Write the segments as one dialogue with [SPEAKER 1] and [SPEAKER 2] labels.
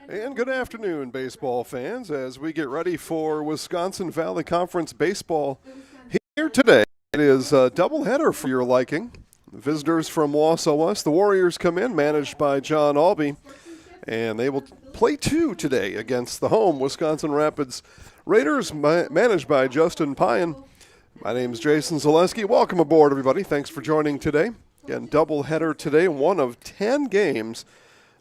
[SPEAKER 1] And good afternoon, baseball fans, as we get ready for Wisconsin Valley Conference baseball here today. It is a doubleheader for your liking. Visitors from Wausau West, the Warriors come in, managed by John Albee, and they will play two today against the home Wisconsin Rapids Raiders, managed by Justin Pyan. My name is Jason Zaleski. Welcome aboard, everybody. Thanks for joining today. Again, doubleheader today, one of 10 games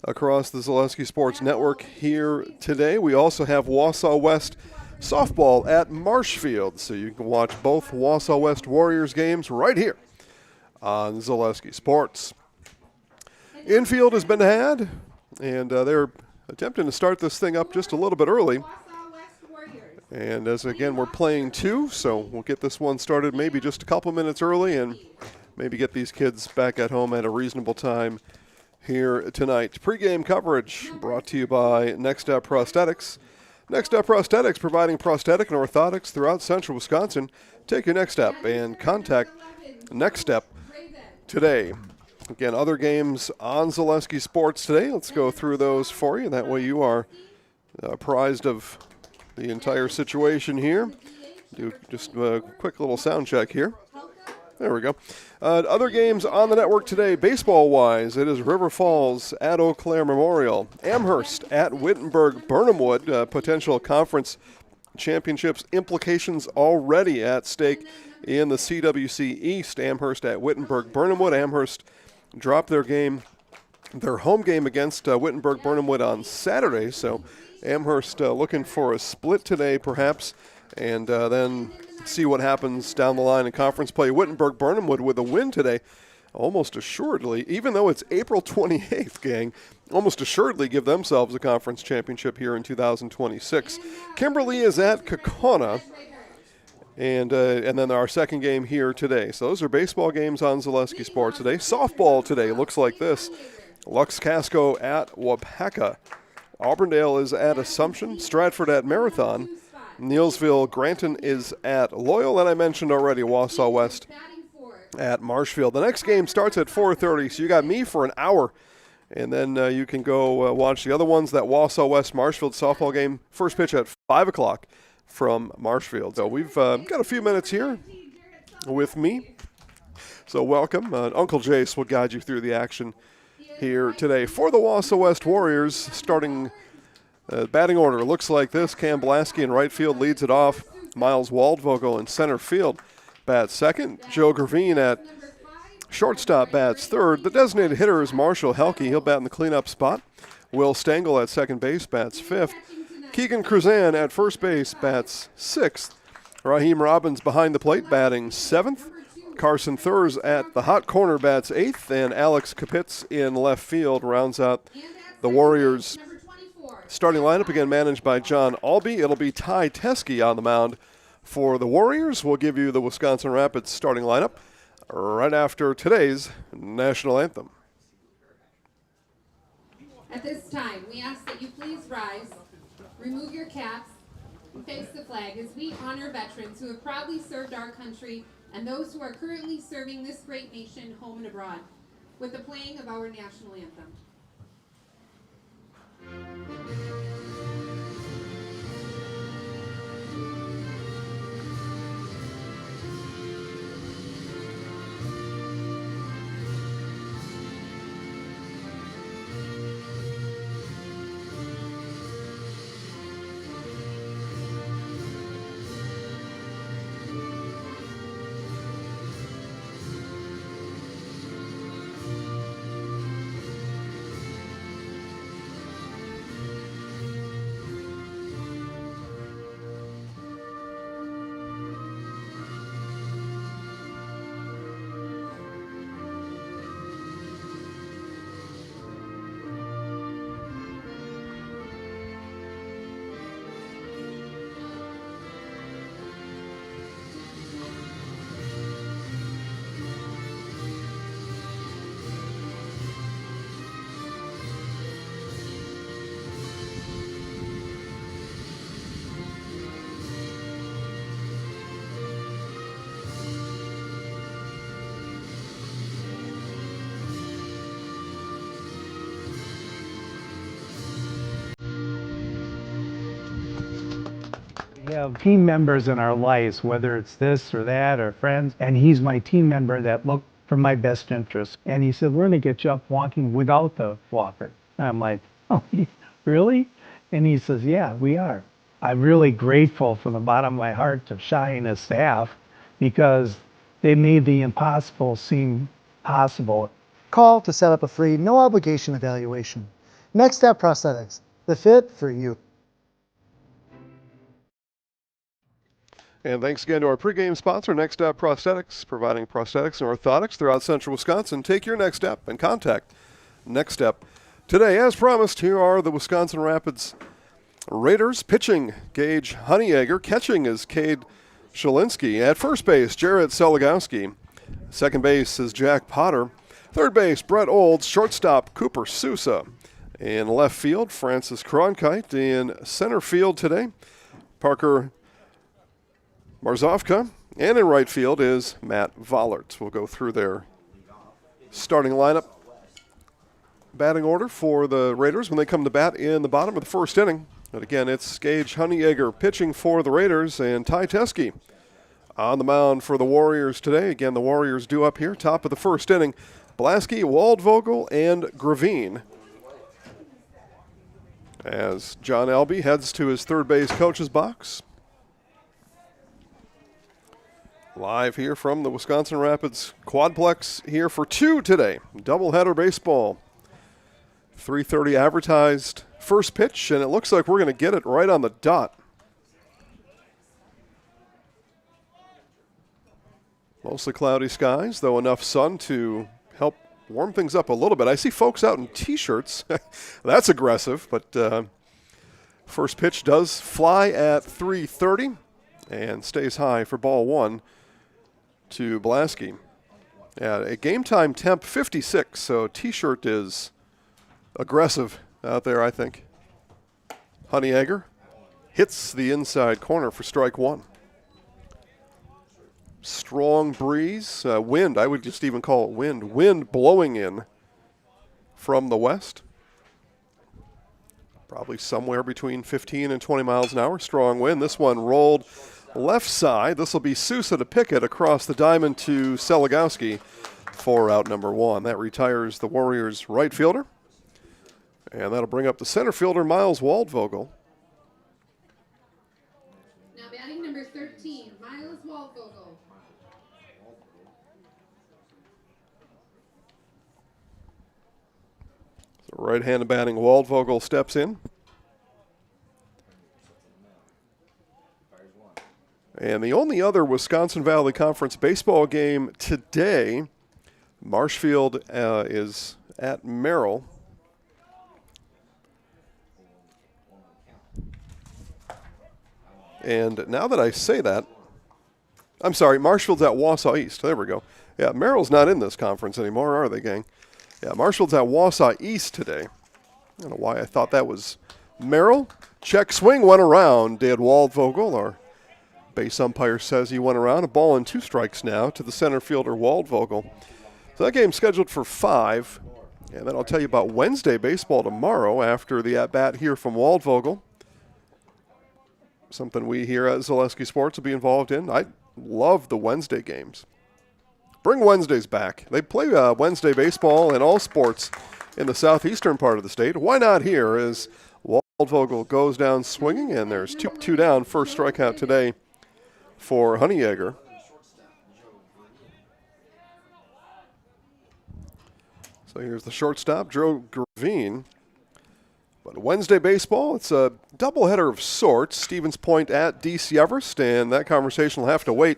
[SPEAKER 1] across the Zaleski Sports Network here today. We also have Wausau West softball at Marshfield, so you can watch both Wausau West Warriors games right here on Zaleski Sports. Infield has been had, and they're attempting to start this thing up just a little bit early. And as again, we're playing two, so we'll get this one started maybe just a couple minutes early and maybe get these kids back at home at a reasonable time here tonight. Pre-game coverage brought to you by Next Step Prosthetics. Next Step Prosthetics, providing prosthetic and orthotics throughout central Wisconsin. Take your next step and contact Next Step today. Again, other games on Zaleski Sports today. Let's go through those for you. That way you are apprised of the entire situation here. Do just a quick little sound check here. There we go. Other games on the network today, baseball-wise, it is River Falls at Eau Claire Memorial, Amherst at Wittenberg-Burnhamwood, potential conference championships implications already at stake in the CWC East. Amherst at Wittenberg-Burnhamwood. Amherst dropped their home game against Wittenberg-Burnhamwood on Saturday, so Amherst looking for a split today perhaps, and then see what happens down the line in conference play. Wittenberg-Burnhamwood with a win today, almost assuredly, even though it's April 28th, gang, almost assuredly give themselves a conference championship here in 2026. Kimberly is at Kokona, and then our second game here today. So those are baseball games on Zaleski Sports today. Softball today looks like this. Lux Casco at Wapaka. Auburndale is at Assumption. Stratford at Marathon. Neilsville Granton is at Loyal, and I mentioned already Wausau West at Marshfield. The next game starts at 4:30, so you got me for an hour, and then you can go watch the other ones. That Wausau West Marshfield softball game, first pitch at 5 o'clock from Marshfield. So we've got a few minutes here with me, so welcome. Uncle Jace will guide you through the action here today. For the Wausau West Warriors, starting batting order looks like this. Cam Blasky in right field leads it off. Miles Waldvogel in center field bats second. Joe Gravine at shortstop bats third. The designated hitter is Marshall Helke. He'll bat in the cleanup spot. Will Stengel at second base bats fifth. Keegan Cruzan at first base bats sixth. Raheem Robbins behind the plate batting seventh. Carson Thurs at the hot corner bats eighth. And Alex Kapitz in left field rounds out the Warriors' starting lineup, again managed by John Albee. It'll be Ty Teske on the mound for the Warriors. We'll give you the Wisconsin Rapids starting lineup right after today's national anthem.
[SPEAKER 2] At this time, we ask that you please rise, remove your caps, and face the flag as we honor veterans who have proudly served our country and those who are currently serving this great nation home and abroad with the playing of our national anthem.
[SPEAKER 3] have team members in our lives, whether it's this or that or friends, and he's my team member that look for my best interest. And he said, we're going to get you up walking without the walker. And I'm like, oh, really? And he says, yeah, we are. I'm really grateful from the bottom of my heart to Shai and his staff because they made the impossible seem possible.
[SPEAKER 4] Call to set up a free, no obligation evaluation. Next Step Prosthetics, the fit for you.
[SPEAKER 1] And thanks again to our pregame sponsor, Next Step Prosthetics, providing prosthetics and orthotics throughout central Wisconsin. Take your next step and contact Next Step. Today, as promised, here are the Wisconsin Rapids Raiders. Pitching, Gage Honeyegger. Catching is Cade Shalinski. At first base, Jarrett Seligowski. Second base is Jack Potter. Third base, Brett Olds. Shortstop, Cooper Sousa. In left field, Francis Cronkite. In center field today, Parker Marzovka. And in right field is Matt Vollert. We'll go through their starting lineup. Batting order for the Raiders when they come to bat in the bottom of the first inning. And again, it's Gage Honeyegger pitching for the Raiders and Ty Teske on the mound for the Warriors today. Again, the Warriors due up here, top of the first inning. Blasky, Waldvogel, and Gravine. As John Albee heads to his third base coach's box. Live here from the Wisconsin Rapids Quadplex here for two today. Doubleheader baseball. 3:30 advertised first pitch, and it looks like we're going to get it right on the dot. Mostly cloudy skies, though enough sun to help warm things up a little bit. I see folks out in T-shirts. That's aggressive, but first pitch does fly at 3:30 and stays high for ball one to Blasky. At a game time temp 56, so T-shirt is aggressive out there, I think. Honeyegger hits the inside corner for strike one. Strong breeze, wind, I would just even call it wind. Wind blowing in from the west. Probably somewhere between 15 and 20 miles an hour. Strong wind. This one rolled left side. This will be Sousa to pick it across the diamond to Seligowski for out number one. That retires the Warriors' right fielder. And that'll bring up the center fielder, Miles Waldvogel.
[SPEAKER 2] Now batting number 13, Miles Waldvogel.
[SPEAKER 1] So right-handed batting Waldvogel steps in. And the only other Wisconsin Valley Conference baseball game today, Marshfield is at Merrill. And now that I say that, I'm sorry, Marshfield's at Wausau East. There we go. Yeah, Merrill's not in this conference anymore, are they, gang? Yeah, Marshfield's at Wausau East today. I don't know why I thought that was Merrill. Check swing went around, did Waldvogel. Our base umpire says he went around. A ball and two strikes now to the center fielder, Waldvogel. So that game's scheduled for 5. And then I'll tell you about Wednesday baseball tomorrow after the at-bat here from Waldvogel. Something we here at Zaleski Sports will be involved in. I love the Wednesday games. Bring Wednesdays back. They play Wednesday baseball in all sports in the southeastern part of the state. Why not here as Waldvogel goes down swinging, and there's 2 down, first strikeout today for Honeyegger. So here's the shortstop, Joe Gravine. But Wednesday baseball, it's a doubleheader of sorts. Stevens Point at DC Everest, and that conversation will have to wait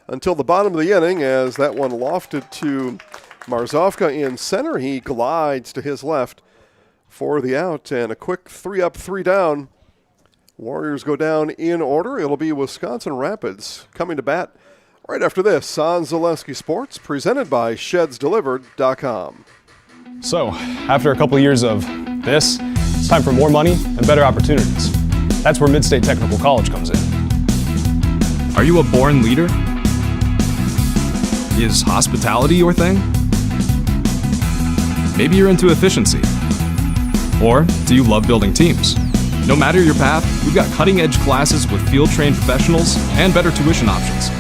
[SPEAKER 1] until the bottom of the inning as that one lofted to Marzovka in center. He glides to his left for the out, and a quick 3 up, 3 down. Warriors go down in order. It'll be Wisconsin Rapids coming to bat right after this on Zaleski Sports, presented by ShedsDelivered.com.
[SPEAKER 5] So, after a couple years of this, it's time for more money and better opportunities. That's where Mid-State Technical College comes in.
[SPEAKER 6] Are you a born leader? Is hospitality your thing? Maybe you're into efficiency. Or do you love building teams? No matter your path, we've got cutting-edge classes with field-trained professionals and better tuition options.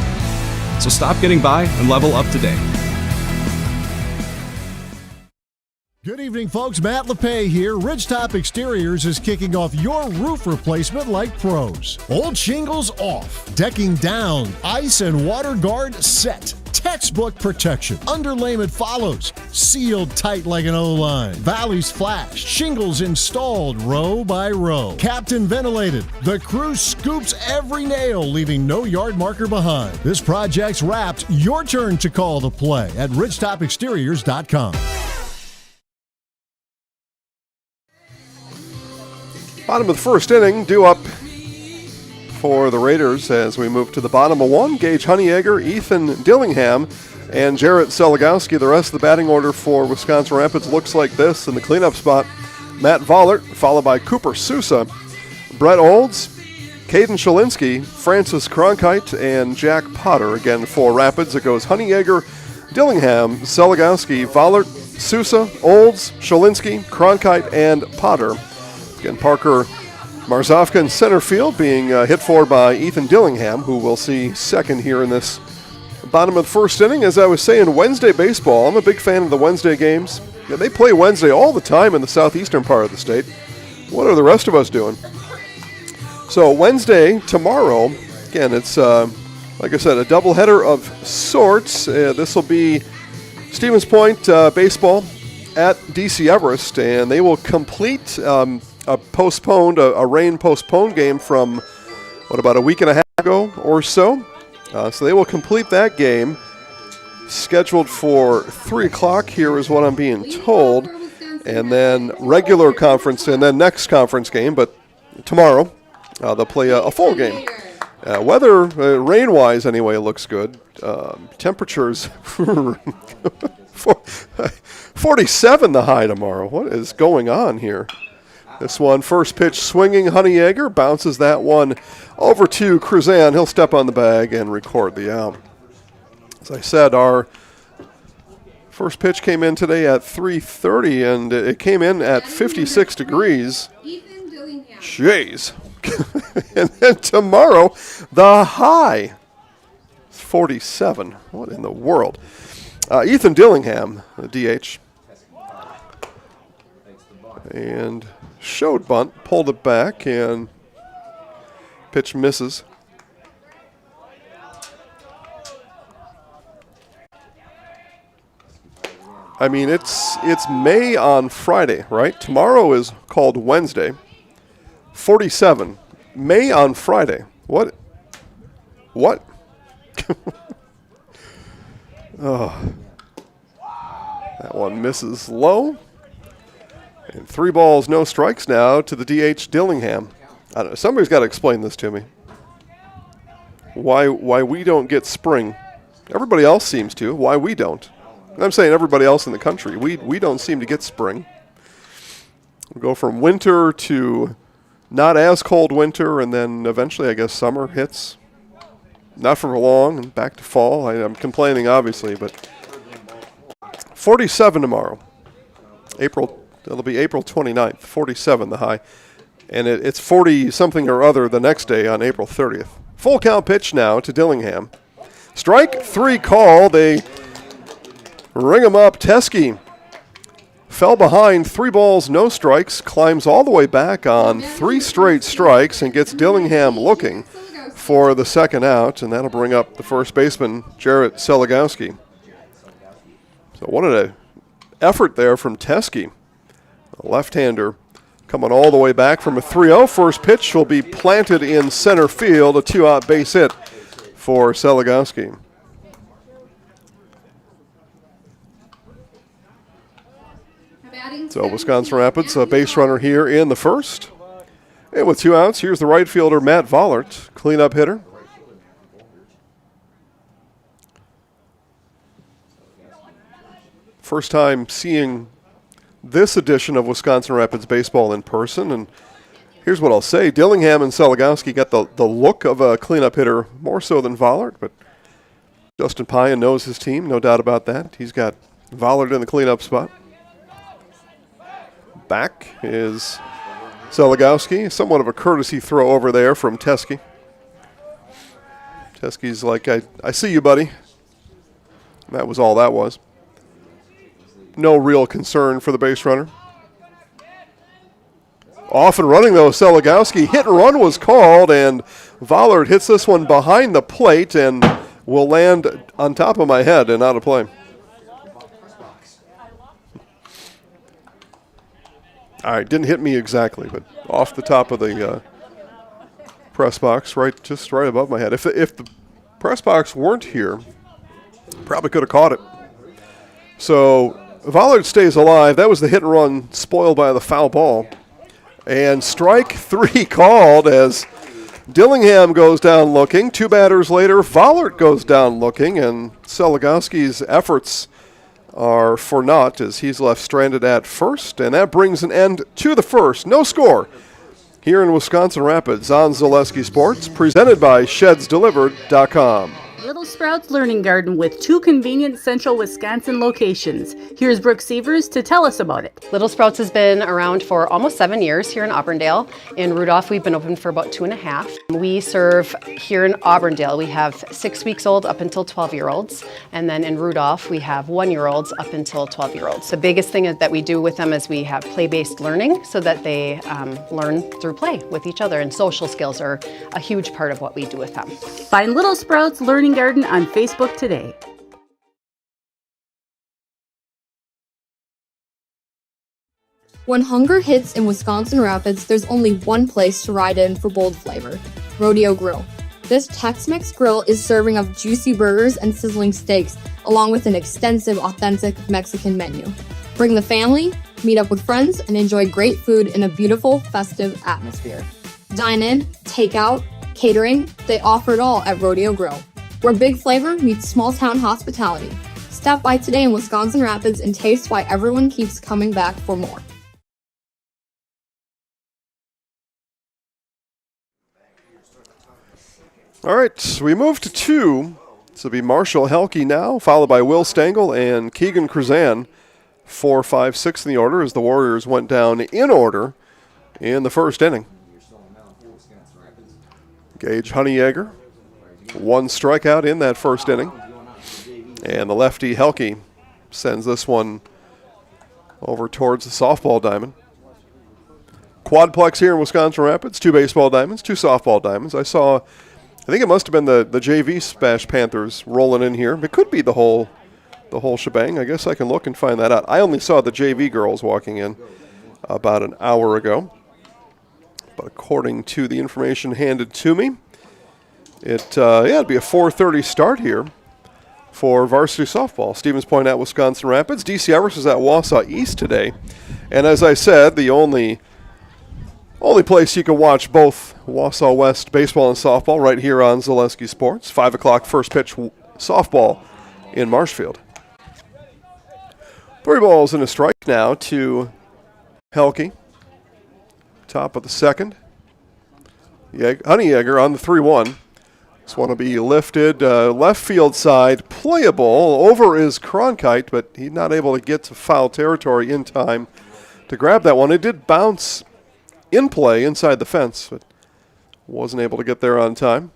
[SPEAKER 6] So stop getting by and level up today.
[SPEAKER 7] Good evening, folks. Matt LePay here. Ridgetop Exteriors is kicking off your roof replacement like pros. Old shingles off, decking down, ice and water guard set. Textbook protection. Underlayment follows. Sealed tight like an O-line. Valleys flashed. Shingles installed row by row. Captain ventilated. The crew scoops every nail, leaving no yard marker behind. This project's wrapped. Your turn to call the play at ridgetopexteriors.com.
[SPEAKER 1] Bottom of the first inning, due up for the Raiders as we move to the bottom of one. Gage Honeyegger, Ethan Dillingham, and Jarrett Seligowski. The rest of the batting order for Wisconsin Rapids looks like this. In the cleanup spot, Matt Vollert, followed by Cooper Sousa, Brett Olds, Caden Shalinsky, Francis Cronkite, and Jack Potter. Again, for Rapids, it goes Honeyegger, Dillingham, Seligowski, Vollert, Sousa, Olds, Shalinsky, Cronkite, and Potter. Again, Parker Marzofka in center field being hit for by Ethan Dillingham, who we'll see second here in this bottom of the first inning. As I was saying, Wednesday baseball, I'm a big fan of the Wednesday games. Yeah, they play Wednesday all the time in the southeastern part of the state. What are the rest of us doing? So Wednesday, tomorrow, again, it's, like I said, a doubleheader of sorts. This will be Stevens Point baseball at DC Everest, and they will complete a rain postponed game from, about a week and a half ago or so. So they will complete that game, scheduled for 3 o'clock here is what I'm being told. And then regular conference, and then next conference game, but tomorrow they'll play a full game. Weather, rain-wise anyway, looks good. Temperatures, 47 the high tomorrow. What is going on here? This one, first pitch swinging, Honeyegger bounces that one over to Cruzan. He'll step on the bag and record the out. As I said, our first pitch came in today at 3:30, and it came in at 56 degrees. Jeez. And then tomorrow, the high is 47. What in the world? Ethan Dillingham, the DH. And showed bunt, pulled it back, and pitch misses. I mean, it's May on Friday, right? Tomorrow is called Wednesday. 47. May on Friday. What? Oh. That one misses low. And 3 balls, no strikes now to the DH Dillingham. I don't know, somebody's got to explain this to me. Why we don't get spring. Everybody else seems to. Why we don't. And I'm saying everybody else in the country. We don't seem to get spring. We go from winter to not as cold winter, and then eventually I guess summer hits. Not for long, and back to fall. I'm complaining, obviously, but 47 tomorrow. It'll be April 29th, 47 the high. And it's 40-something or other the next day on April 30th. Full count pitch now to Dillingham. Strike 3 call. They ring him up. Teskey fell behind, 3 balls, no strikes, climbs all the way back on 3 straight strikes and gets Dillingham looking for the second out, and that'll bring up the first baseman, Jarrett Seligowski. So what an effort there from Teskey. A left-hander coming all the way back from a 3-0. First pitch will be planted in center field, a 2-out base hit for Seligowski. So Wisconsin Rapids, a base runner here in the first. And with 2 outs, here's the right fielder, Matt Vollert, cleanup hitter. First time seeing this edition of Wisconsin Rapids baseball in person, and here's what I'll say. Dillingham and Seligowski got the look of a cleanup hitter more so than Vollert, but Justin Payan knows his team, no doubt about that. He's got Vollert in the cleanup spot. Back is Seligowski, somewhat of a courtesy throw over there from Teskey. Teskey's like, I see you, buddy. That was all that was. No real concern for the base runner. Off and running, though, Seligowski. Hit and run was called, and Vollard hits this one behind the plate and will land on top of my head and out of play. All right, didn't hit me exactly, but off the top of the press box, just right above my head. If the press box weren't here, probably could have caught it. So Vollard stays alive. That was the hit and run spoiled by the foul ball. And strike 3 called as Dillingham goes down looking. 2 batters later, Vollard goes down looking, and Seligowski's efforts are for naught as he's left stranded at first, and that brings an end to the first. No score here in Wisconsin Rapids on Zaleski Sports, presented by ShedsDelivered.com.
[SPEAKER 8] Little Sprouts Learning Garden with 2 convenient central Wisconsin locations. Here's Brooke Sievers to tell us about it.
[SPEAKER 9] Little Sprouts has been around for almost 7 years here in Auburndale. In Rudolph, we've been open for about 2.5. We serve here in Auburndale, we have 6 weeks old up until 12-year-olds. And then in Rudolph, we have 1-year-olds up until 12-year-olds. The biggest thing that we do with them is we have play-based learning so that they learn through play with each other. And social skills are a huge part of what we do with them.
[SPEAKER 8] Find Little Sprouts Learning Garden on Facebook today.
[SPEAKER 10] When hunger hits in Wisconsin Rapids, there's only one place to ride in for bold flavor: Rodeo Grill. This Tex-Mex grill is serving up juicy burgers and sizzling steaks, along with an extensive, authentic Mexican menu. Bring the family, meet up with friends, and enjoy great food in a beautiful, festive atmosphere. Dine in, take out, catering, they offer it all at Rodeo Grill, where big flavor meets small-town hospitality. Stop by today in Wisconsin Rapids and taste why everyone keeps coming back for more.
[SPEAKER 1] All right, we move to 2. This will be Marshall Helke now, followed by Will Stengel and Keegan Krzan. 4, 5, 6 in the order as the Warriors went down in order in the first inning. Gage Honeyegger, 1 strikeout in that first inning. And the lefty Helke sends this one over towards the softball diamond. Quadplex here in Wisconsin Rapids, 2 baseball diamonds, 2 softball diamonds. I think it must have been the JV Smash Panthers rolling in here. It could be the whole shebang. I guess I can look and find that out. I only saw the JV girls walking in about an hour ago. But according to the information handed to me, it'd be a 4:30 start here for varsity softball. Stevens Point at Wisconsin Rapids. DC Everest is at Wausau East today. And as I said, the only place you can watch both Wausau West baseball and softball right here on Zaleski Sports. 5 o'clock first pitch softball in Marshfield. 3 balls and a strike now to Helke. Top of the second. Honeyegger on the 3-1. This one will be lifted left field side, playable. Over is Cronkite, but he's not able to get to foul territory in time to grab that one. It did bounce in play inside the fence, but wasn't able to get there on time.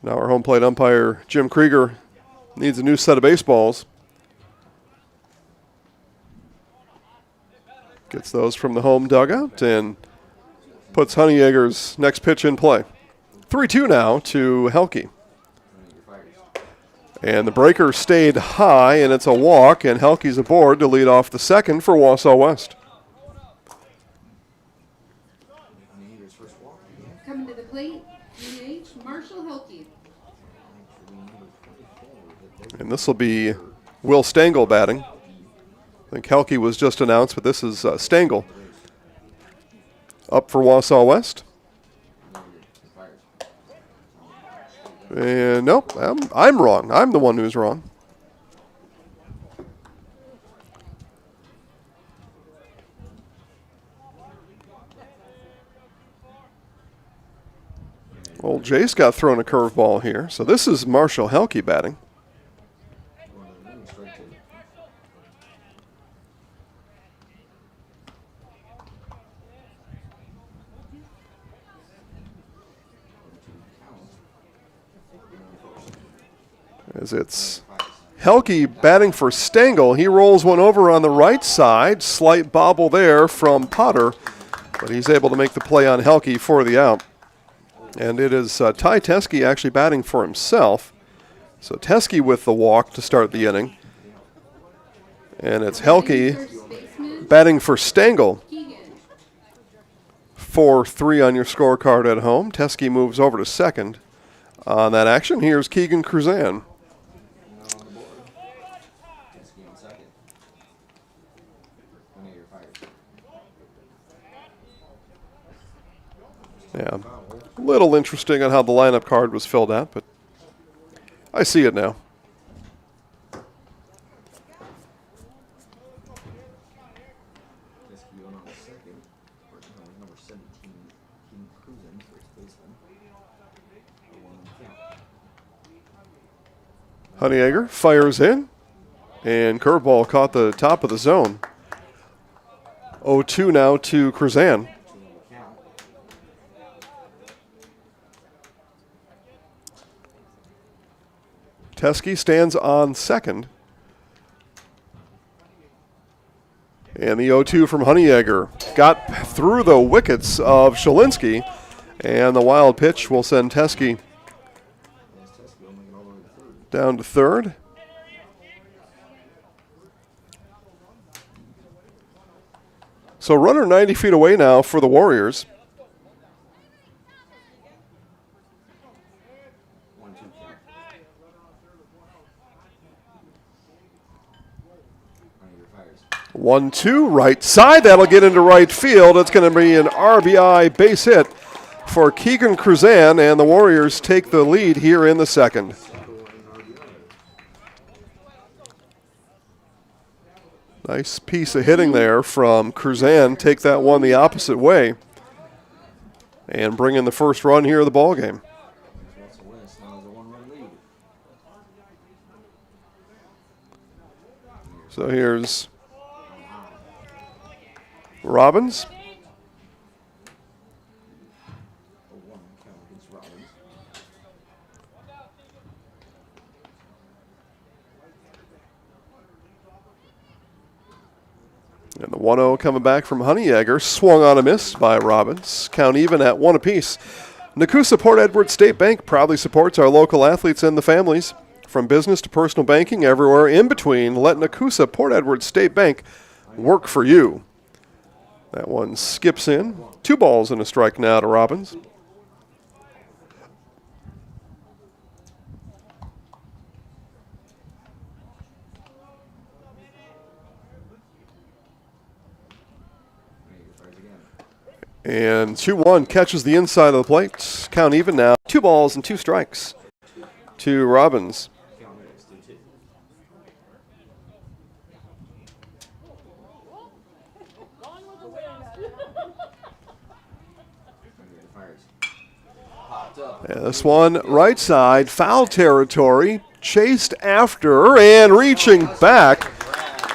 [SPEAKER 1] Now our home plate umpire, Jim Krieger, needs a new set of baseballs. Gets those from the home dugout and puts Honeyegger's next pitch in play. 3-2 now to Helke. And the breaker stayed high, and it's a walk, and Helke's aboard to lead off the second for Wausau West.
[SPEAKER 2] Coming to the plate, Marshall Helke.
[SPEAKER 1] And this will be Will Stengel batting. I think Helke was just announced, but this is Stengel up for Wausau West. And nope, I'm wrong. I'm the one who's wrong. Old Jace got thrown a curveball here. So this is Marshall Helke batting. As it's Helke batting for Stengel. He rolls one over on the right side. Slight bobble there from Potter, but he's able to make the play on Helke for the out. And it is Ty Teske actually batting for himself. So Teske with the walk to start the inning. And it's Helke batting for Stengel. 4-3 on your scorecard at home. Teske moves over to second. On that action, here's Keegan Cruzan. Yeah, a little interesting on how the lineup card was filled out, but I see it now. Honeyegger fires in, and curveball caught the top of the zone. 0-2 now to Cruzan. Teske stands on second. And the 0-2 from Honeyegger got through the wickets of Shalinsky, and the wild pitch will send Teske down to third. So runner 90 feet away now for the Warriors. One, two, right side. That'll get into right field. It's going to be an RBI base hit for Keegan Cruzan, and the Warriors take the lead here in the second. Nice piece of hitting there from Cruzan. Take that one the opposite way and bring in the first run here of the ball game. So here's Robbins. And the 1-0 coming back from Honeyegger. Swung on a miss by Robbins. Count even at one apiece. Nakusa Port Edward State Bank proudly supports our local athletes and the families. From business to personal banking, everywhere in between, let Nakusa Port Edward State Bank work for you. That one skips in. 2 balls and a strike now to Robbins. And 2-1 catches the inside of the plate. Count even now. 2 balls and 2 strikes to Robbins. And this one right side, foul territory, chased after and reaching back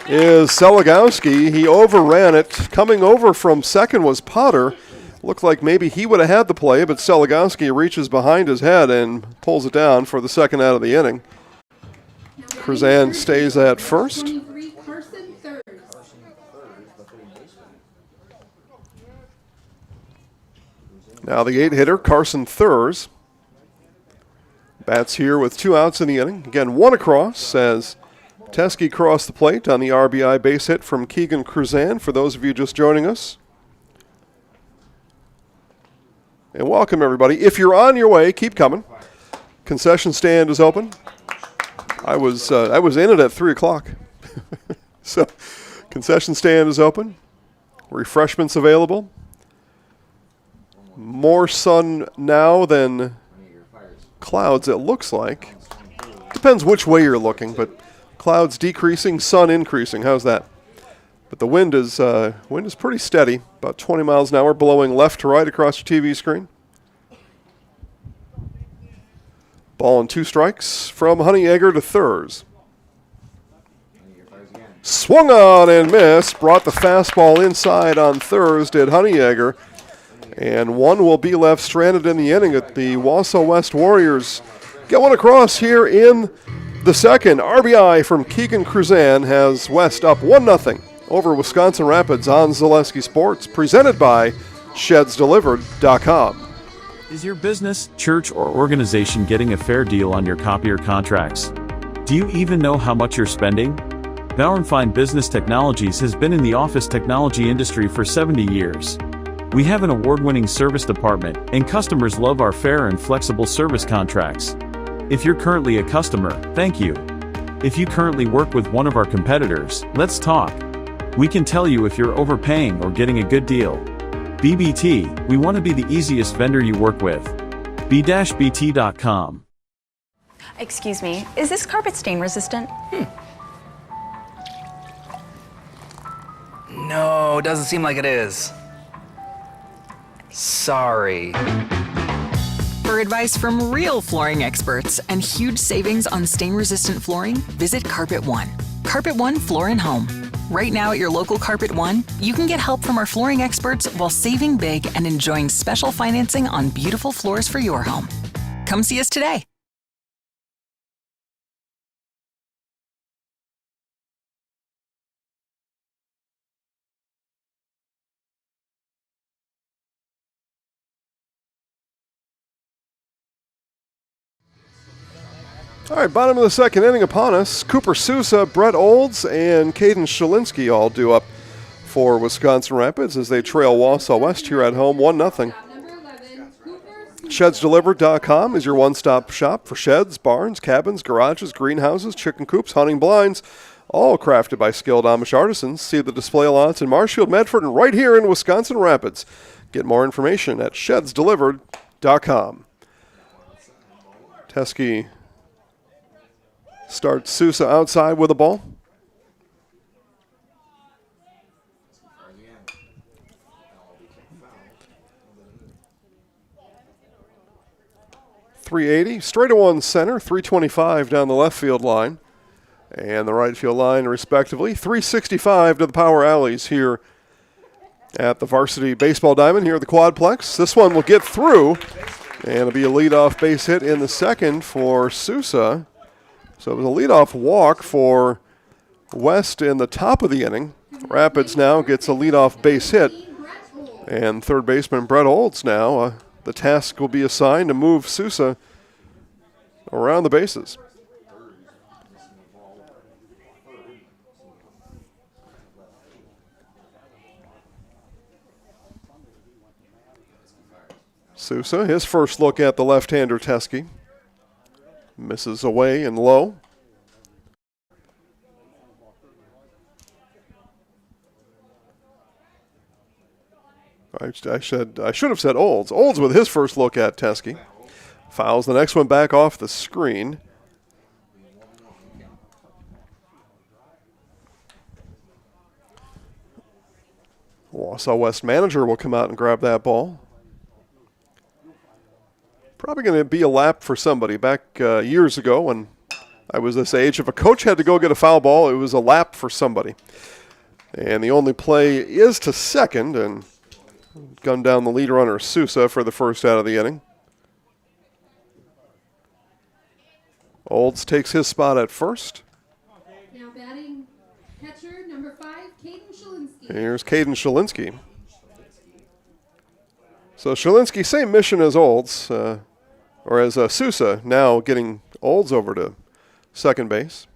[SPEAKER 1] is Seligowski. He overran it. Coming over from second was Potter. Looked like maybe he would have had the play, but Seligowski reaches behind his head and pulls it down for the second out of the inning. Cruzan stays at first. Now the 8-hitter, Carson Thurs. Bats here with 2 outs in the inning. Again, 1 across as Teske crossed the plate on the RBI base hit from Keegan Cruzan, for those of you just joining us. And welcome, everybody. If you're on your way, keep coming. Concession stand is open. I was in it at 3 o'clock. So concession stand is open. Refreshments available. More sun now than clouds, it looks like. Depends which way you're looking, but clouds decreasing, sun increasing. How's that? But the wind is pretty steady, about 20 miles an hour, blowing left to right across your TV screen. Ball and 2 strikes from Honeyegger to Thurs. Swung on and missed. Brought the fastball inside on Thurs, did Honeyegger. And one will be left stranded in the inning at the Wausau West Warriors. Get one across here in The second RBI from Keegan Cruzan has West up 1-0 over Wisconsin Rapids on Zaleski Sports, presented by ShedsDelivered.com.
[SPEAKER 11] Is your business, church, or organization getting a fair deal on your copier contracts? Do you even know how much you're spending? Bauer & Fine Business Technologies has been in the office technology industry for 70 years. We have an award-winning service department, and customers love our fair and flexible service contracts. If you're currently a customer, thank you. If you currently work with one of our competitors, let's talk. We can tell you if you're overpaying or getting a good deal. BBT, we want to be the easiest vendor you work with. b-bt.com.
[SPEAKER 12] Excuse me, is this carpet stain resistant?
[SPEAKER 13] No, doesn't seem like it is. Sorry.
[SPEAKER 14] For advice from real flooring experts and huge savings on stain-resistant flooring, visit Carpet One. Carpet One Floor and Home. Right now at your local Carpet One, you can get help from our flooring experts while saving big and enjoying special financing on beautiful floors for your home. Come see us today.
[SPEAKER 1] All right, bottom of the second inning upon us. Cooper Sousa, Brett Olds, and Caden Shalinski all due up for Wisconsin Rapids as they trail Wausau West here at home 1-0. ShedsDelivered.com is your one-stop shop for sheds, barns, cabins, garages, greenhouses, chicken coops, hunting blinds, all crafted by skilled Amish artisans. See the display lots in Marshfield, Medford, and right here in Wisconsin Rapids. Get more information at ShedsDelivered.com. Teskey starts Sousa outside with a ball. .380, straight to one center, 325 down the left field line, and the right field line respectively. 365 to the power alleys here at the Varsity Baseball Diamond here at the Quadplex. This one will get through, and it'll be a leadoff base hit in the second for Sousa. So it was a leadoff walk for West in the top of the inning. Rapids now gets a leadoff base hit. And third baseman Brett Olds now, the task will be assigned to move Sousa around the bases. Sousa, his first look at the left-hander Teskey. Misses away and low. I should have said Olds. Olds with his first look at Teskey. Fouls the next one back off the screen. Wausau West manager will come out and grab that ball. Probably going to be a lap for somebody. Back years ago when I was this age, if a coach had to go get a foul ball, it was a lap for somebody. And the only play is to second, and gun down the lead runner Sousa for the first out of the inning. Olds takes his spot at first.
[SPEAKER 2] Now batting catcher number 5, Caden Shalinski.
[SPEAKER 1] Here's Caden Shalinski. So Shalinski, same mission as Olds, or as Sousa, now getting Olds over to second base.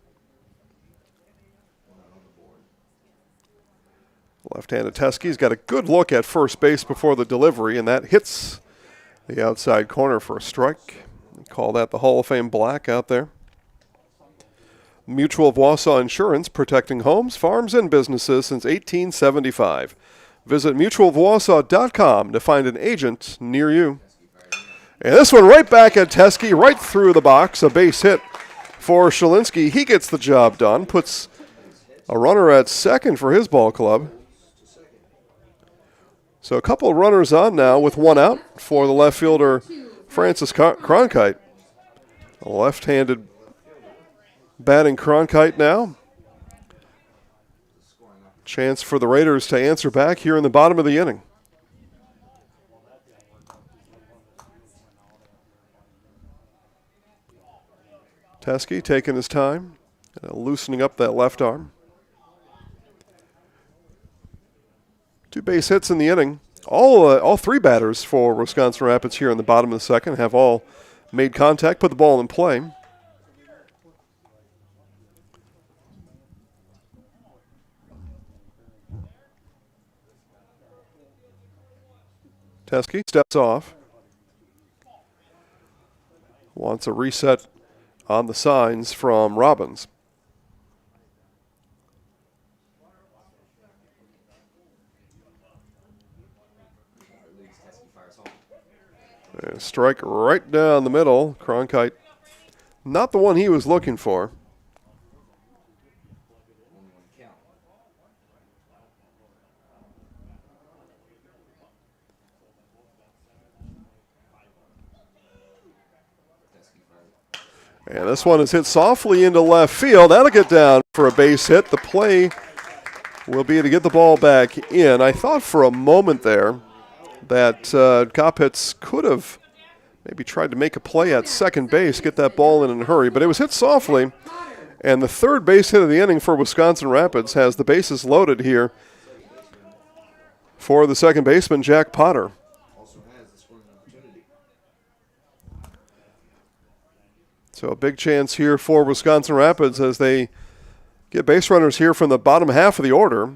[SPEAKER 1] Left-handed Teskey's got a good look at first base before the delivery, and that hits the outside corner for a strike. We call that the Hall of Fame black out there. Mutual of Wausau Insurance, protecting homes, farms, and businesses since 1875. Visit mutualofwausau.com to find an agent near you. And this one right back at Teskey, right through the box, a base hit for Shalinski. He gets the job done, puts a runner at second for his ball club. So a couple of runners on now with one out for the left fielder, Francis Cronkite. A left-handed batting Cronkite now. Chance for the Raiders to answer back here in the bottom of the inning. Teskey taking his time, loosening up that left arm. 2 base hits in the inning. All 3 batters for Wisconsin Rapids here in the bottom of the second have all made contact, put the ball in play. Teskey steps off. Wants a reset on the signs from Robbins. And strike right down the middle. Cronkite, not the one he was looking for. And this one is hit softly into left field. That'll get down for a base hit. The play will be to get the ball back in. I thought for a moment there that Kopitz could have maybe tried to make a play at second base, get that ball in a hurry, but it was hit softly. And the 3rd base hit of the inning for Wisconsin Rapids has the bases loaded here for the second baseman, Jack Potter. So a big chance here for Wisconsin Rapids as they get base runners here from the bottom half of the order.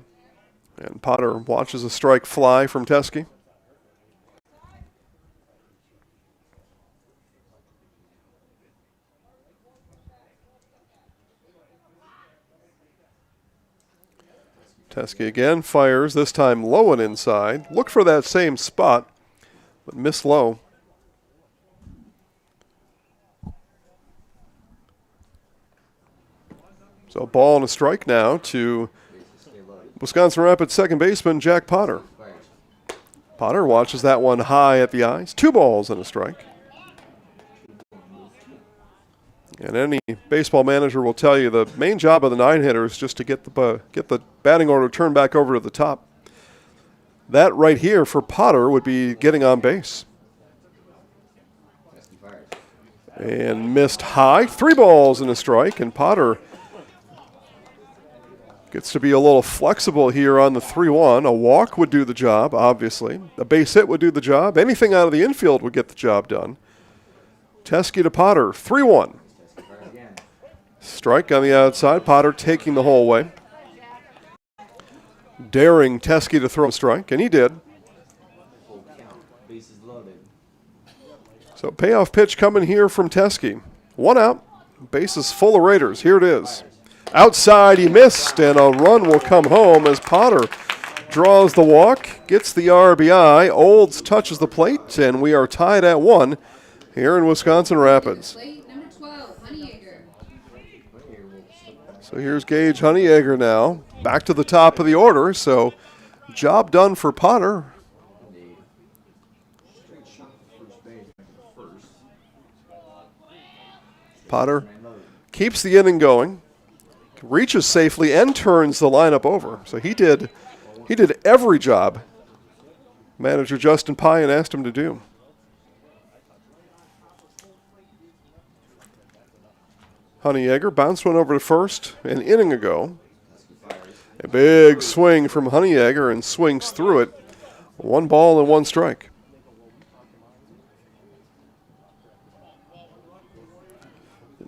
[SPEAKER 1] And Potter watches a strike fly from Teskey. Teskey again fires, this time low and inside. Look for that same spot, but miss low. So a ball and a strike now to Wisconsin Rapids second baseman Jack Potter. Potter watches that one high at the eyes. 2 balls and a strike. And any baseball manager will tell you the main job of the 9-hitter is just to get the batting order turned back over to the top. That right here for Potter would be getting on base. And missed high. 3 balls and a strike, and Potter gets to be a little flexible here on the 3-1. A walk would do the job, obviously. A base hit would do the job. Anything out of the infield would get the job done. Teskey to Potter, 3-1. Strike on the outside. Potter taking the whole way. Daring Teskey to throw a strike, and he did. So payoff pitch coming here from Teskey. 1 out. Bases full of Raiders. Here it is. Outside, he missed, and a run will come home as Potter draws the walk, gets the RBI. Olds touches the plate, and we are tied at 1 here in Wisconsin Rapids. So here's Gage Honeyegger now, back to the top of the order, so job done for Potter. Potter keeps the inning going, reaches safely, and turns the lineup over. So he did every job manager Justin Pyan asked him to do. Honeyegger bounced one over to first an inning ago. A big swing from Honeyegger and swings through it. 1 ball and 1 strike.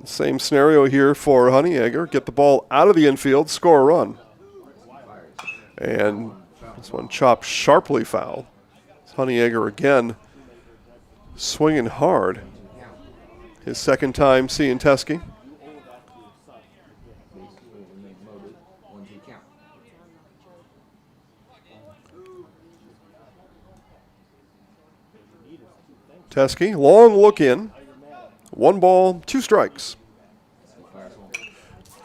[SPEAKER 1] Same scenario here for Honeyegger. Get the ball out of the infield, score a run. And this one chopped sharply foul. Honeyegger again swinging hard. His second time seeing Teskey. Teskey, long look in. 1 ball, 2 strikes.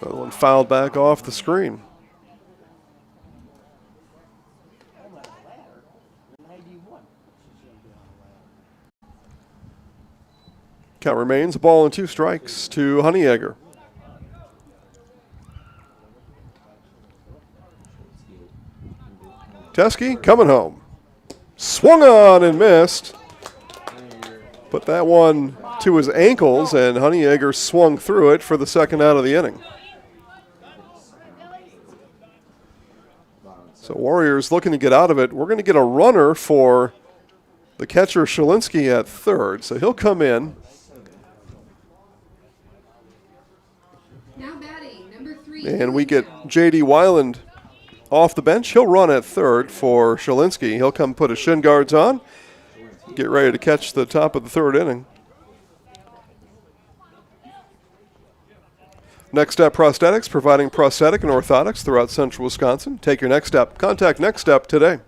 [SPEAKER 1] Another one fouled back off the screen. Count remains 1 ball and 2 strikes to Honeyegger. Teskey coming home. Swung on and missed. Put that one to his ankles, and Honeyegger swung through it for the second out of the inning. So Warriors looking to get out of it. We're going to get a runner for the catcher Shalinsky at third, so he'll come in.
[SPEAKER 2] Now batting, number 3.
[SPEAKER 1] And we get J.D. Weiland off the bench. He'll run at third for Shalinsky. He'll come put his shin guards on, get ready to catch the top of the third inning. Next Step Prosthetics, providing prosthetic and orthotics throughout central Wisconsin. Take your next step. Contact Next Step today.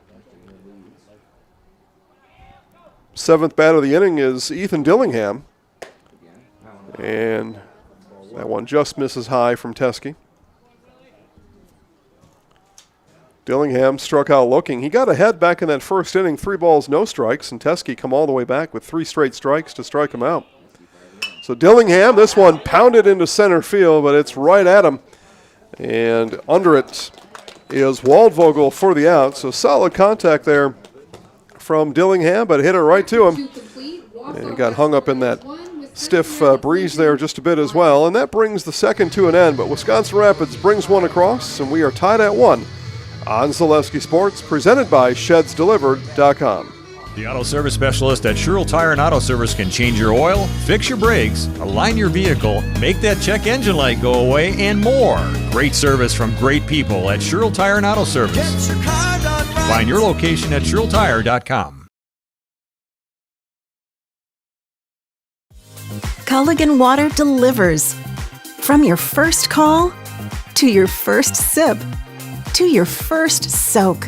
[SPEAKER 1] Seventh bat of the inning is Ethan Dillingham. And that one just misses high from Teskey. Dillingham struck out looking. He got ahead back in that first inning, 3 balls, no strikes, and Teskey come all the way back with 3 straight strikes to strike him out. So Dillingham, this one pounded into center field, but it's right at him. And under it is Waldvogel for the out. So solid contact there from Dillingham, but hit it right to him. And he got hung up in that stiff breeze there just a bit as well. And that brings the second to an end. But Wisconsin Rapids brings one across, and we are tied at 1 on Zaleski Sports, presented by ShedsDelivered.com.
[SPEAKER 15] The auto service specialist at Sherrill Tire and Auto Service can change your oil, fix your brakes, align your vehicle, make that check engine light go away, and more. Great service from great people at Sherrill Tire and Auto Service. Find your location at SherrillTire.com.
[SPEAKER 16] Culligan Water delivers. From your first call, to your first sip, to your first soak.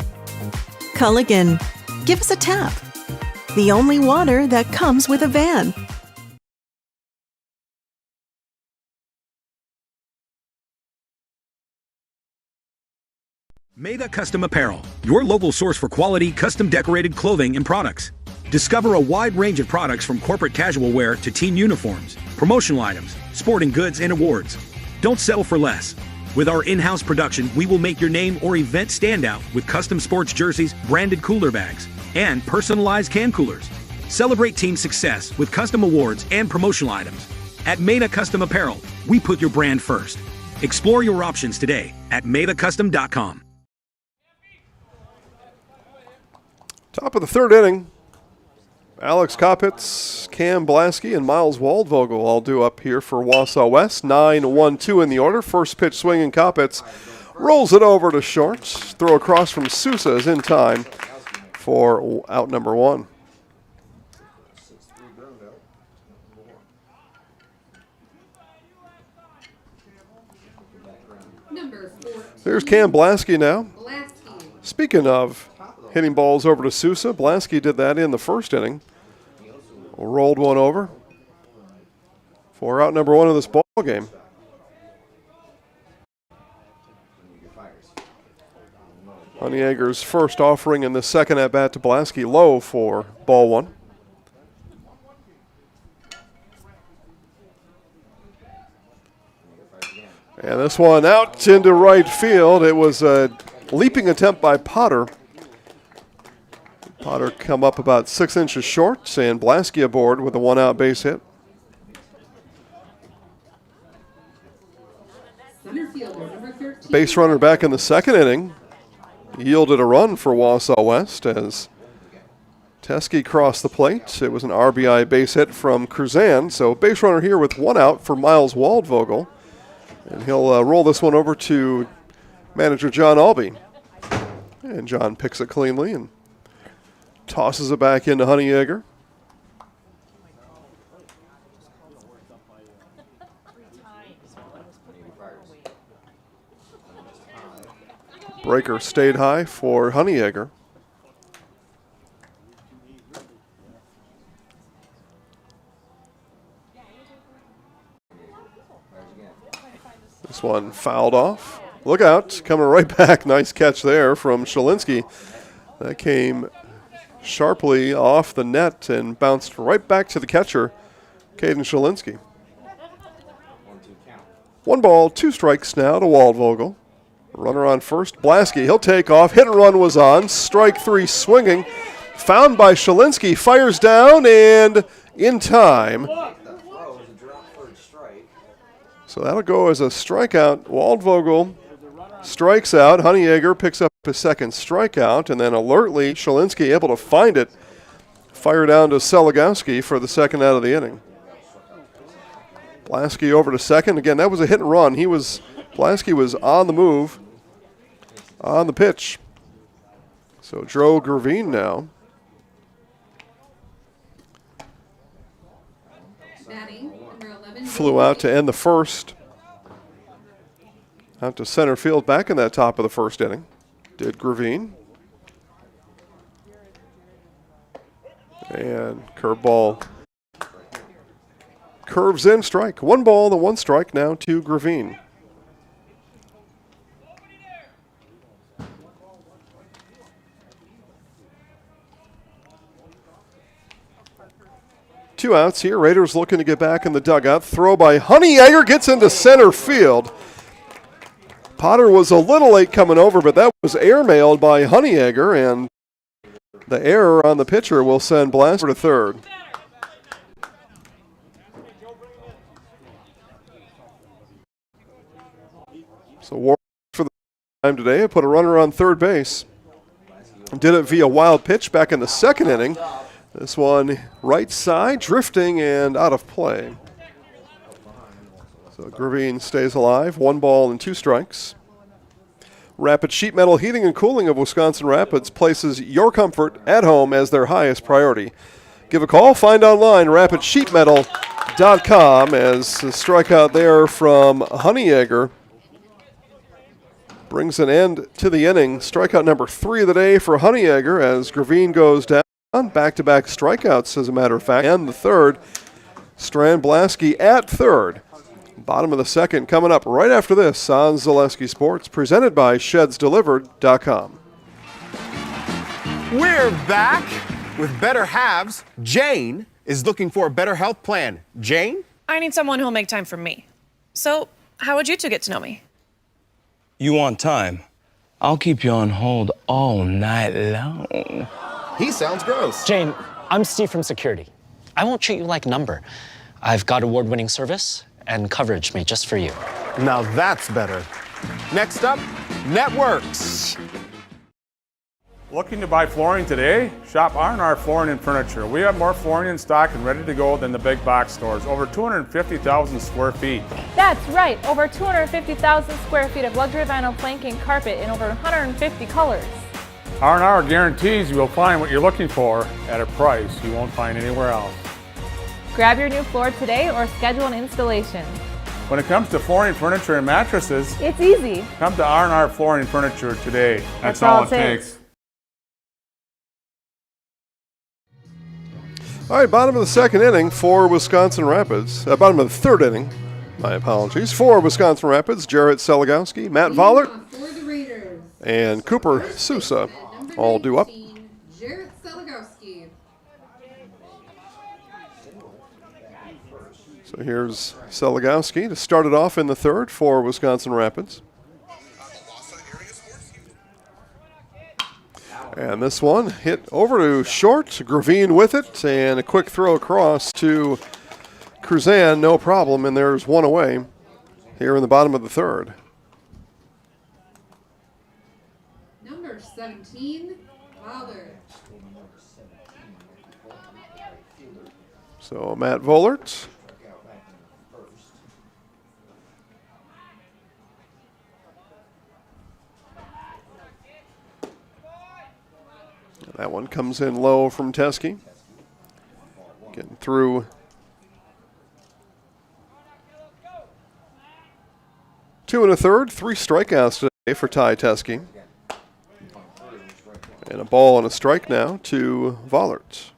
[SPEAKER 16] Culligan, give us a tap. The only water that comes with a van.
[SPEAKER 17] Maida Custom Apparel, your local source for quality, custom decorated clothing and products. Discover a wide range of products from corporate casual wear to team uniforms, promotional items, sporting goods, and awards. Don't settle for less. With our in-house production, we will make your name or event stand out with custom sports jerseys, branded cooler bags, and personalized can coolers. Celebrate team success with custom awards and promotional items. At Maida Custom Apparel, we put your brand first. Explore your options today at MaidaCustom.com.
[SPEAKER 1] Top of the third inning, Alex Koppitz, Cam Blasky, and Miles Waldvogel all due up here for Wausau West. 9-1-2 in the order. First pitch swinging, Koppitz rolls it over to short. Throw across from Sousa is in time for out number 1. There's Cam Blasky now. Speaking of hitting balls over to Sousa, Blasky did that in the first inning. Rolled one over for out number 1 of this ball game. Honeyegger's first offering in the second at bat to Blasky, low for ball 1. And this one out into right field. It was a leaping attempt by Potter. Potter come up about 6 inches short, and Blasky aboard with a 1-out base hit. Base runner back in the second inning yielded a run for Wausau West as Teskey crossed the plate. It was an RBI base hit from Cruzan, so base runner here with 1 out for Miles Waldvogel. And he'll roll this one over to manager John Albee. And John picks it cleanly and tosses it back into Honeyegger. Breaker stayed high for Honeyegger. This one fouled off. Look out, coming right back. Nice catch there from Shalinsky. That came sharply off the net and bounced right back to the catcher, Caden Shalinsky. 1 ball, 2 strikes now to Waldvogel. Runner on first, Blasky. He'll take off. Hit and run was on. Strike 3 swinging. Found by Shalinsky. Fires down and in time So that'll go as a strikeout. Waldvogel strikes out. Honeyegger picks up his second strikeout, and then alertly, Shalinski able to find it. Fire down to Seligowski for the second out of the inning. Blasky over to second. Again, that was a hit and run. Blasky was on the move, on the pitch. So Drew Gravine now. Flew out to end the first. Out to center field back in that top of the first inning. Did Gravine. And curveball curves in, strike. 1 ball and 1 strike now to Gravine. Two outs here. Raiders looking to get back in the dugout. Throw by Honeyegger gets into center field. Potter was a little late coming over, but that was airmailed by Honeyegger, and the error on the pitcher will send Blaster to third. So Warren for the time today put a runner on third base. Did it via wild pitch back in the second inning. This one right side, drifting and out of play. So Gravine stays alive. 1 ball and 2 strikes. Rapid Sheet Metal Heating and Cooling of Wisconsin Rapids places your comfort at home as their highest priority. Give a call, find online, rapidsheetmetal.com, as a strikeout there from Honeyegger brings an end to the inning. Strikeout number 3 of the day for Honeyegger as Gravine goes down. Back-to-back strikeouts, as a matter of fact. And the third, Strand Blasky at third. Bottom of the second coming up right after this on Zaleski Sports, presented by ShedsDelivered.com.
[SPEAKER 18] We're back with Better Halves. Jane is looking for a better health plan. Jane?
[SPEAKER 19] I need someone who'll make time for me. So, how would you two get to know me?
[SPEAKER 20] You want time? I'll keep you on hold all night long.
[SPEAKER 18] He sounds gross.
[SPEAKER 21] Jane, I'm Steve from security. I won't treat you like a number. I've got award-winning service and coverage made just for you.
[SPEAKER 18] Now that's better. Next up, Networks.
[SPEAKER 22] Looking to buy flooring today? Shop R&R Flooring and Furniture. We have more flooring in stock and ready to go than the big box stores. Over 250,000 square feet.
[SPEAKER 23] That's right, over 250,000 square feet of luxury vinyl planking carpet in over 150 colors.
[SPEAKER 22] R&R guarantees you will find what you're looking for at a price you won't find anywhere else.
[SPEAKER 23] Grab your new floor today or schedule an installation.
[SPEAKER 22] When it comes to flooring, furniture, and mattresses,
[SPEAKER 23] it's easy.
[SPEAKER 22] Come to R&R Flooring and Furniture today. That's all it takes.
[SPEAKER 1] All right, bottom of the second inning for Wisconsin Rapids. Bottom of the third inning, my apologies, for Wisconsin Rapids. Jarrett Seligowski, Matt Vollert, and Cooper Sousa all due up.
[SPEAKER 2] Jarrett Seligowski.
[SPEAKER 1] So here's Seligowski to start it off in the third for Wisconsin Rapids. And this one hit over to short, Gravine with it, and a quick throw across to Cruzan, no problem, and there's one away here in the bottom of the third.
[SPEAKER 2] Number 17, Vollert.
[SPEAKER 1] So Matt Vollert. That one comes in low from Teskey. Getting through. Two and a third, 3 strikeouts today for Ty Teskey. And a ball and a strike now to Vollert.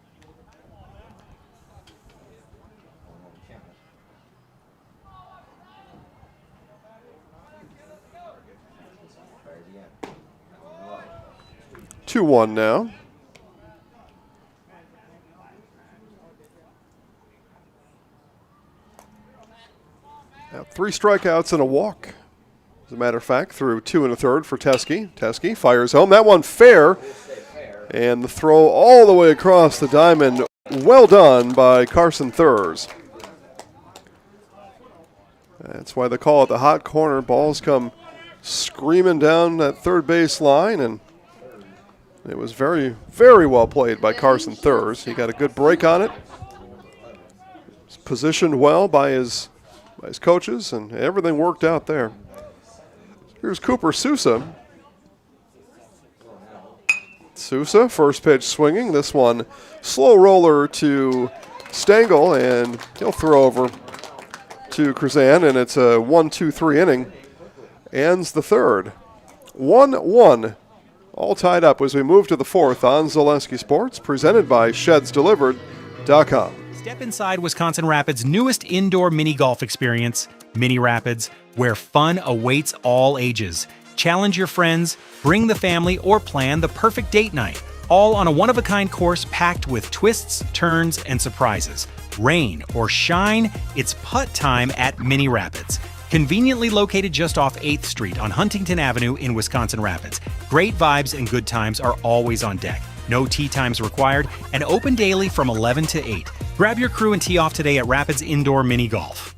[SPEAKER 1] Two one now. Now 3 strikeouts and a walk. As a matter of fact, through 2 and a third for Teskey. Teskey fires home. That one fair. And the throw all the way across the diamond. Well done by Carson Thurs. That's why they call it the hot corner. Balls come screaming down that third base line, and it was very, very well played by Carson Thurs. He got a good break on it. He's positioned well by his coaches, and everything worked out there. Here's Cooper Sousa. Sousa, first pitch swinging. This one, slow roller to Stengel, and he'll throw over to Krzan, and it's a 1-2-3 inning. Ends the third. 1-1. All tied up as we move to the fourth on Zaleski Sports, presented by ShedsDelivered.com.
[SPEAKER 3] Step inside Wisconsin Rapids' newest indoor mini golf experience, Mini Rapids, where fun awaits all ages. Challenge your friends, bring the family, or plan the perfect date night, all on a one-of-a-kind course packed with twists, turns, and surprises. Rain or shine, it's putt time at Mini Rapids. Conveniently located just off 8th Street on Huntington Avenue in Wisconsin Rapids. Great vibes and good times are always on deck. No tee times required, and open daily from 11 to 8. Grab your crew and tee off today at Rapids Indoor Mini Golf.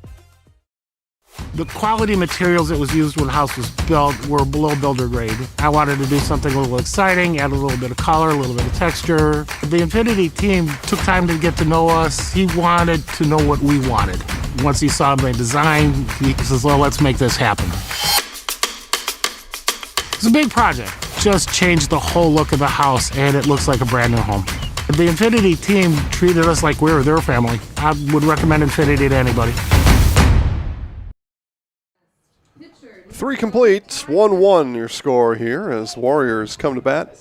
[SPEAKER 4] The quality materials that was used when the house was built were below builder grade. I wanted to do something a little exciting, add a little bit of color, a little bit of texture. The Infinity team took time to get to know us. He wanted to know what we wanted. Once he saw my design, he says, well, let's make this happen. It's a big project. Just changed the whole look of the house, and it looks like a brand new home. The Infinity team treated us like we were their family. I would recommend Infinity to anybody.
[SPEAKER 1] 3 complete, 1-1 your score here as the Warriors come to bat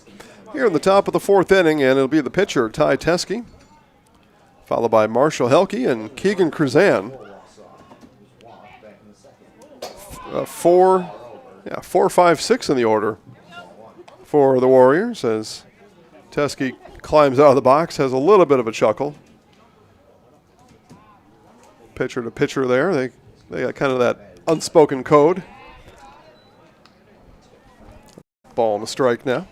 [SPEAKER 1] here in the top of the fourth inning, and it'll be the pitcher, Ty Teske, followed by Marshall Helke and Keegan Krzan. 4, 5, 6 in the order for the Warriors as Teske climbs out of the box, has a little bit of a chuckle. Pitcher to pitcher there. They got kind of that unspoken code. Ball and a strike now.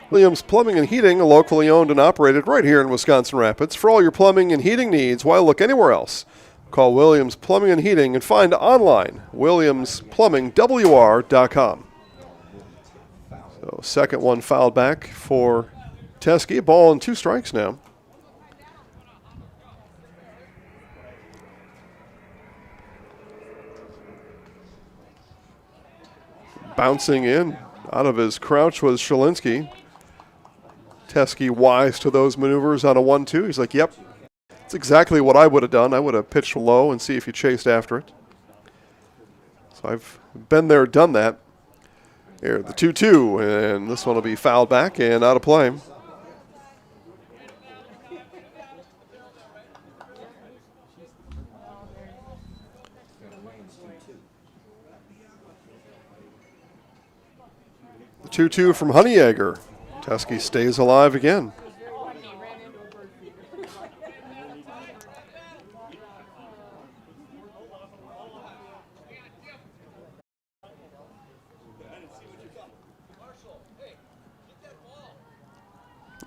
[SPEAKER 1] Williams Plumbing and Heating, locally owned and operated right here in Wisconsin Rapids. For all your plumbing and heating needs, why look anywhere else? Call Williams Plumbing and Heating and find online WilliamsPlumbingWR.com. So second one fouled back for Teske. Ball and 2 strikes now. Bouncing in out of his crouch was Shalinsky. Teske wise to those maneuvers on a 1-2. He's like, yep, it's exactly what I would have done. I would have pitched low and see if you chased after it. So I've been there, done that. Here, the 2-2, and this one will be fouled back and out of play. The 2-2 from Honeyegger. Teske stays alive again.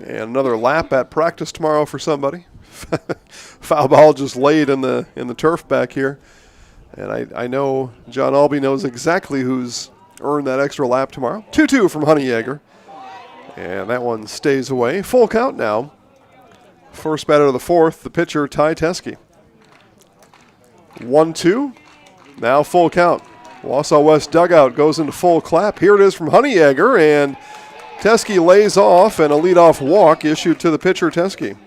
[SPEAKER 1] And another lap at practice tomorrow for somebody. Foul ball just laid in the turf back here. And I know John Albee knows exactly who's earned that extra lap tomorrow. 2-2 from Honeyegger. And that one stays away. Full count now. First batter of the fourth, the pitcher, Ty Teske. 1-2. Now full count. Wausau West dugout goes into full clap. Here it is from Honeyegger, and Teske lays off, and a leadoff walk issued to the pitcher, Teske.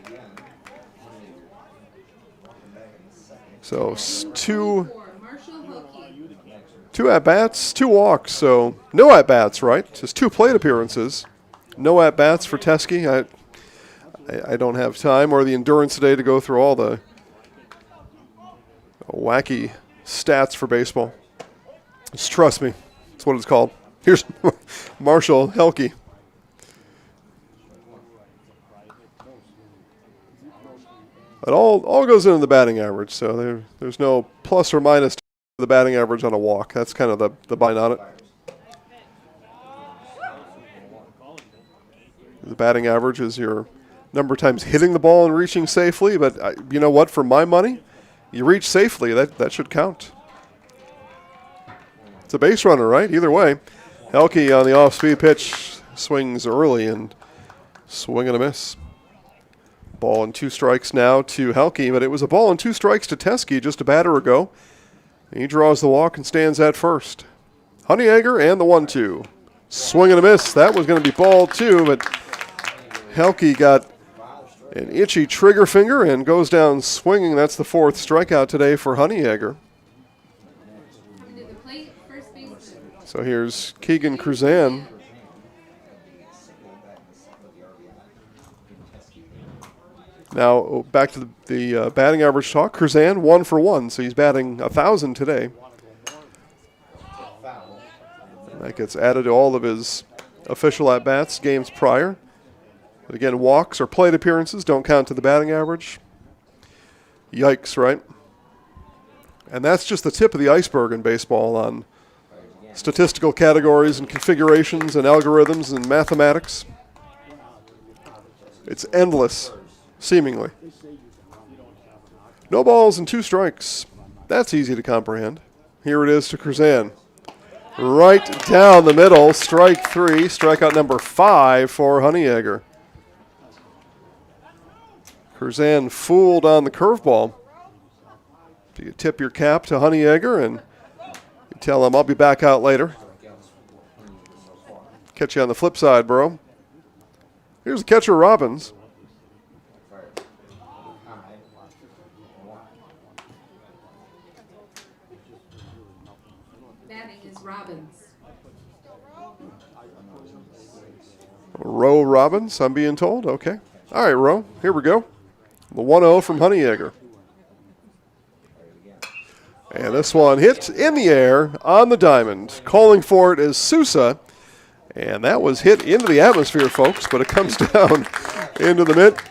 [SPEAKER 1] So two at-bats, 2 walks. So no at-bats, right? Just 2 plate appearances. No at-bats for Teske. I don't have time or the endurance today to go through all the wacky stats for baseball. Just trust me. That's what it's called. Here's Marshall Helke. It all goes into the batting average, so there's no plus or minus to the batting average on a walk. That's kind of the bite on it. The batting average is your number of times hitting the ball and reaching safely, but you know what? For my money, you reach safely. That should count. It's a base runner, right? Either way. Helke on the off-speed pitch swings early and swing and a miss. Ball and 2 strikes now to Helke, but it was a ball and 2 strikes to Teskey just a batter ago. He draws the walk and stands at first. Honeyegger and the 1-2. Swing and a miss. That was going to be ball 2, but Helke got an itchy trigger finger and goes down swinging. That's the 4th strikeout today for Honeyegger. So here's Keegan Cruzan. Now back to the batting average talk. Cruzan 1 for 1, so he's batting 1,000 today. And that gets added to all of his official at-bats games prior. But again, walks or plate appearances don't count to the batting average. Yikes, right? And that's just the tip of the iceberg in baseball on statistical categories and configurations and algorithms and mathematics. It's endless, seemingly. No balls and 2 strikes. That's easy to comprehend. Here it is to Cruzan. Right down the middle, strike 3, strikeout number 5 for Honeyegger. Cruzan fooled on the curveball. So you tip your cap to Honeyegger and you tell him, I'll be back out later. Catch you on the flip side, bro. Here's the catcher, Robbins.
[SPEAKER 2] Batting is Robbins.
[SPEAKER 1] Roe Robbins, I'm being told. Okay. All right, Roe, here we go. The 1-0 from Honeyegger. And this one hit in the air on the diamond. Calling for it is Sousa. And that was hit into the atmosphere, folks, but it comes down into the mitt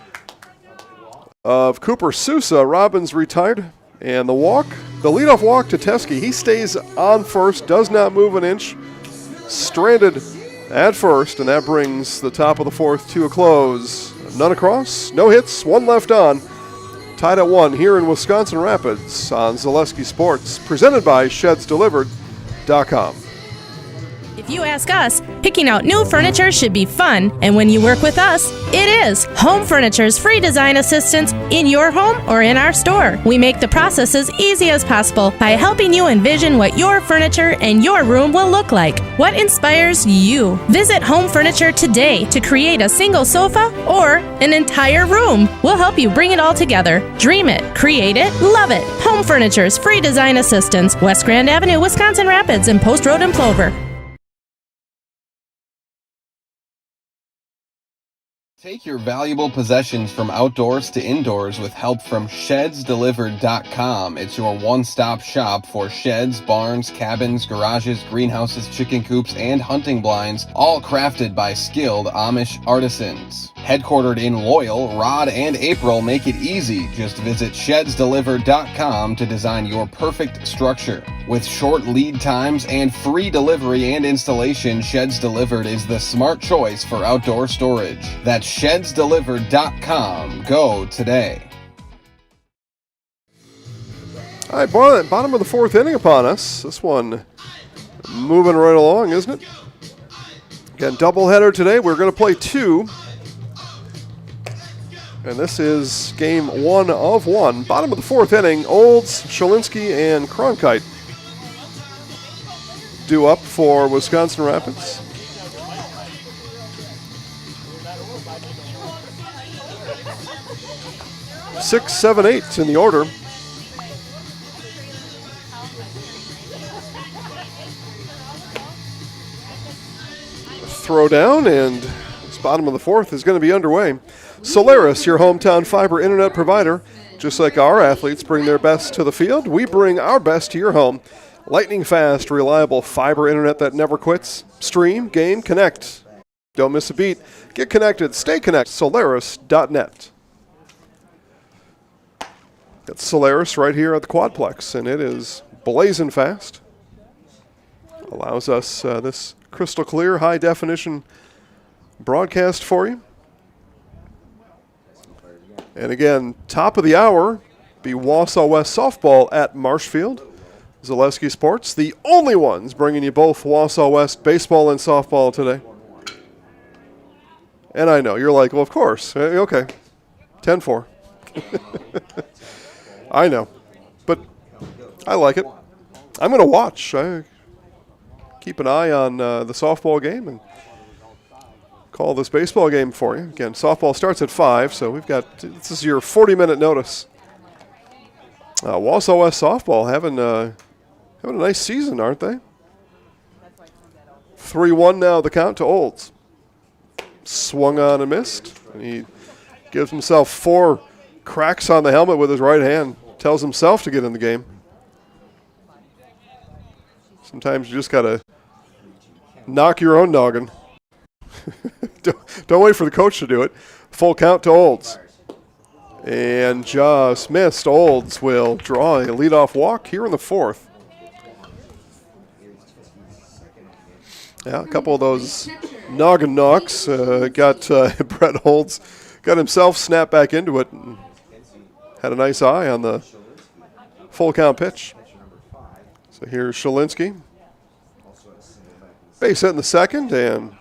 [SPEAKER 1] of Cooper Sousa. Robbins retired. And the walk, the leadoff walk to Teskey. He stays on first, does not move an inch. Stranded at first, and that brings the top of the 4th to a close. None across, no hits, 1 left on. Tied at 1 here in Wisconsin Rapids on Zaleski Sports, presented by ShedsDelivered.com.
[SPEAKER 23] If you ask us, picking out new furniture should be fun, and when you work with us, it is. Home Furniture's free design assistance in your home or in our store. We make the process as easy as possible by helping you envision what your furniture and your room will look like. What inspires you? Visit Home Furniture today to create a single sofa or an entire room. We'll help you bring it all together. Dream it, create it, love it. Home Furniture's free design assistance, West Grand Avenue, Wisconsin Rapids, and Post Road in Plover.
[SPEAKER 5] Take your valuable possessions from outdoors to indoors with help from ShedsDelivered.com. It's your one-stop shop for sheds, barns, cabins, garages, greenhouses, chicken coops, and hunting blinds, all crafted by skilled Amish artisans. Headquartered in Loyal, Rod and April make it easy. Just visit ShedsDelivered.com to design your perfect structure. With short lead times and free delivery and installation, Sheds Delivered is the smart choice for outdoor storage. That's ShedsDelivered.com. Go today.
[SPEAKER 1] All right, bottom of the 4th inning upon us. This one moving right along, isn't it? Again, doubleheader today. We're going to play 2. And this is game 1 of 1. Bottom of the 4th inning, Olds, Shalinski, and Cronkite due up for Wisconsin Rapids. Six, 7, 8 in the order. Throw down, and this bottom of the 4th is going to be underway. Solaris, your hometown fiber internet provider. Just like our athletes bring their best to the field, we bring our best to your home. Lightning fast, reliable fiber internet that never quits. Stream, game, connect. Don't miss a beat. Get connected, stay connected. Solaris.net. Got Solaris right here at the Quadplex, and it is blazing fast. Allows us this crystal clear, high definition broadcast for you. And again, top of the hour, be Wausau West softball at Marshfield. Zaleski Sports, the only ones bringing you both Wausau West baseball and softball today. And I know, you're like, well, of course. Okay, 10-4. I know, but I like it. I'm going to watch. I keep an eye on the softball game and call this baseball game for you. Again, softball starts at 5, so this is your 40-minute notice. Wausau West softball having a nice season, aren't they? 3-1 now, the count to Olds. Swung on and missed. And he gives himself 4 cracks on the helmet with his right hand. Tells himself to get in the game. Sometimes you just got to knock your own noggin. Don't wait for the coach to do it. Full count to Olds. And just missed. Olds will draw a leadoff walk here in the 4th. Yeah, a couple of those noggin knocks got Brett Olds, got himself snapped back into it and had a nice eye on the full count pitch. So here's Shalinsky. Base hit in the 2nd, and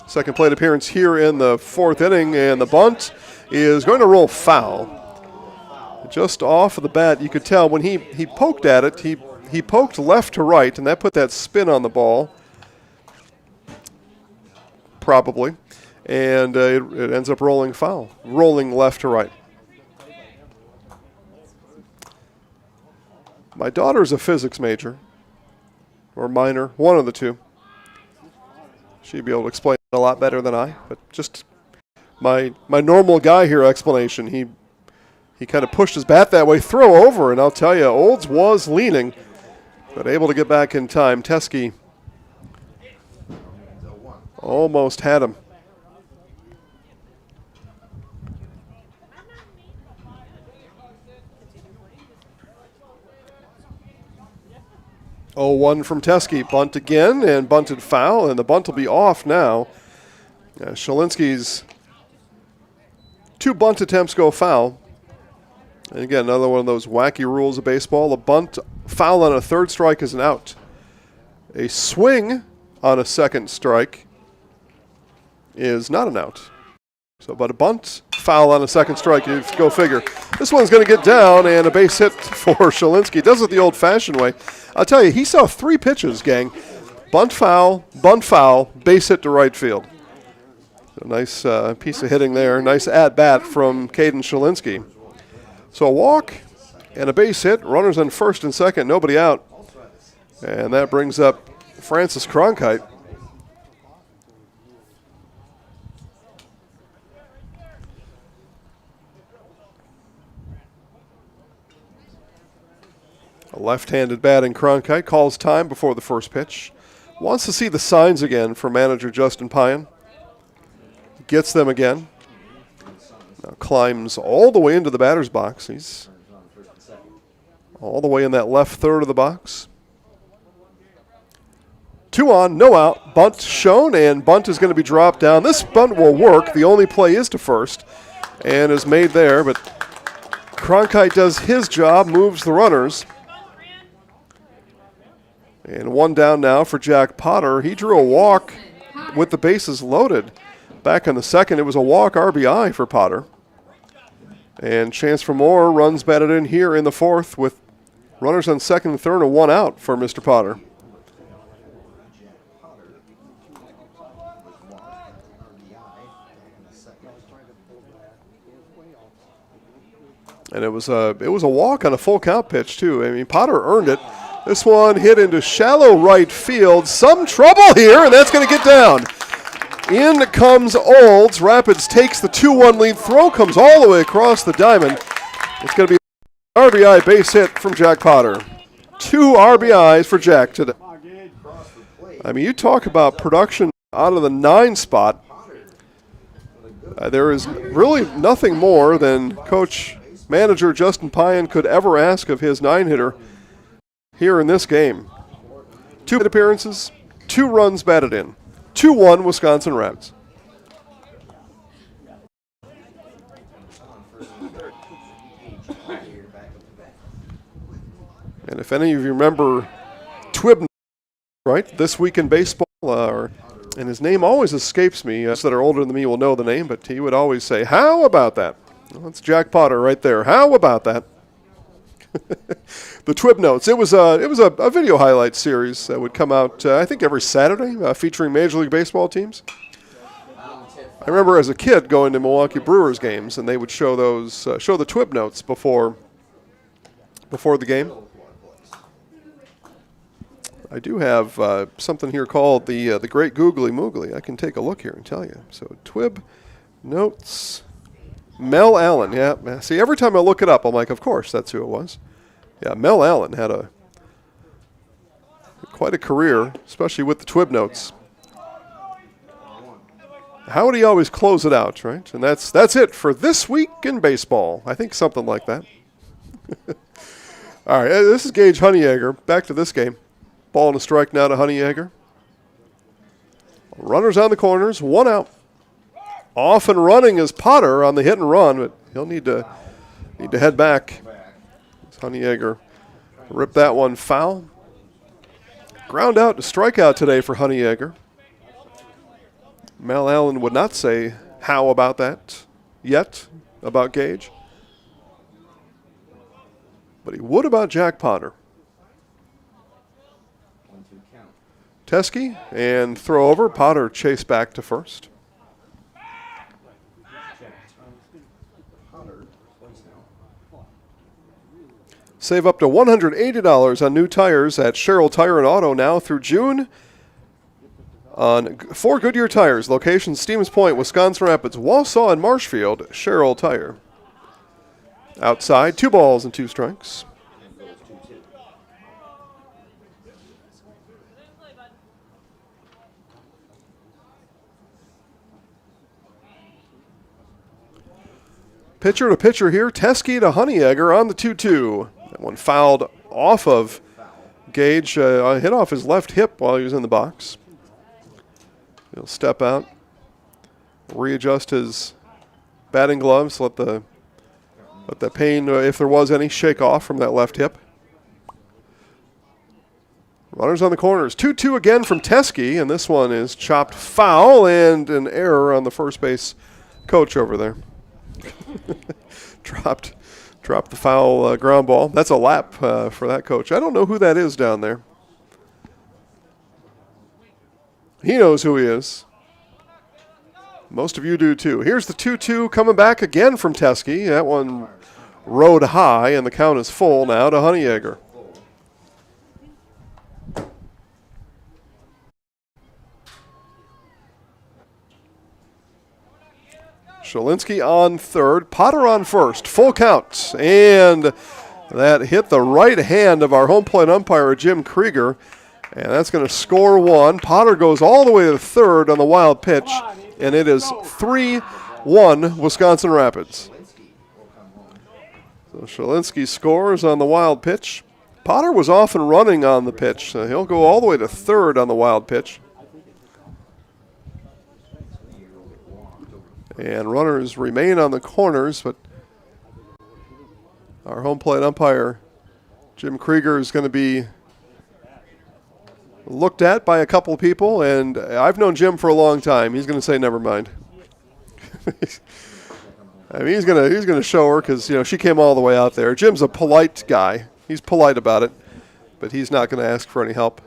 [SPEAKER 1] second plate appearance here in the 4th inning, and the bunt is going to roll foul. Just off of the bat, you could tell when he poked at it, he poked left to right, and that put that spin on the ball, probably, and it ends up rolling foul, rolling left to right. My daughter's a physics major, or minor, one of the two. She'd be able to explain it a lot better than I, but just my normal guy here explanation, he kind of pushed his bat that way, throw over, and I'll tell you, Olds was leaning, but able to get back in time. Teskey almost had him. Oh, 1 from Teskey. Bunt again and bunted foul, and the bunt will be off now. Shalinsky's 2 bunt attempts go foul. And again, another one of those wacky rules of baseball. A bunt foul on a 3rd strike is an out. A swing on a 2nd strike is not an out. So, but a bunt foul on a 2nd strike, you go figure. This one's going to get down, and a base hit for Shalinsky. Does it the old-fashioned way. I'll tell you, he saw 3 pitches, gang. Bunt foul, base hit to right field. So nice piece of hitting there. Nice at-bat from Caden Shalinsky. So a walk and a base hit. Runners on 1st and 2nd, nobody out. And that brings up Francis Cronkite. A left-handed batting Cronkite calls time before the first pitch. Wants to see the signs again from manager Justin Pyan. Gets them again. Now climbs all the way into the batter's box. He's all the way in that left third of the box. 2 on, no out. Bunt shown, and bunt is going to be dropped down. This bunt will work. The only play is to first, and is made there. But Cronkite does his job, moves the runners. And 1 down now for Jack Potter. He drew a walk with the bases loaded. Back in the 2nd, it was a walk RBI for Potter. And chance for more. Runs batted in here in the 4th with runners on 2nd and 3rd and 1 out for Mr. Potter. And it was a walk on a full count pitch too. I mean, Potter earned it. This one hit into shallow right field. Some trouble here, and that's going to get down. In comes Olds. Rapids takes the 2-1 lead. Throw comes all the way across the diamond. It's going to be an RBI base hit from Jack Potter. 2 RBIs for Jack today. I mean, you talk about production out of the 9 spot. There is really nothing more than manager Justin Pyan could ever ask of his 9-hitter here in this game. 2 appearances, 2 runs batted in. 2-1 Wisconsin Rapids. And If any of you remember Twib, right? This Week in Baseball, and his name always escapes me. Those that are older than me will know the name, but he would always say, "How about that?" Well, that's Jack Potter right there. How about that? The Twib Notes. It was a video highlight series that would come out, I think, every Saturday, featuring Major League Baseball teams. I remember as a kid going to Milwaukee Brewers games, and they would show show the Twib Notes before the game. I do have something here called the Great Googly Moogly. I can take a look here and tell you. So Twib Notes, Mel Allen. Yeah, see, every time I look it up, I'm like, of course, that's who it was. Yeah, Mel Allen had quite a career, especially with the Twib Notes. How would he always close it out, right? And that's it for This Week in Baseball. I think something like that. All right, this is Gage Honeyegger. Back to this game. Ball and a strike now to Honeyegger. Runners on the corners, 1 out. Off and running is Potter on the hit and run, but he'll need to head back. Honeyegger ripped that one foul. Ground out to strikeout today for Honeyegger. Mel Allen would not say how about that yet, about Gage. But he would about Jack Potter. Teskey and throw over. Potter chase back to first. Save up to $180 on new tires at Sherrill Tire and Auto now through June on 4 Goodyear tires. Location Stevens Point, Wisconsin Rapids, Wausau, and Marshfield. Sherrill Tire. Outside, 2 balls and 2 strikes. Pitcher to pitcher here. Teskey to Honeyegger on the 2-2. That one fouled off of Gage. Hit off his left hip while he was in the box. He'll step out, readjust his batting gloves, let the pain, if there was any, shake off from that left hip. Runners on the corners. 2-2 again from Teskey, and this one is chopped foul and an error on the first base coach over there. Dropped the foul ground ball. That's a lap for that coach. I don't know who that is down there. He knows who he is. Most of you do too. Here's the 2-2 coming back again from Teskey. That one rode high, and the count is full now to Honeyegger. Shalinski on third, Potter on first, full count. And that hit the right hand of our home plate umpire, Jim Krieger. And that's going to score 1. Potter goes all the way to third on the wild pitch. And it is 3-1 Wisconsin Rapids. So Shalinski scores on the wild pitch. Potter was off and running on the pitch. So he'll go all the way to third on the wild pitch. And runners remain on the corners, but our home plate umpire, Jim Krieger, is going to be looked at by a couple of people, and I've known Jim for a long time. He's going to say, never mind. I mean, he's going to show her because, she came all the way out there. Jim's a polite guy. He's polite about it, but he's not going to ask for any help.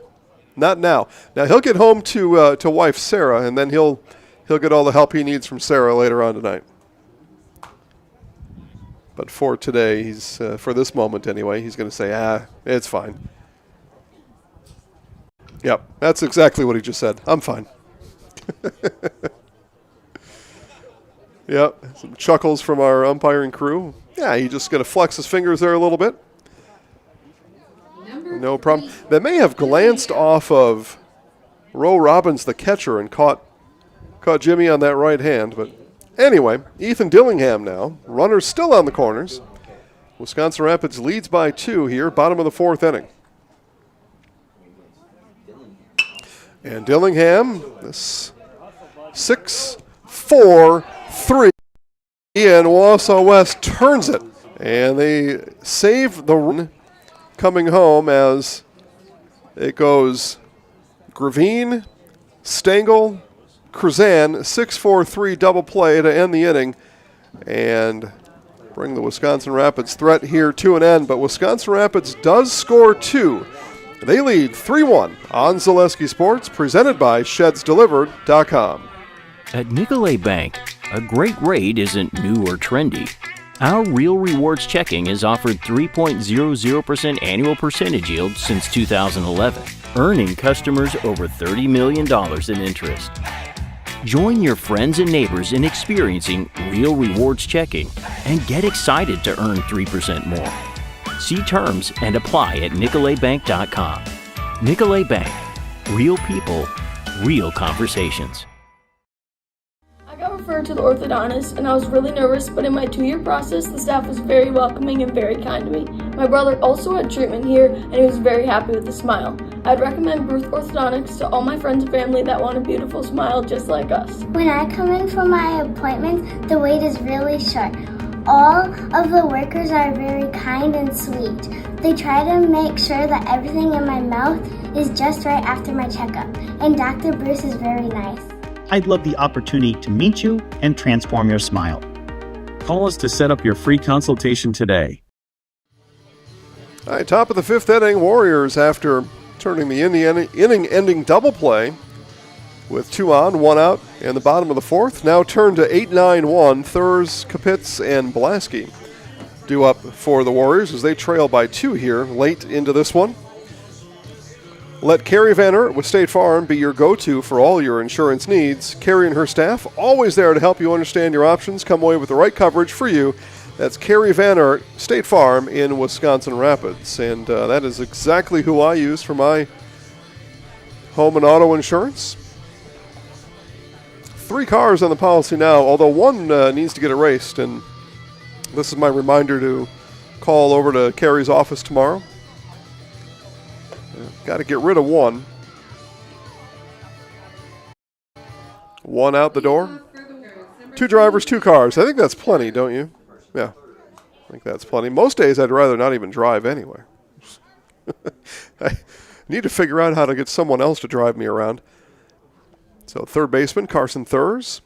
[SPEAKER 1] Not now. Now, he'll get home to wife Sarah, and then he'll get all the help he needs from Sarah later on tonight. But for today, he's for this moment anyway, he's going to say, it's fine. Yep, that's exactly what he just said. I'm fine. Yep, some chuckles from our umpiring crew. Yeah, he's just going to flex his fingers there a little bit. No problem. That may have glanced off of Roe Robbins, the catcher, and caught Jimmy on that right hand. But anyway, Ethan Dillingham now. Runners still on the corners. Wisconsin Rapids leads by 2 here, bottom of the 4th inning. And Dillingham, this 6-4-3, and Wausau West turns it. And they save the run coming home as it goes Gravine, Stengel, Krzan, 6-4-3 double play to end the inning and bring the Wisconsin Rapids threat here to an end. But Wisconsin Rapids does score 2. They lead 3-1 on Zaleski Sports, presented by ShedsDelivered.com.
[SPEAKER 6] At Nicolay Bank, a great rate isn't new or trendy. Our Real Rewards checking has offered 3.00% annual percentage yield since 2011, earning customers over $30 million in interest. Join your friends and neighbors in experiencing Real Rewards checking and get excited to earn 3% more. See terms and apply at NicolayBank.com. Nicolay Bank. Real people, real conversations.
[SPEAKER 7] I got referred to the orthodontist and I was really nervous, but in my 2-year process, the staff was very welcoming and very kind to me. My brother also had treatment here and he was very happy with the smile. I'd recommend Bruce Orthodontics to all my friends and family that want a beautiful smile just like us.
[SPEAKER 9] When I come in for my appointment, the wait is really short. All of the workers are very kind and sweet. They try to make sure that everything in my mouth is just right after my checkup, and Dr. Bruce is very nice.
[SPEAKER 24] I'd love the opportunity to meet you and transform your smile.
[SPEAKER 11] Call us to set up your free consultation today.
[SPEAKER 1] All right, top of the 5th inning, Warriors, after turning the inning-ending double play with 2 on, 1 out, and the bottom of the 4th, now turned to 8-9-1. Thurs, Kapitz, and Blasky due up for the Warriors as they trail by 2 here late into this one. Let Carrie Van Ert with State Farm be your go-to for all your insurance needs. Carrie and her staff, always there to help you understand your options, come away with the right coverage for you. That's Carrie Van Ert, State Farm in Wisconsin Rapids. And that is exactly who I use for my home and auto insurance. 3 cars on the policy now, although one needs to get erased. And this is my reminder to call over to Carrie's office tomorrow. Got to get rid of one. 1 out the door. 2 drivers, 2 cars. I think that's plenty, don't you? Yeah, I think that's plenty. Most days I'd rather not even drive anyway. I need to figure out how to get someone else to drive me around. So third baseman, Carson Thurs.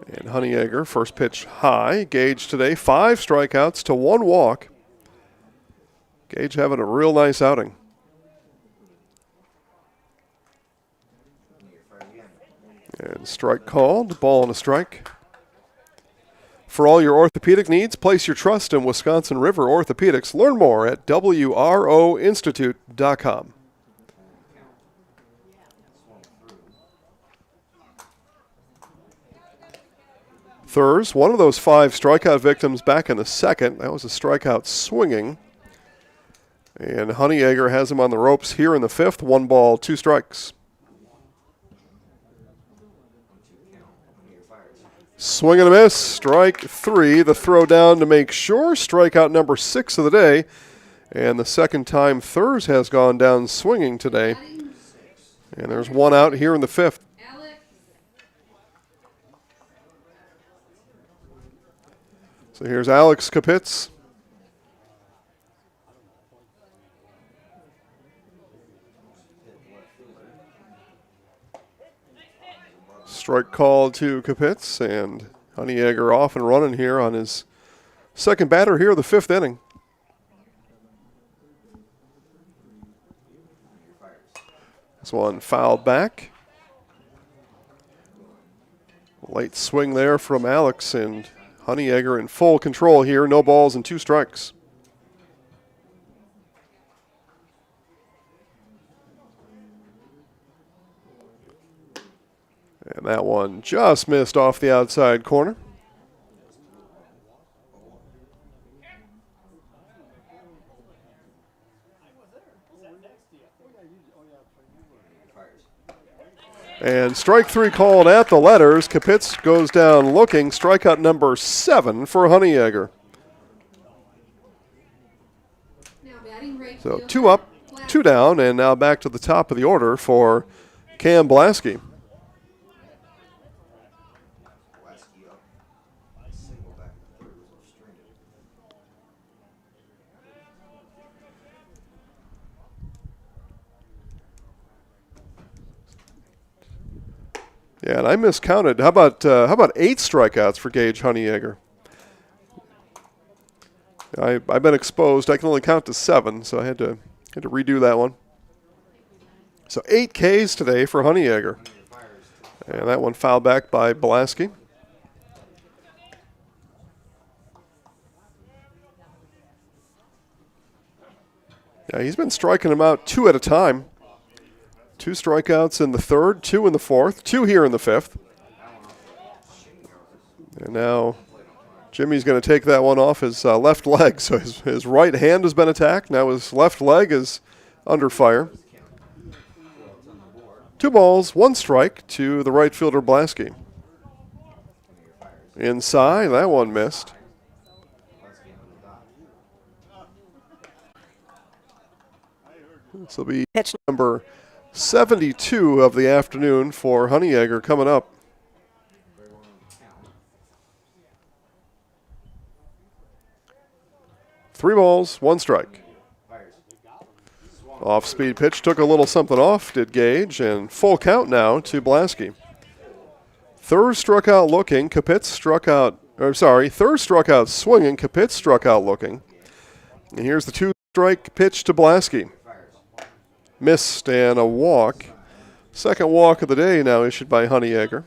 [SPEAKER 1] And Honeyegger, first pitch high. Gage today, 5 strikeouts to 1 walk. Gage having a real nice outing. And strike called, ball and a strike. For all your orthopedic needs, place your trust in Wisconsin River Orthopedics. Learn more at WROinstitute.com. Thurs, one of those 5 strikeout victims back in the 2nd. That was a strikeout swinging. And Honeyegger has him on the ropes here in the 5th. 1 ball, 2 strikes. Swing and a miss, strike 3. The throw down to make sure. Strikeout number 6 of the day. And the second time Thurs has gone down swinging today. And there's 1 out here in the 5th. So here's Alex Kapitz. Strike call to Kapitz, and Honeyegger off and running here on his second batter here of the 5th inning. This one fouled back. Late swing there from Alex, and Honeyegger in full control here. No balls and 2 strikes. And that one just missed off the outside corner. And strike 3 called at the letters. Kapitz goes down looking. Strikeout number 7 for Honeyegger. So 2 up, 2 down, and now back to the top of the order for Cam Blasky. Yeah, and I miscounted. How about 8 strikeouts for Gage Honeyegger? I've been exposed. I can only count to 7, so I had to redo that one. So 8 Ks today for Honeyegger. And that one fouled back by Blasky. Yeah, he's been striking them out 2 at a time. 2 strikeouts in the 3rd, 2 in the 4th, 2 here in the 5th. And now Jimmy's going to take that one off his left leg. So his right hand has been attacked. Now his left leg is under fire. 2 balls, 1 strike to the right fielder Blasky. Inside, that one missed. This will be pitch number 72 of the afternoon for Honeyegger coming up. Three balls, 1 strike. Off-speed pitch took a little something off, did Gage, and full count now to Blasky. Third struck out looking, Third struck out swinging, Kapitz struck out looking. And here's the 2-strike pitch to Blasky. Missed and a walk. Second walk of the day now issued by Honeyegger.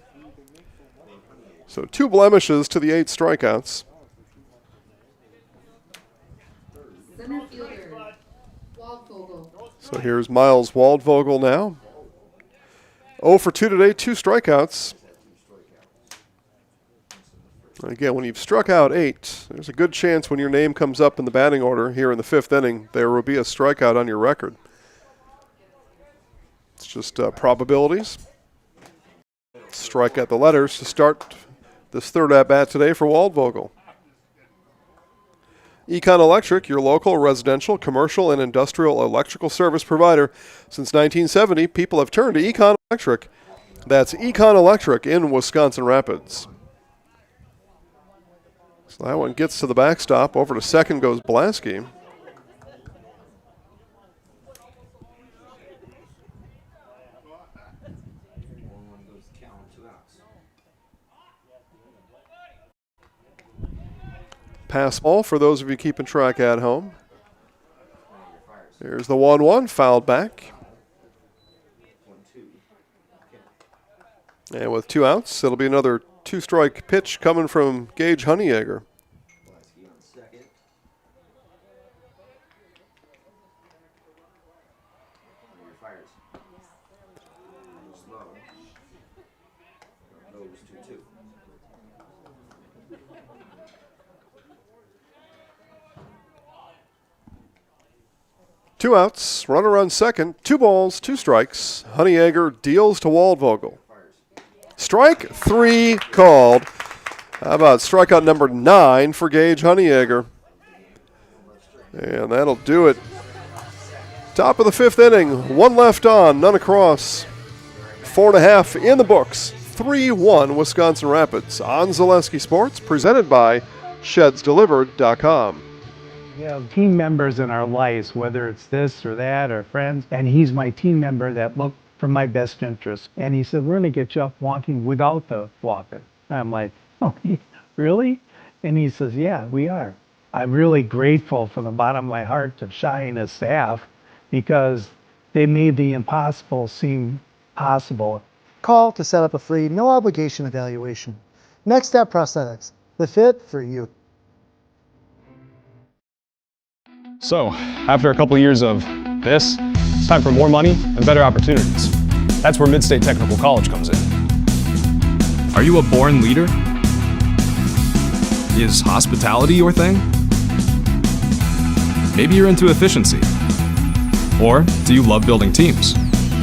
[SPEAKER 1] So 2 blemishes to the 8 strikeouts.
[SPEAKER 2] Center fielder, Waldvogel.
[SPEAKER 1] So here's Miles Waldvogel now. 0 for 2 today, 2 strikeouts. Again, when you've struck out 8, there's a good chance when your name comes up in the batting order here in the 5th inning, there will be a strikeout on your record. It's just probabilities. Strike at the letters to start this 3rd at-bat today for Waldvogel. Econ Electric, your local residential, commercial, and industrial electrical service provider. Since 1970, people have turned to Econ Electric. That's Econ Electric in Wisconsin Rapids. So that one gets to the backstop. Over to second goes Blasky. Pass ball for those of you keeping track at home. There's the 1-1, fouled back. And with 2 outs, it'll be another 2-strike pitch coming from Gage Honeyegger. Two outs, runner on second, 2 balls, 2 strikes. Honeyegger deals to Waldvogel. Strike 3 called. How about strikeout number 9 for Gage Honeyegger? And that'll do it. Top of the 5th inning, 1 left on, none across. 4.5 in the books. 3-1 Wisconsin Rapids on Zaleski Sports, presented by ShedsDelivered.com.
[SPEAKER 8] We have team members in our lives, whether it's this or that or friends, and he's my team member that look for my best interest. And he said, we're going to get you up walking without the walker. I'm like, oh, really? And he says, yeah, we are. I'm really grateful from the bottom of my heart to Shai and his staff because they made the impossible seem possible.
[SPEAKER 10] Call to set up a free, no obligation evaluation. Next Step Prosthetics, the fit for you.
[SPEAKER 12] So, after a couple years of this, it's time for more money and better opportunities. That's where Mid-State Technical College comes in.
[SPEAKER 13] Are you a born leader? Is hospitality your thing? Maybe you're into efficiency. Or do you love building teams?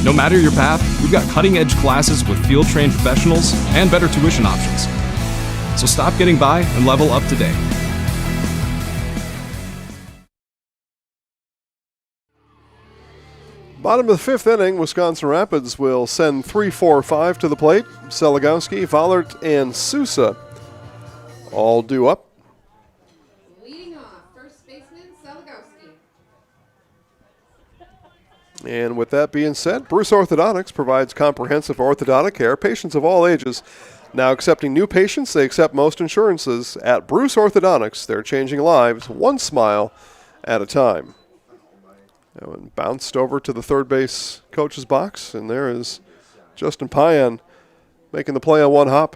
[SPEAKER 13] No matter your path, we've got cutting-edge classes with field-trained professionals and better tuition options. So stop getting by and level up today.
[SPEAKER 1] Bottom of the 5th inning, Wisconsin Rapids will send 3-4-5 to the plate. Seligowski, Vollert, and Sousa all due up.
[SPEAKER 2] Leading off, first baseman Seligowski.
[SPEAKER 1] And with that being said, Bruce Orthodontics provides comprehensive orthodontic care. Patients of all ages now accepting new patients. They accept most insurances. At Bruce Orthodontics, they're changing lives one smile at a time. That one bounced over to the third base coach's box, and there is Justin Payan making the play on one hop.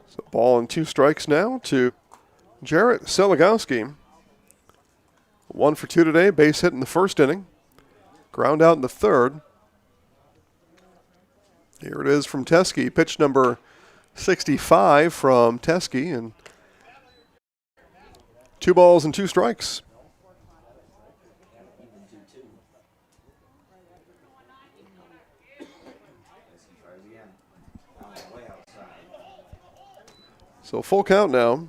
[SPEAKER 1] So ball and 2 strikes now to Jarrett Seligowski. 1 for 2 today, base hit in the first inning. Ground out in the third. Here it is from Teskey, pitch number 65 from Teskey, and 2 balls and 2 strikes. So full count now.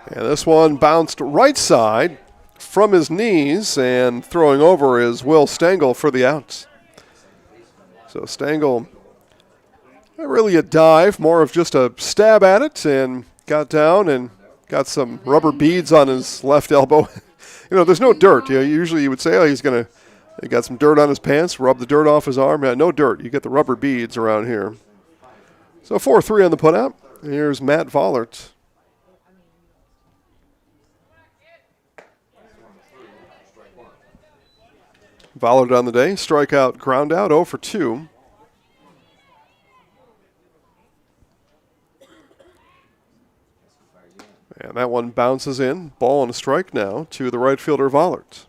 [SPEAKER 1] And this one bounced right side from his knees, and throwing over is Will Stengel for the outs. So Stengel, not really a dive, more of just a stab at it, and got down and got some rubber beads on his left elbow. You know, there's no dirt. Usually you would say, oh, he got some dirt on his pants, rub the dirt off his arm. Yeah, no dirt. You get the rubber beads around here. So 4-3 on the putout. Here's Matt Vollert. Vollert on the day. Strikeout, ground out, 0 for 2. And that one bounces in. Ball and a strike now to the right fielder, Vollert.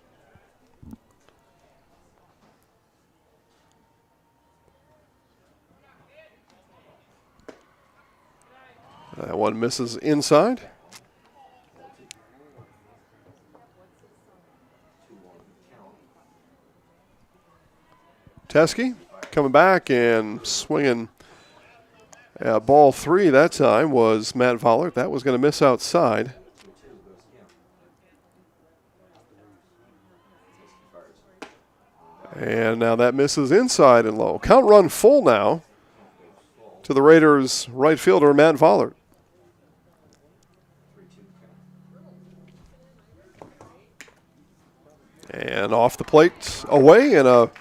[SPEAKER 1] That one misses inside. Teskey coming back and swinging. Ball 3 that time was Matt Vollert. That was going to miss outside. And now that misses inside and low. Count run full now to the Raiders' right fielder, Matt Vollert. And off the plate, away, and a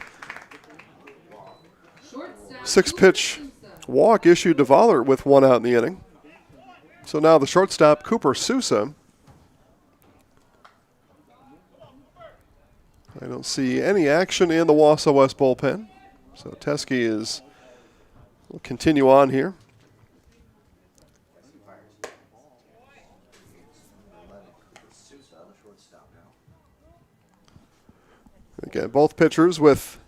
[SPEAKER 1] 6-pitch walk issued to Vollert with 1 out in the inning. So now the shortstop, Cooper Sousa. I don't see any action in the Wausau West bullpen. So Teskey will continue on here. Again, both pitchers with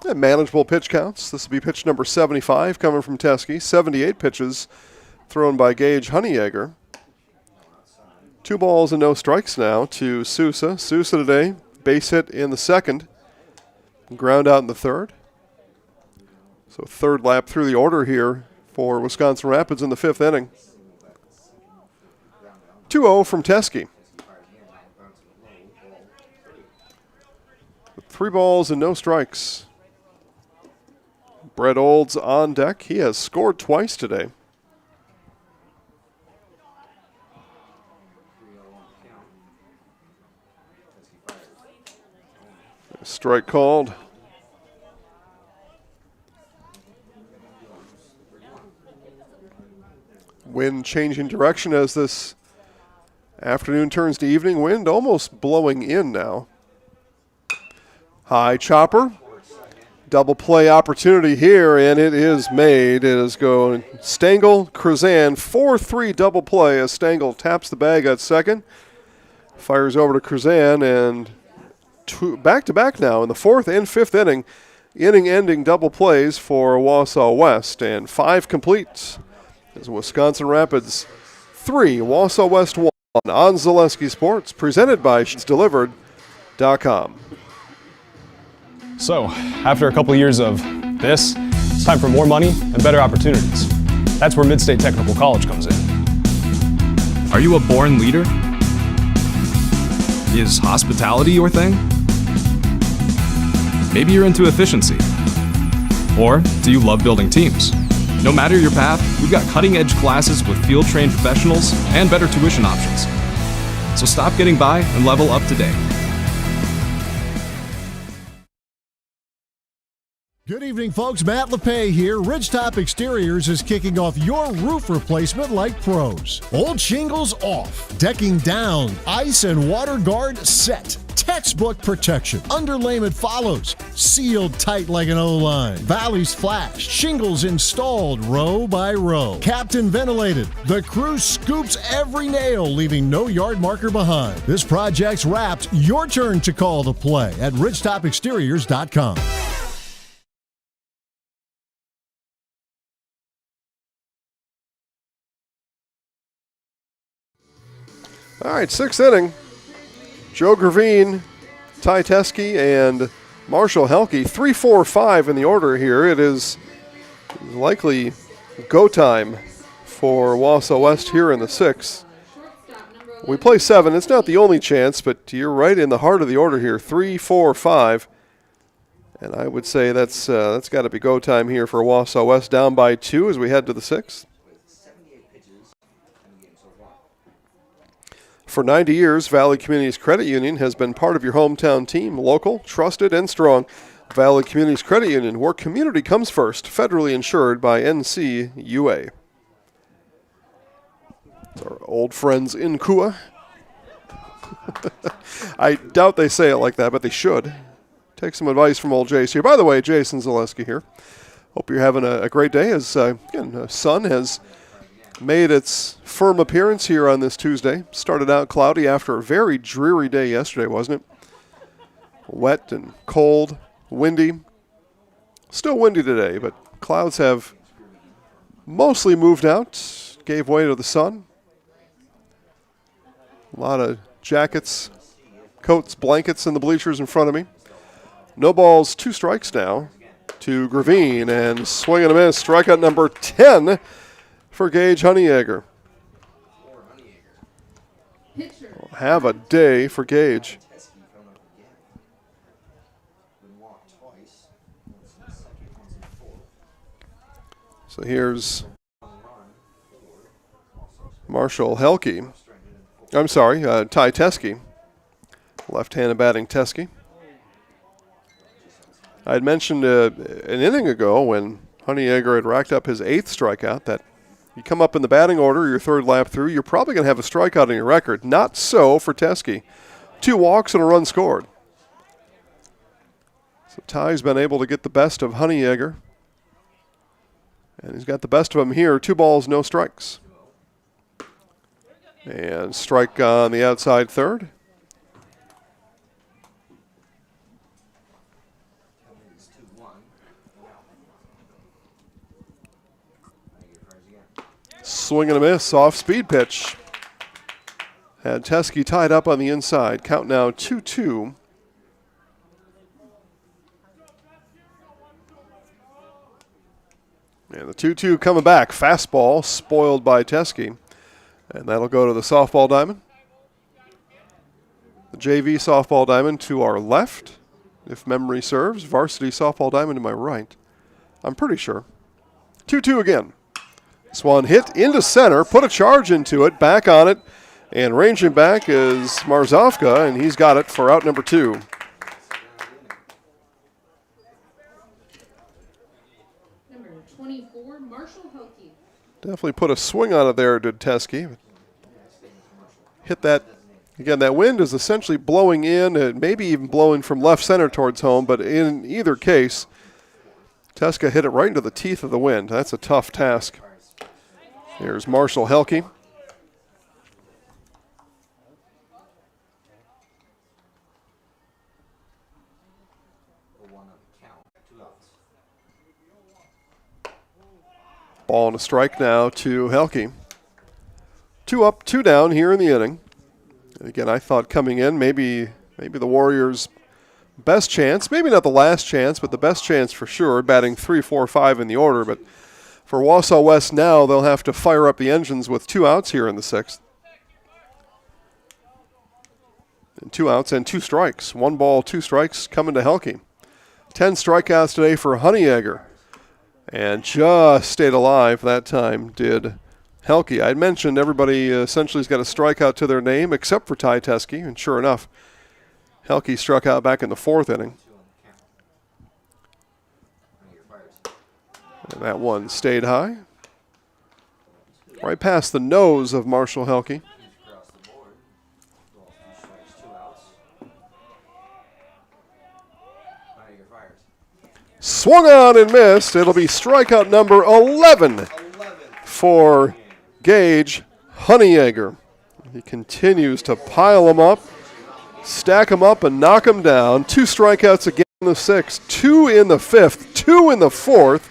[SPEAKER 1] manageable pitch counts. This will be pitch number 75 coming from Teskey. 78 pitches thrown by Gage Honeyegger. 2 balls and no strikes now to Sousa. Sousa today, base hit in the second. Ground out in the third. So third lap through the order here for Wisconsin Rapids in the 5th inning. 2-0 from Teskey. 3 balls and no strikes. Brett Olds on deck. He has scored twice today. Strike called. Wind changing direction as this afternoon turns to evening. Wind almost blowing in now. High chopper. Double play opportunity here, and it is made. It is going Stengel, Krazan, 4-3 double play as Stengel taps the bag at second. Fires over to Krazan, and back-to-back now in the 4th and 5th inning. Inning-ending double plays for Wausau West, and 5 complete as Wisconsin Rapids 3, Wausau West 1 on Zaleski Sports, presented by ShedsDelivered.com.
[SPEAKER 12] So, after a couple years of this, it's time for more money and better opportunities. That's where Midstate Technical College comes in.
[SPEAKER 13] Are you a born leader? Is hospitality your thing? Maybe you're into efficiency. Or do you love building teams? No matter your path, we've got cutting-edge classes with field-trained professionals and better tuition options. So stop getting by and level up today.
[SPEAKER 14] Good evening, folks. Matt LePay here. Ridgetop Exteriors is kicking off your roof replacement like pros. Old shingles off, decking down, ice and water guard set. Textbook protection. Underlayment follows. Sealed tight like an O-line. Valleys flashed. Shingles installed row by row. Captain ventilated. The crew scoops every nail, leaving no yard marker behind. This project's wrapped. Your turn to call the play at ridgetopexteriors.com.
[SPEAKER 1] All right, 6th inning. Joe Gravine, Ty Teske, and Marshall Helke. 3-4-5 in the order here. It is likely go time for Wausau West here in the 6th. We play 7. It's not the only chance, but you're right in the heart of the order here. 3-4-5. And I would say that's got to be go time here for Wausau West, down by 2 as we head to the 6th. For 90 years, Valley Communities Credit Union has been part of your hometown team, local, trusted, and strong. Valley Communities Credit Union, where community comes first, federally insured by NCUA. It's our old friends in Kua. I doubt they say it like that, but they should. Take some advice from old Jace here. By the way, Jason Zaleski here. Hope you're having a great day as, again, the sun has made its firm appearance here on this Tuesday. Started out cloudy after a very dreary day yesterday, wasn't it? Wet and cold, windy. Still windy today, but clouds have mostly moved out, gave way to the sun. A lot of jackets, coats, blankets in the bleachers in front of me. No balls, 2 strikes now to Gravine, and swing and a miss. Strikeout number 10 for Gage Honeyegger. Have a day for Gage. So here's Marshall Helke. I'm sorry, Ty Teske. Left-handed batting Teske. I had mentioned an inning ago when Honeyegger had racked up his 8th strikeout that you come up in the batting order, your 3rd lap through, you're probably going to have a strikeout on your record. Not so for Teske. 2 walks and a run scored. So Ty's been able to get the best of Honeyegger. And he's got the best of him here. 2 balls, no strikes. And strike on the outside third. Swing and a miss, off speed pitch. Had Teske tied up on the inside. Count now 2-2. And the 2-2 coming back. Fastball spoiled by Teske. And that'll go to the softball diamond. The JV softball diamond to our left, if memory serves. Varsity softball diamond to my right. I'm pretty sure. 2-2 again. This one hit into center, put a charge into it, back on it, and ranging back is Marzovka, and he's got it for out number 2.
[SPEAKER 2] Number 24, Marshall Helke.
[SPEAKER 1] Definitely put a swing on it there, did Teske. Hit that. Again, that wind is essentially blowing in, and maybe even blowing from left center towards home, but in either case, Teske hit it right into the teeth of the wind. That's a tough task. Here's Marshall Helke. Ball and a strike now to Helke. 2 up, 2 down here in the inning. And again, I thought coming in maybe the Warriors' best chance, maybe not the last chance, but the best chance for sure, batting 3, 4, 5 in the order. But for Wausau West now, they'll have to fire up the engines with 2 outs here in the 6th. And 2 outs and 2 strikes. 1 ball, 2 strikes coming to Helke. 10 strikeouts today for Honeyegger. And just stayed alive that time did Helke. I mentioned everybody essentially has got a strikeout to their name except for Ty Teske, and sure enough, Helke struck out back in the 4th inning. And that one stayed high. Right past the nose of Marshall Helke. Swung on and missed. It'll be strikeout number 11 for Gage Honeyegger. He continues to pile them up, stack them up, and knock them down. 2 strikeouts again in the 6th, 2 in the 5th, 2 in the 4th,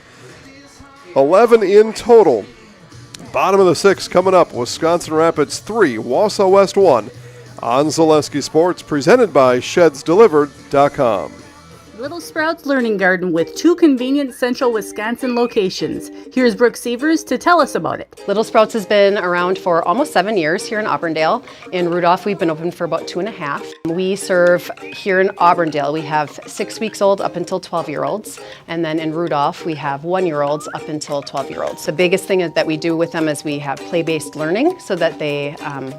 [SPEAKER 1] 11 in total. Bottom of the 6th coming up, Wisconsin Rapids 3, Wausau West 1 on Zaleski Sports, presented by ShedsDelivered.com.
[SPEAKER 15] Little Sprouts Learning Garden with 2 convenient central Wisconsin locations. Here's Brooke Sievers to tell us about it.
[SPEAKER 16] Little Sprouts has been around for almost 7 years here in Auburndale. In Rudolph, we've been open for about 2.5. We serve here in Auburndale, we have 6 weeks old up until 12-year-olds. And then in Rudolph, we have 1-year-olds up until 12-year-olds. The biggest thing that we do with them is we have play-based learning so that they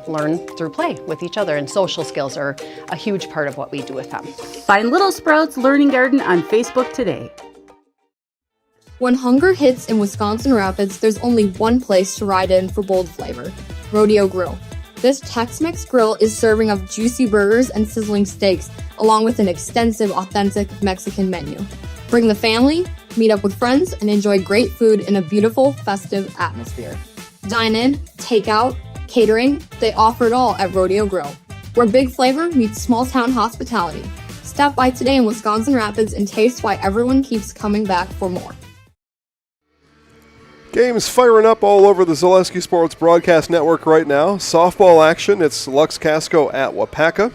[SPEAKER 16] learn through play with each other. And social skills are a huge part of what we do with them.
[SPEAKER 15] Find Little Sprouts Learning Garden on Facebook today.
[SPEAKER 7] When hunger hits in Wisconsin Rapids, there's only one place to ride in for bold flavor: Rodeo Grill. This Tex-Mex grill is serving up juicy burgers and sizzling steaks, along with an extensive, authentic Mexican menu. Bring the family, meet up with friends, and enjoy great food in a beautiful, festive atmosphere. Dine in, take out, catering, they offer it all at Rodeo Grill, where big flavor meets small-town hospitality. Stop by today in Wisconsin Rapids and taste why everyone keeps coming back for more.
[SPEAKER 1] Games firing up all over the Zaleski Sports Broadcast Network right now. Softball action, it's Lux Casco at Wapaka.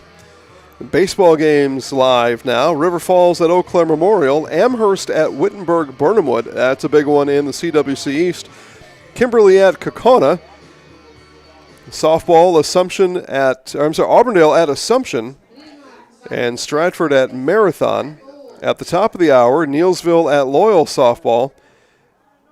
[SPEAKER 1] Baseball games live now. River Falls at Eau Claire Memorial. Amherst at Wittenberg-Burnhamwood. That's a big one in the CWC East. Kimberly at Kokona. Softball, Auburndale at Assumption. And Stratford at Marathon. At the top of the hour, Neilsville at Loyal softball.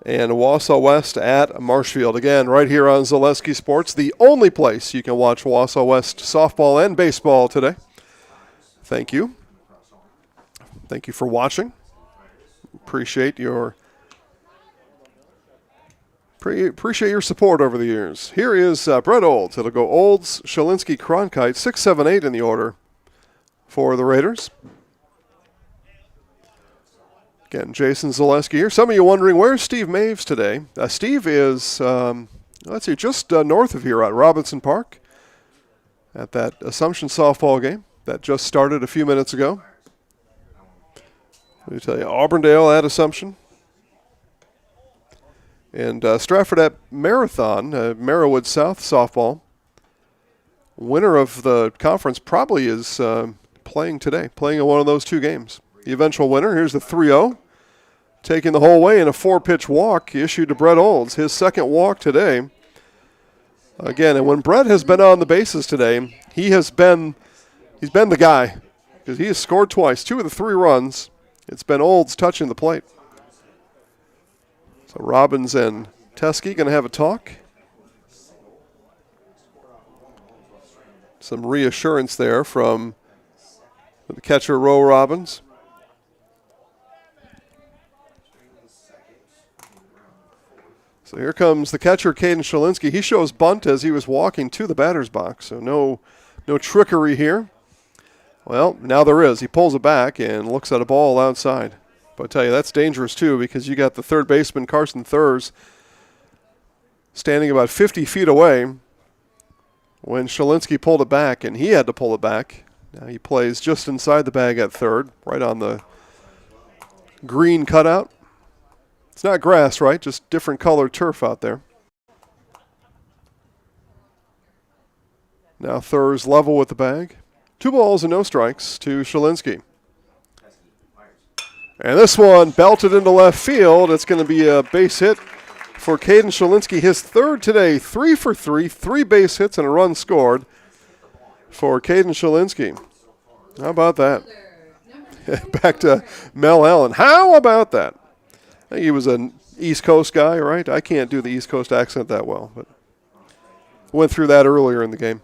[SPEAKER 1] And Wausau West at Marshfield. Again, right here on Zaleski Sports, the only place you can watch Wausau West softball and baseball today. Thank you. Thank you for watching. Appreciate your support over the years. Here is Brett Olds. It'll go Olds, Shalinsky, Cronkite, 6, 7, 8 in the order for the Raiders. Again, Jason Zaleski here. Some of you wondering, where's Steve Maves today? Steve is, just north of here at Robinson Park at that Assumption softball game that just started a few minutes ago. Let me tell you, Auburndale at Assumption. And Stratford at Marathon, Merriwood South softball. Winner of the conference probably is playing today, playing in one of those 2 games. The eventual winner, here's the 3-0. Taking the whole way in a 4-pitch walk issued to Brett Olds, his second walk today. Again, and when Brett has been on the bases today, he's been the guy because he has scored twice, 2 of the 3 runs. It's been Olds touching the plate. So Robbins and Teske going to have a talk. Some reassurance there from the catcher, Roe Robbins. So here comes the catcher, Caden Shalinsky. He shows bunt as he was walking to the batter's box. So no trickery here. Well, now there is. He pulls it back and looks at a ball outside. But I tell you, that's dangerous too because you got the third baseman, Carson Thurs, standing about 50 feet away when Shalinsky pulled it back, and he had to pull it back. Now he plays just inside the bag at third, right on the green cutout. It's not grass, right? Just different colored turf out there. Now Thurs level with the bag. 2 balls and no strikes to Shalinsky. And this one belted into left field. It's going to be a base hit for Caden Shalinsky. His third today, 3 for 3, 3 base hits and a run scored for Caden Shalinsky. How about that? Back to Mel Allen. How about that? I think he was an East Coast guy, right? I can't do the East Coast accent that well, but went through that earlier in the game.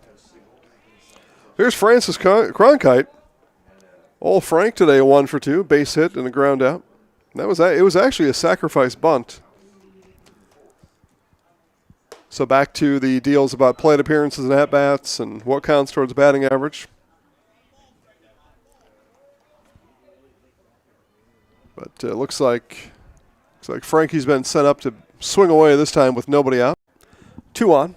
[SPEAKER 1] Here's Francis Cronkite. Old Frank today, 1 for 2, base hit and a ground out. It was actually a sacrifice bunt. So back to the deals about plate appearances and at-bats and what counts towards batting average. But it looks like Frankie's been set up to swing away this time with nobody out. 2 on.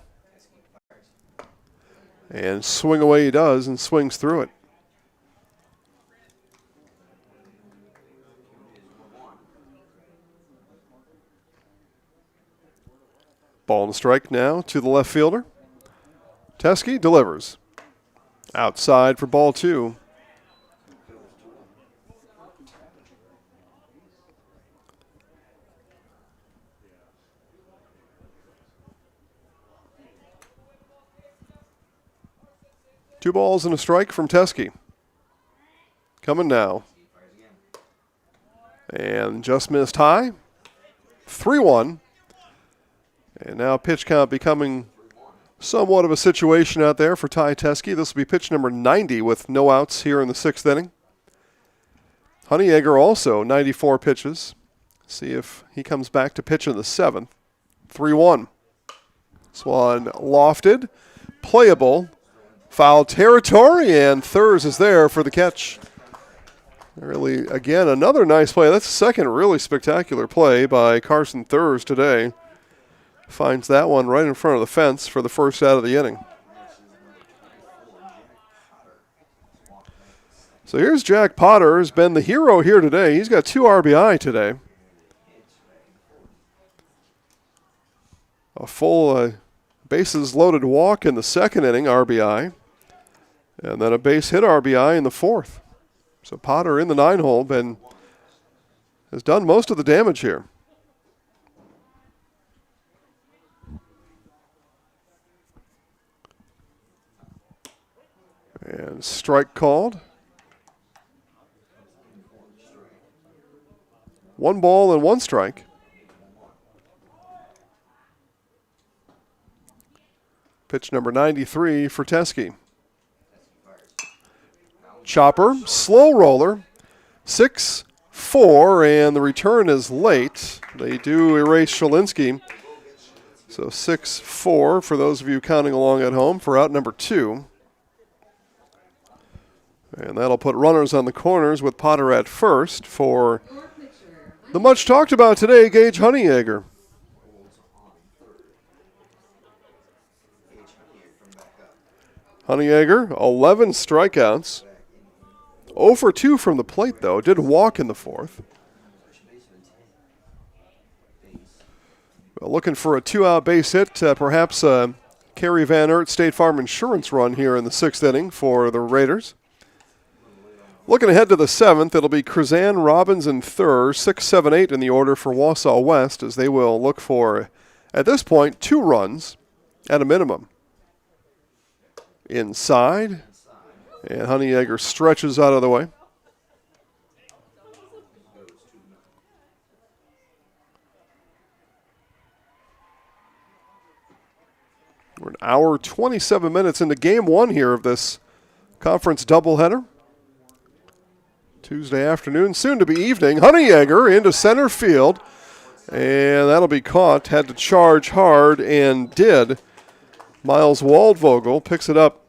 [SPEAKER 1] And swing away he does and swings through it. Ball and strike now to the left fielder. Teskey delivers. Outside for ball 2. Two balls and a strike from Teskey. Coming now. And just missed high. 3-1. And now pitch count becoming somewhat of a situation out there for Ty Teskey. This will be pitch number 90 with no outs here in the 6th inning. Honeyegger also 94 pitches. See if he comes back to pitch in the 7th. 3-1. This one lofted, playable, foul territory, and Thurs is there for the catch. Really, again, another nice play. That's the second really spectacular play by Carson Thurs today. Finds that one right in front of the fence for the first out of the inning. So here's Jack Potter, has been the hero here today. He's got 2 RBI today. A full bases loaded walk in the 2nd inning, RBI. And then a base hit RBI in the 4th. So Potter in the 9-hole has done most of the damage here. And strike called. 1 ball and 1 strike. Pitch number 93 for Teskey. Chopper, slow roller, 6-4, and the return is late. They do erase Shalinsky. So 6-4 for those of you counting along at home for out number 2. And that'll put runners on the corners with Potter at first for the much talked about today, Gage Honeyegger. Honeyegger, 11 strikeouts. 0 for 2 from the plate, though. Did walk in the 4th. Well, looking for a 2-out base hit, perhaps a Kerry Van Aert State Farm Insurance run here in the 6th inning for the Raiders. Looking ahead to the 7th, it'll be Krzan, Robbins, and Thurs, 6, 7, 8 in the order for Wausau West, as they will look for, at this point, 2 runs at a minimum. Inside, and Honeyegger stretches out of the way. We're an hour, 27 minutes into game 1 here of this conference doubleheader. Tuesday afternoon, soon to be evening. Honeyegger into center field, and that'll be caught. Had to charge hard and did. Miles Waldvogel picks it up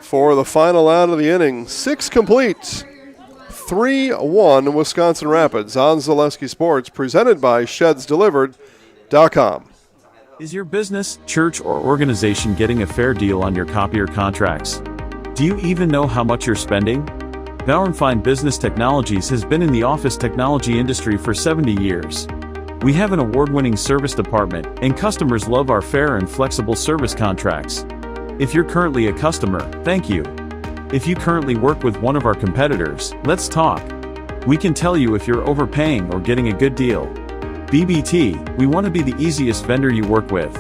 [SPEAKER 1] for the final out of the inning. 6 complete. 3-1 Wisconsin Rapids on Zaleski Sports, presented by ShedsDelivered.com.
[SPEAKER 11] Is your business, church, or organization getting a fair deal on your copier contracts? Do you even know how much you're spending? Bauer & Fine Business Technologies has been in the office technology industry for 70 years. We have an award-winning service department, and customers love our fair and flexible service contracts. If you're currently a customer, thank you. If you currently work with one of our competitors, let's talk. We can tell you if you're overpaying or getting a good deal. BBT, we want to be the easiest vendor you work with.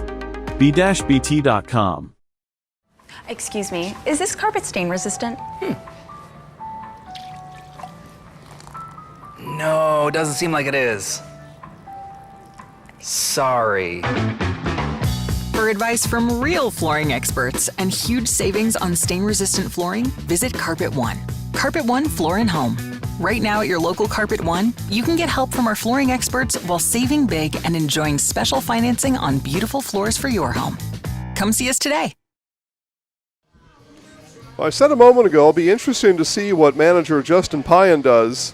[SPEAKER 11] b-bt.com.
[SPEAKER 17] Excuse me, is this carpet stain resistant?
[SPEAKER 19] No, doesn't seem like it is. Sorry.
[SPEAKER 20] For advice from real flooring experts and huge savings on stain-resistant flooring, visit Carpet One. Carpet One Floor and Home. Right now at your local Carpet One, you can get help from our flooring experts while saving big and enjoying special financing on beautiful floors for your home. Come see us today.
[SPEAKER 1] Well, I said a moment ago, it'll be interesting to see what manager Justin Payan does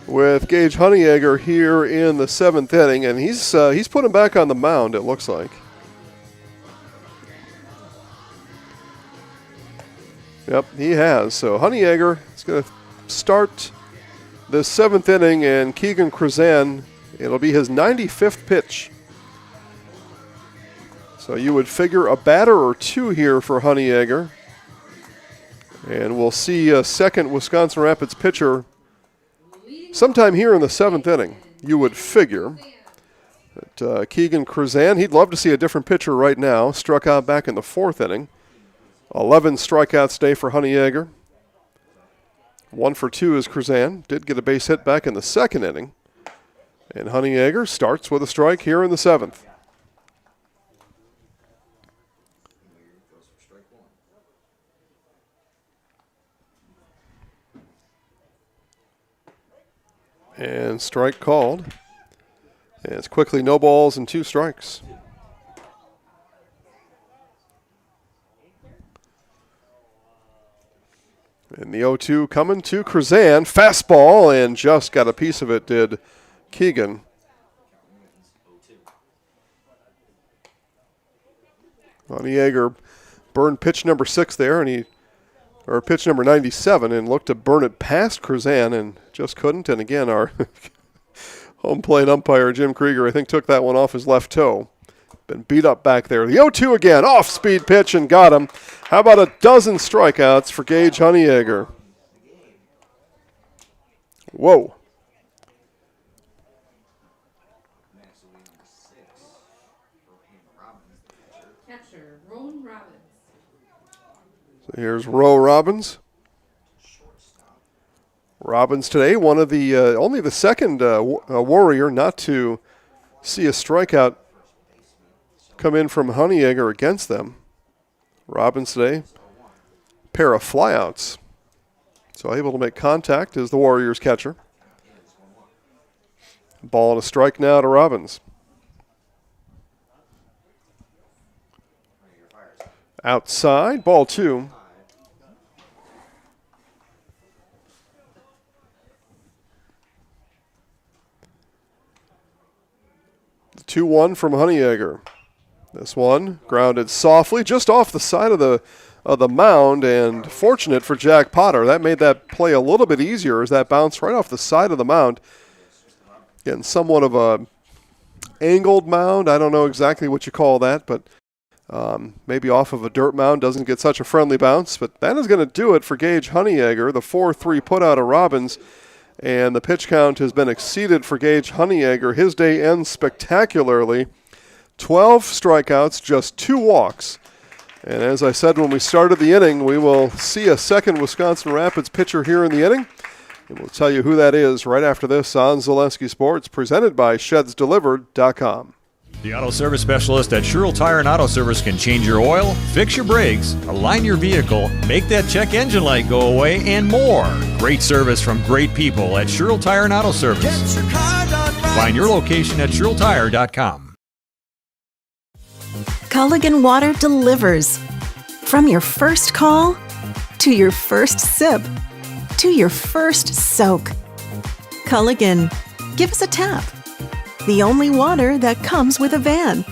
[SPEAKER 1] with Gage Honeyegger here in the 7th inning, and he's put him back on the mound, it looks like. Yep, he has. So Honeyegger is going to start the 7th inning, and Keegan Krazan, it'll be his 95th pitch. So you would figure a batter or two here for Honeyegger. And we'll see a second Wisconsin Rapids pitcher sometime here in the 7th inning, you would figure. But Keegan Krazan, he'd love to see a different pitcher right now. Struck out back in the 4th inning. 11 strikeouts today for Honeyegger. 1 for 2 is Krazan. Did get a base hit back in the 2nd inning. And Honeyegger starts with a strike here in the 7th. And strike called. And it's quickly no balls and 2 strikes. And the 0-2 coming to Krazan. Fastball, and just got a piece of it, did Keegan. Honeyegger burned pitch number 6 there, or pitch number 97, and looked to burn it past Krazan and just couldn't. And again, our home plate umpire, Jim Krieger, I think took that one off his left toe. Been beat up back there. The 0-2 again, off-speed pitch and got him. How about a dozen strikeouts for Gage Honeyegger? Whoa.
[SPEAKER 2] Catcher, Rowan Robbins.
[SPEAKER 1] So here's Roe Robbins. Robbins today, one of the only the second Warrior not to see a strikeout come in from Honeyegger against them. Robbins today, pair of flyouts. So able to make contact as the Warriors catcher. Ball and a strike now to Robbins. Outside, ball 2. The 2-1 from Honeyegger. This one grounded softly just off the side of the mound, and fortunate for Jack Potter. That made that play a little bit easier as that bounced right off the side of the mound. Again, somewhat of a angled mound. I don't know exactly what you call that, but maybe off of a dirt mound doesn't get such a friendly bounce. But that is going to do it for Gage Honeyegger. The 4-3 put out of Robbins, and the pitch count has been exceeded for Gage Honeyegger. His day ends spectacularly. 12 strikeouts, just 2 walks. And as I said when we started the inning, we will see a second Wisconsin Rapids pitcher here in the inning. And we'll tell you who that is right after this on Zaleski Sports, presented by ShedsDelivered.com.
[SPEAKER 21] The auto service specialist at Sherrill Tire and Auto Service can change your oil, fix your brakes, align your vehicle, make that check engine light go away, and more. Great service from great people at Sherrill Tire and Auto Service. Find your location at SherrillTire.com.
[SPEAKER 25] Culligan Water delivers. From your first call, to your first sip, to your first soak. Culligan, give us a tap. The only water that comes with a van.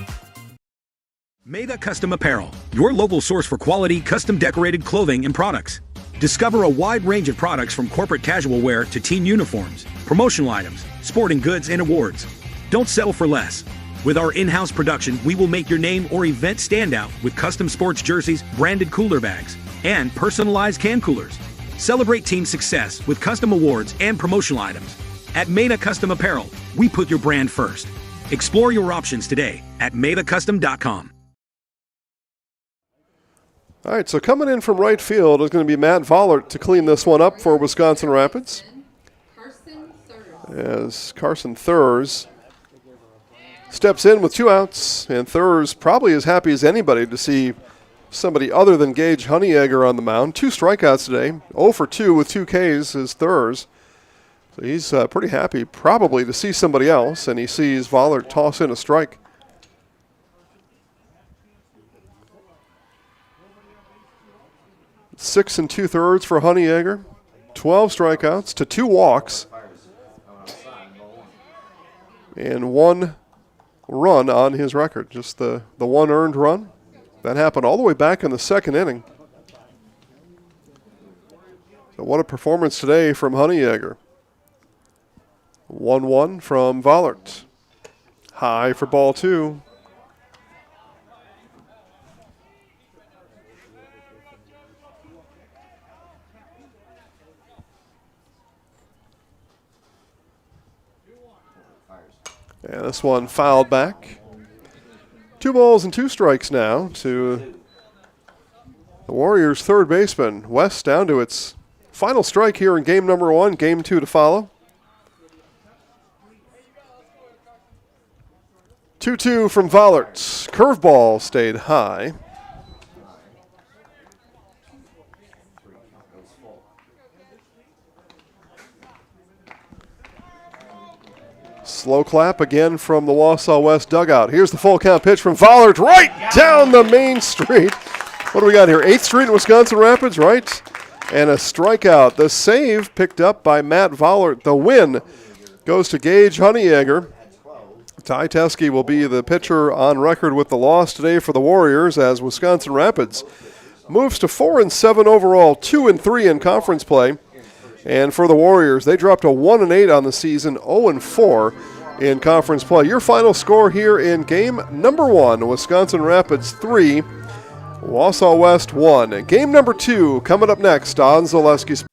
[SPEAKER 26] Mega Custom Apparel, your local source for quality, custom decorated clothing and products. Discover a wide range of products from corporate casual wear to team uniforms, promotional items, sporting goods, and awards. Don't settle for less. With our in-house production, we will make your name or event stand out with custom sports jerseys, branded cooler bags, and personalized can coolers. Celebrate team success with custom awards and promotional items. At Meta Custom Apparel, we put your brand first. Explore your options today at metacustom.com.
[SPEAKER 1] All right, so coming in from right field is going to be Matt Vollert to clean this one up for Wisconsin Rapids. As Carson Thurs steps in with 2 outs, and Thurs probably as happy as anybody to see somebody other than Gage Honeyegger on the mound. 2 strikeouts today, 0 for 2 with 2 Ks is Thurs. So he's pretty happy probably to see somebody else, and he sees Vollert toss in a strike. Six and 2/3 for Honeyegger, 12 strikeouts to 2 walks, and 1 run on his record. Just the 1 earned run. That happened all the way back in the 2nd inning. So what a performance today from Honeyegger. 1-1 from Vollert. High for ball 2. And this one fouled back. 2 balls and 2 strikes now to the Warriors' third baseman. West down to its final strike here in game number 1, game 2 to follow. 2-2 from Vollert. Curveball stayed high. Slow clap again from the Wausau West dugout. Here's the full count pitch from Vollert right down the main street. What do we got here? 8th Street in Wisconsin Rapids, right? And a strikeout. The save picked up by Matt Vollert. The win goes to Gage Honeyegger. Ty Teske will be the pitcher on record with the loss today for the Warriors as Wisconsin Rapids moves to 4-7 overall, 2-3 in conference play. And for the Warriors, they dropped to 1-8 on the season, 0-4 in conference play. Your final score here in game number 1, Wisconsin Rapids 3, Wausau West 1. Game number 2 coming up next on Zaleski Sports.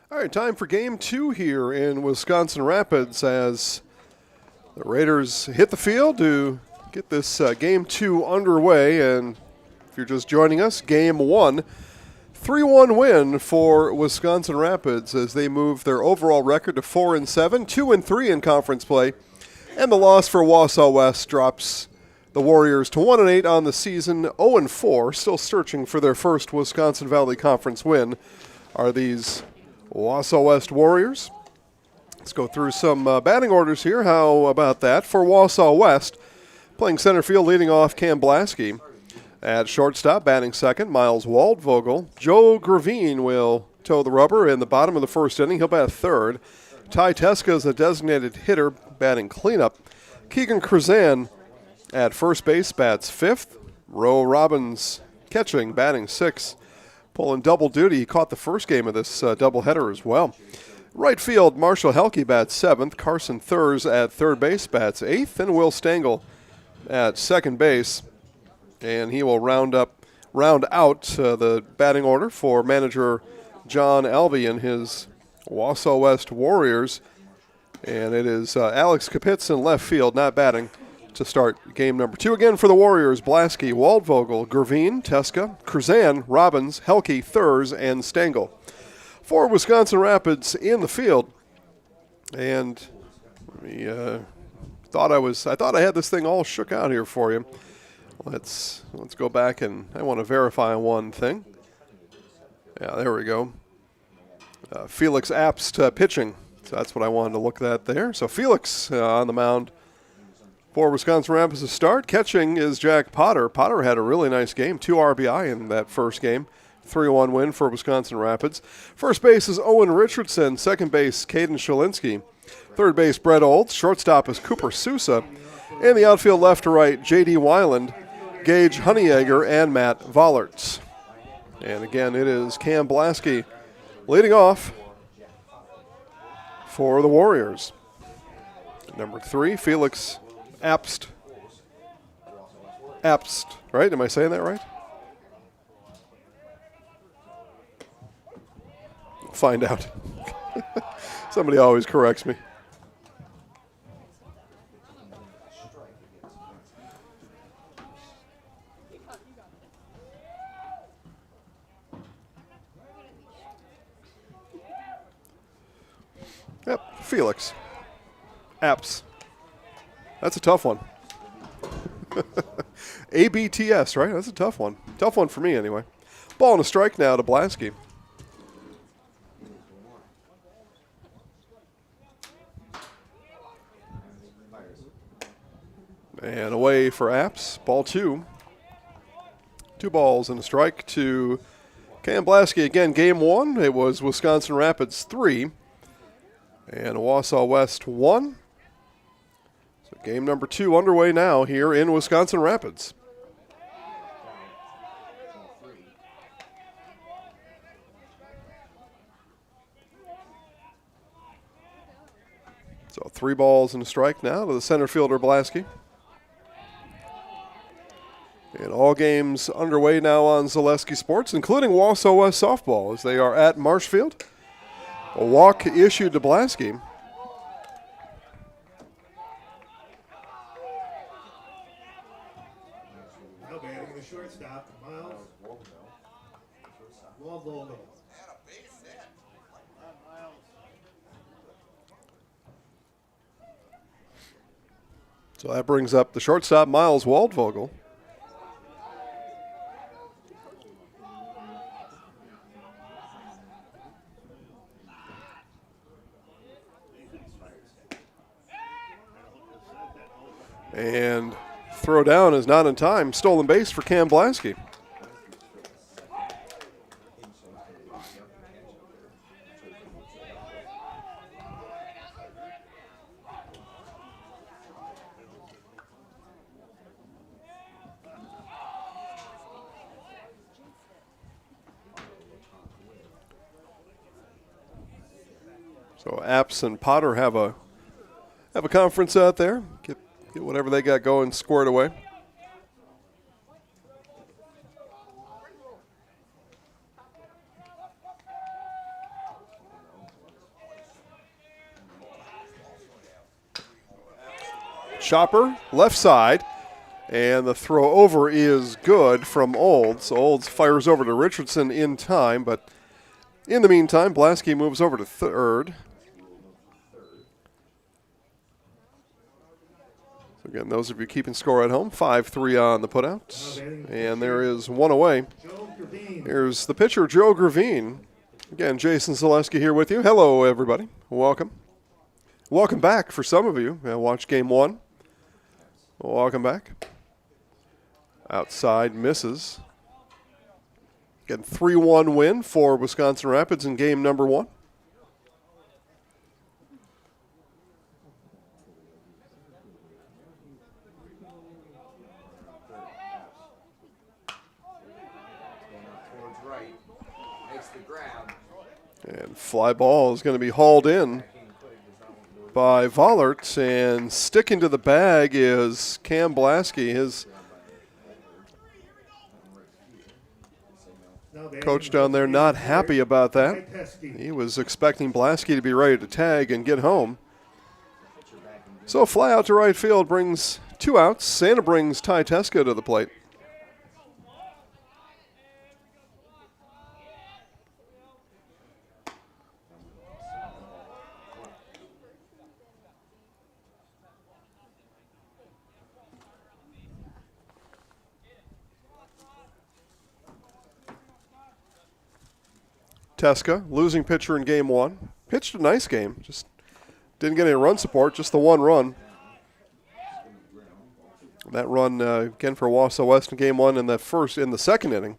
[SPEAKER 1] All right, time for game 2 here in Wisconsin Rapids as the Raiders hit the field to get this game 2 underway. And if you're just joining us, game 1, 3-1 win for Wisconsin Rapids as they move their overall record to 4-7, 2-3 in conference play. And the loss for Wausau West drops the Warriors to 1-8 on the season, 0-4, still searching for their first Wisconsin Valley Conference win. Are these Wausau West Warriors? Let's go through some batting orders here. How about that? For Wausau West, playing center field, leading off Cam Blasky. At shortstop, batting second, Miles Waldvogel. Joe Gravine will toe the rubber in the bottom of the first inning. He'll bat third. Ty Teska is a designated hitter, batting cleanup. Keegan Kruzan at first base, bats fifth. Ro Robbins catching, batting sixth. Pulling double duty. He caught the first game of this doubleheader as well. Right field, Marshall Helke bats seventh. Carson Thurs at third base, bats eighth. And Will Stengel at second base. And he will round out the batting order for manager John Alvey and his Wausau West Warriors. And it is Alex Kapitz in left field, not batting, to start game number 2. Again for the Warriors, Blasky, Waldvogel, Gravine, Teska, Kruzan, Robbins, Helke, Thurs, and Stengel. For Wisconsin Rapids in the field. And I thought I had this thing all shook out here for you. Let's go back, and I want to verify one thing. Yeah, there we go. Felix Apst pitching. So that's what I wanted to look at there. So Felix on the mound for Wisconsin Rapids to start. Catching is Jack Potter. Potter had a really nice game, 2 RBI in that first game. 3-1 win for Wisconsin Rapids. First base is Owen Richardson. Second base, Caden Shalinsky. Third base, Brett Olds. Shortstop is Cooper Sousa. In the outfield, left to right, J.D. Weiland, Gage Honeyegger, and Matt Vollerts. And again, it is Cam Blasky leading off for the Warriors. Number 3, Felix Apst. Apst, right? Am I saying that right? We'll find out. Somebody always corrects me. Yep, Felix. Apps. That's a tough one. ABTS, right? That's a tough one. Tough one for me, anyway. Ball and a strike now to Blasky. And away for Apps. Ball 2. 2 balls and a strike to Cam Blasky. Again, game 1. It was Wisconsin Rapids 3. And Wausau West 1. So game number 2 underway now here in Wisconsin Rapids. So 3 balls and a strike now to the center fielder Blasky. And all games underway now on Zaleski Sports, including Wausau West softball as they are at Marshfield. A walk issued to Blasky.
[SPEAKER 3] Now batting the shortstop, Miles Waldvogel.
[SPEAKER 1] So that brings up the shortstop, Miles Waldvogel. And throw down is not in time. Stolen base for Cam Blasky. So Apps and Potter have a conference out there. Get whatever they got going squared away. Chopper, left side. And the throw over is good from Olds. Olds fires over to Richardson in time, but in the meantime, Blasky moves over to third. So again, those of you keeping score at home, 5-3 on the putout. And there is one away. Here's the pitcher, Joe Gravine. Again, Jason Zaleski here with you. Hello, everybody. Welcome. Welcome back for some of you. Watch game one. Welcome back. Outside misses. Again, 3-1 win for Wisconsin Rapids in game number one. And fly ball is going to be hauled in by Vollert, and sticking to the bag is Cam Blasky. His coach down there not happy about that. He was expecting Blasky to be ready to tag and get home. So a fly out to right field brings 2 outs. Santa brings Ty Teska to the plate. Teska, losing pitcher in game one. Pitched a nice game. Just didn't get any run support, just the one run. That run, again, for Wausau West in game one in the second inning.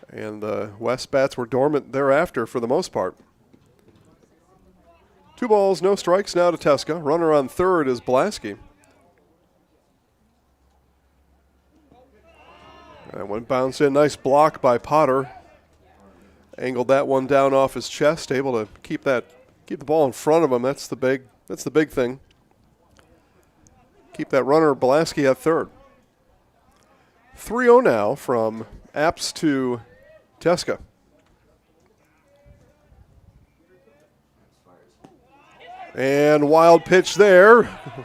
[SPEAKER 1] And the West bats were dormant thereafter for the most part. 2 balls, no strikes now to Teska. Runner on third is Blasky. That one bounced in. Nice block by Potter. Angled that one down off his chest, able to keep the ball in front of him. That's the big thing. Keep that runner Blasky at third. 3-0 now from Apps to Teska. And wild pitch there.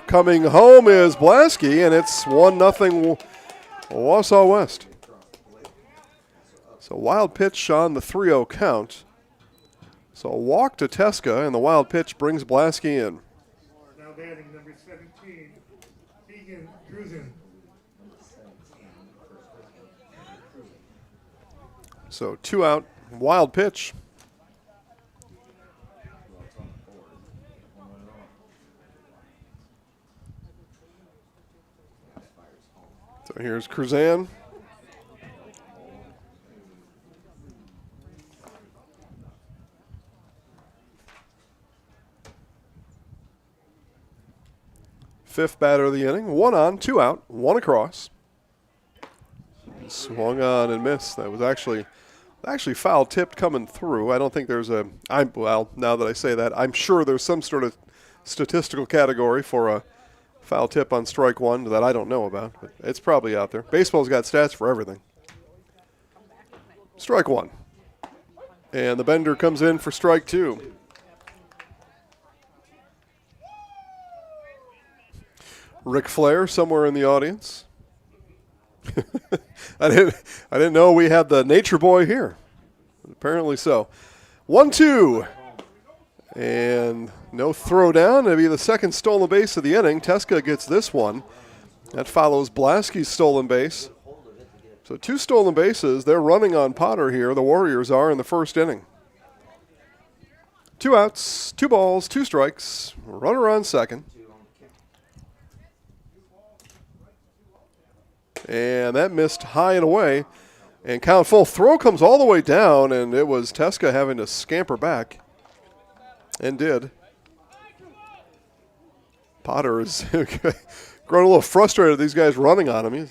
[SPEAKER 1] Coming home is Blasky, and it's 1-0 Wausau West. So wild pitch on the 3-0 count. So a walk to Teska, and the wild pitch brings Blasky in.
[SPEAKER 3] Now batting number 17, Keegan Drusen.
[SPEAKER 1] So 2 out, wild pitch. So here's Kruzan. Fifth batter of the inning. 1 on, 2 out, 1 across. Swung on and missed. That was actually foul tipped coming through. I don't think there's well, now that I say that, I'm sure there's some sort of statistical category for a foul tip on strike one that I don't know about, but it's probably out there. Baseball's got stats for everything. Strike one. And the bender comes in for strike two. Ric Flair somewhere in the audience. I didn't know we had the Nature Boy here. Apparently so. 1-2. And no throw down. It'll be the second stolen base of the inning. Teska gets this one. That follows Blasky's stolen base. So 2 stolen bases. They're running on Potter here. The Warriors are in the first inning. 2 outs, 2 balls, 2 strikes. Runner on second. And that missed high and away. And count full. Throw comes all the way down, and it was Teska having to scamper back. And did. Potter is growing a little frustrated. These guys running on him.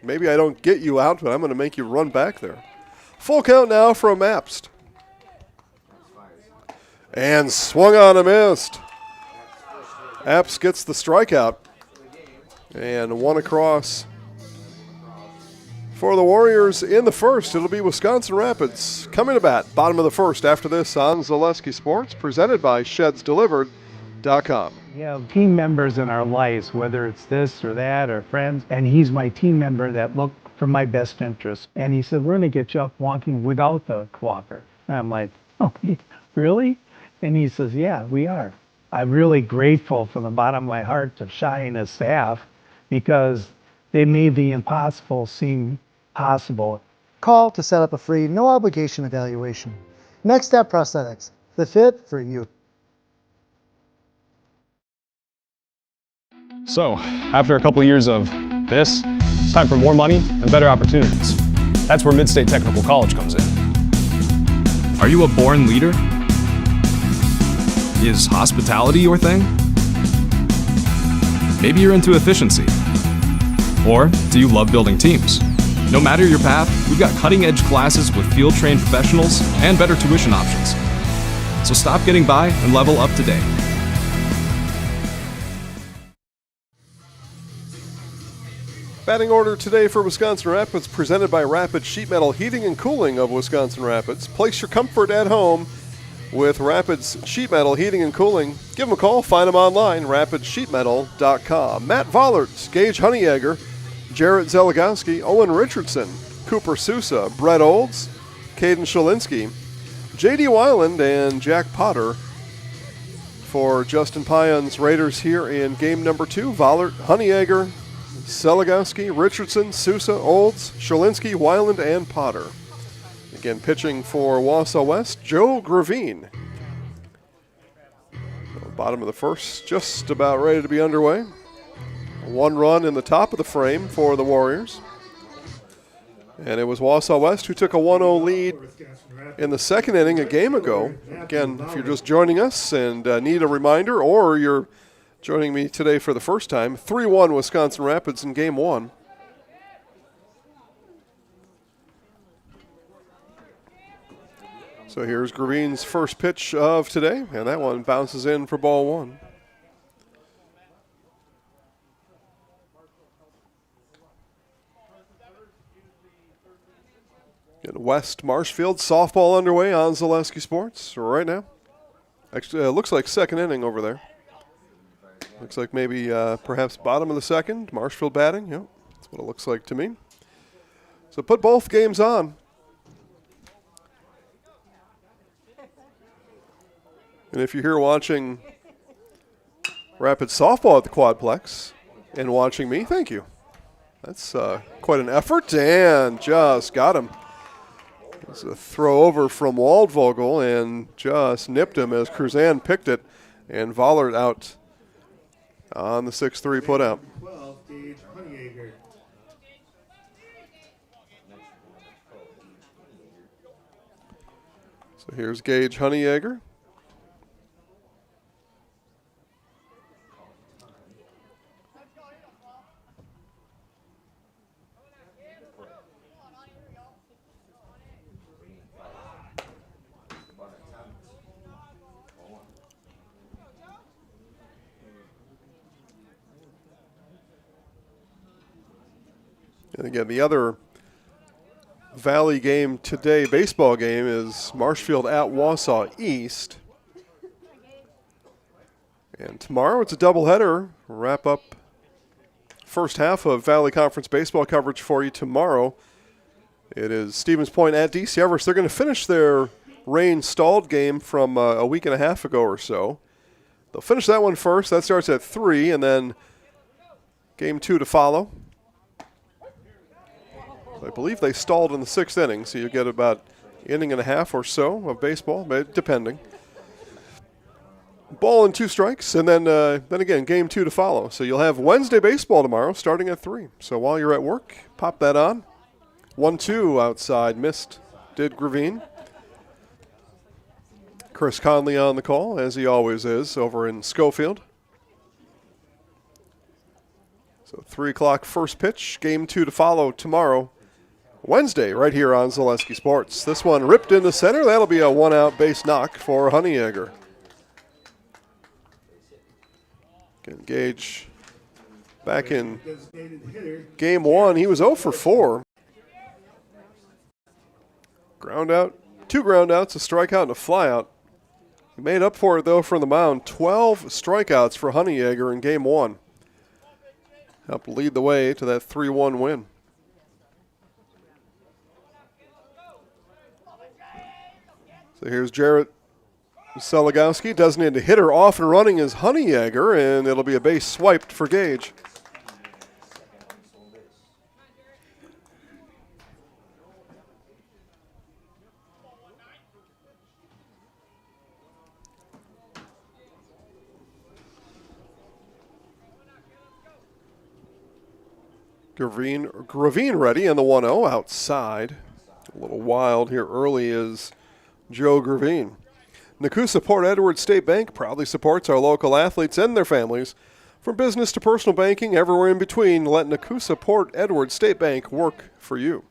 [SPEAKER 1] Maybe I don't get you out, but I'm going to make you run back there. Full count now from Apst. And swung on and missed. Apst gets the strikeout. And 1 across. For the Warriors in the first, it'll be Wisconsin Rapids coming to bat. Bottom of the first after this on Zaleski Sports, presented by Sheds Delivered WIAA.com.
[SPEAKER 8] We have team members in our lives, whether it's this or that or friends, and he's my team member that look for my best interest. And he said, we're going to get you up walking without the walker. And I'm like, oh, really? And he says, yeah, we are. I'm really grateful from the bottom of my heart to Shai and his staff because they made the impossible seem possible.
[SPEAKER 10] Call to set up a free, no obligation evaluation. Next Step Prosthetics, the fit for you.
[SPEAKER 12] So, after a couple years of this, it's time for more money and better opportunities. That's where Mid-State Technical College comes in.
[SPEAKER 13] Are you a born leader? Is hospitality your thing? Maybe you're into efficiency. Or do you love building teams? No matter your path, we've got cutting-edge classes with field-trained professionals and better tuition options. So stop getting by and level up today.
[SPEAKER 1] Batting order today for Wisconsin Rapids, presented by Rapid Sheet Metal Heating and Cooling of Wisconsin Rapids. Place your comfort at home with Rapids Sheet Metal Heating and Cooling. Give them a call. Find them online, rapidsheetmetal.com. Matt Vollerts, Gage Honeyegger, Jarrett Zeligowski, Owen Richardson, Cooper Sousa, Brett Olds, Caden Shalinski, J.D. Weiland, and Jack Potter for Justin Pion's Raiders here in game number 2. Vollert, Honeyegger, Zeligowski, Richardson, Sousa, Olds, Shalinski, Weiland, and Potter. Again, pitching for Wausau West, Joe Gravine. Bottom of the first, just about ready to be underway. 1 run in the top of the frame for the Warriors. And it was Wausau West who took a 1-0 lead in the second inning a game ago. Again, if you're just joining us and need a reminder, or you're joining me today for the first time, 3-1 Wisconsin Rapids in game 1. So here's Gravine's first pitch of today, and that one bounces in for ball 1. Get West Marshfield softball underway on Zaleski Sports right now. Actually, looks like second inning over there. Looks like maybe perhaps bottom of the second. Marshfield batting. Yep, that's what it looks like to me. So put both games on. And if you're here watching Rapid softball at the Quadplex and watching me, thank you. That's quite an effort, and just got him. It's a throw over from Waldvogel and just nipped him as Cruzan picked it, and Vollert out on the 6-3 putout.
[SPEAKER 3] 12, Gage Honeyegger.
[SPEAKER 1] So here's Gage Honeyegger. And again, the other Valley game today, baseball game, is Marshfield at Wausau East. And tomorrow it's a doubleheader. We'll wrap up first half of Valley Conference baseball coverage for you tomorrow. It is Stevens Point at DC Everest. They're going to finish their rain-stalled game from a week and a half ago or so. They'll finish that one first. That starts at 3, and then game 2 to follow. I believe they stalled in the 6th inning, so you get about inning and a half or so of baseball, depending. Ball and 2 strikes, and then again, game 2 to follow. So you'll have Wednesday baseball tomorrow starting at 3. So while you're at work, pop that on. 1-2 outside, missed, did Gravine. Chris Conley on the call, as he always is, over in Schofield. So 3 o'clock first pitch, game 2 to follow tomorrow. Wednesday, right here on Zaleski Sports. This one ripped into center. That'll be a 1-out base knock for Honeyegger. Again, Gage back in game 1. He was 0 for 4. Ground out, 2 ground outs, a strikeout, and a flyout. He made up for it, though, from the mound. 12 strikeouts for Honeyegger in Game 1. Helped lead the way to that 3-1 win. So here's Jarrett Seligowski. Designated hitter off and running is Honeyegger, and it'll be a base swiped for Gage. Gravine ready, and the 1-0 outside. A little wild here early is Joe Gravine. Nakusa Port Edward State Bank proudly supports our local athletes and their families. From business to personal banking, everywhere in between, let Nakusa Port Edward State Bank work for you.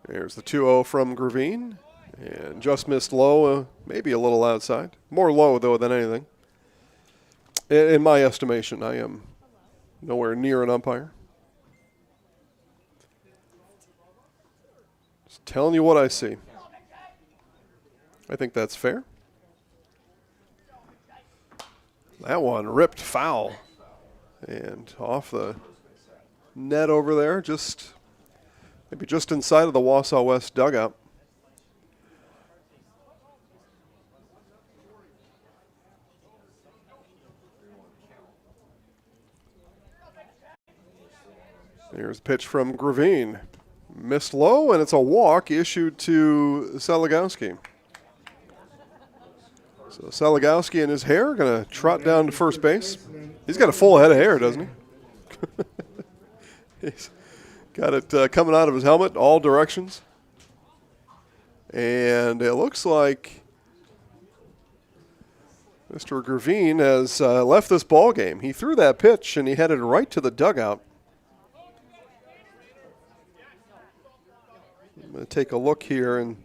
[SPEAKER 1] There's the 2-0 from Gravine, and just missed low, maybe a little outside. More low, though, than anything. In my estimation, I am nowhere near an umpire. Just telling you what I see. I think that's fair. That one ripped foul. And off the net over there, maybe just inside of the Wausau West dugout. Here's a pitch from Gravine. Missed low, and it's a walk issued to Seligowski. So Seligowski and his hair are going to trot down to first base. He's got a full head of hair, doesn't he? He's got it coming out of his helmet, all directions. And it looks like Mr. Gravine has left this ball game. He threw that pitch, and he headed right to the dugout. I'm going to take a look here, and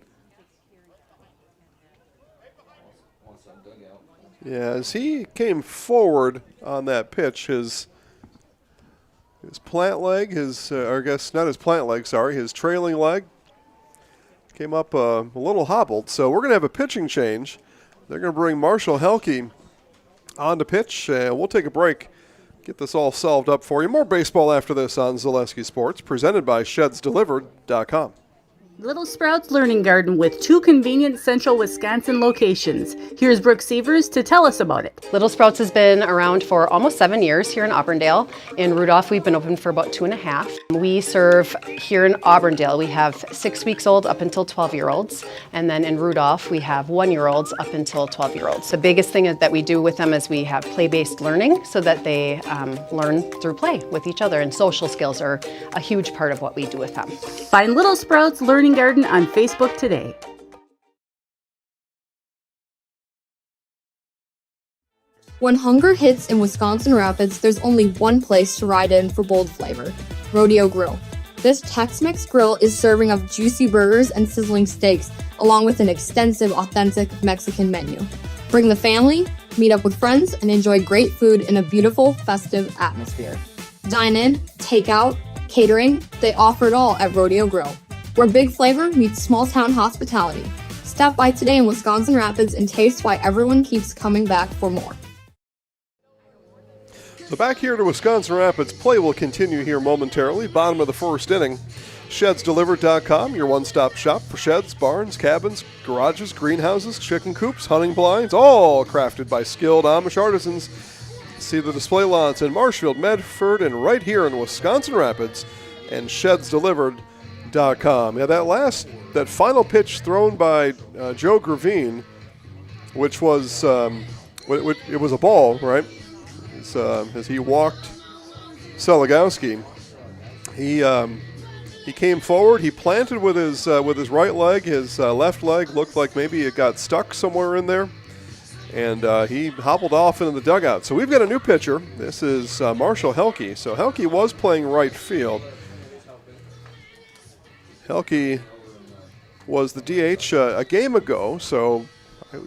[SPEAKER 1] yeah, as he came forward on that pitch, his plant leg, his trailing leg came up a little hobbled. So we're going to have a pitching change. They're going to bring Marshall Helke on to pitch, and we'll take a break. Get this all solved up for you. More baseball after this on Zaleski Sports, presented by ShedsDelivered.com.
[SPEAKER 15] Little Sprouts Learning Garden with 2 convenient central Wisconsin locations. Here's Brooke Sievers to tell us about it.
[SPEAKER 16] Little Sprouts has been around for almost 7 years here in Auburndale. In Rudolph, we've been open for about 2.5. We serve here in Auburndale, we have 6 weeks old up until 12-year-olds. And then in Rudolph, we have 1-year-olds up until 12-year-olds. The biggest thing that we do with them is we have play-based learning so that they learn through play with each other. And social skills are a huge part of what we do with them.
[SPEAKER 15] Find Little Sprouts Learning Garden on Facebook today.
[SPEAKER 4] When hunger hits in Wisconsin Rapids, there's only one place to ride in for bold flavor: Rodeo Grill. This Tex-Mex grill is serving up juicy burgers and sizzling steaks, along with an extensive, authentic Mexican menu. Bring the family, meet up with friends, and enjoy great food in a beautiful, festive atmosphere. Dine in, take out, catering, they offer it all at Rodeo Grill, where big flavor meets small-town hospitality. Stop by today in Wisconsin Rapids and taste why everyone keeps coming back for more.
[SPEAKER 1] So back here to Wisconsin Rapids, play will continue here momentarily. Bottom of the first inning. ShedsDelivered.com, your one-stop shop for sheds, barns, cabins, garages, greenhouses, chicken coops, hunting blinds, all crafted by skilled Amish artisans. See the display lots in Marshfield, Medford, and right here in Wisconsin Rapids, and ShedsDelivered.com. Yeah, that final pitch thrown by Joe Gravine, which was it was a ball, right? As he walked Seligowski, he came forward. He planted with his right leg. His left leg looked like maybe it got stuck somewhere in there, and he hobbled off into the dugout. So we've got a new pitcher. This is Marshall Helke. So Helke was playing right field. Helke was the DH a game ago, so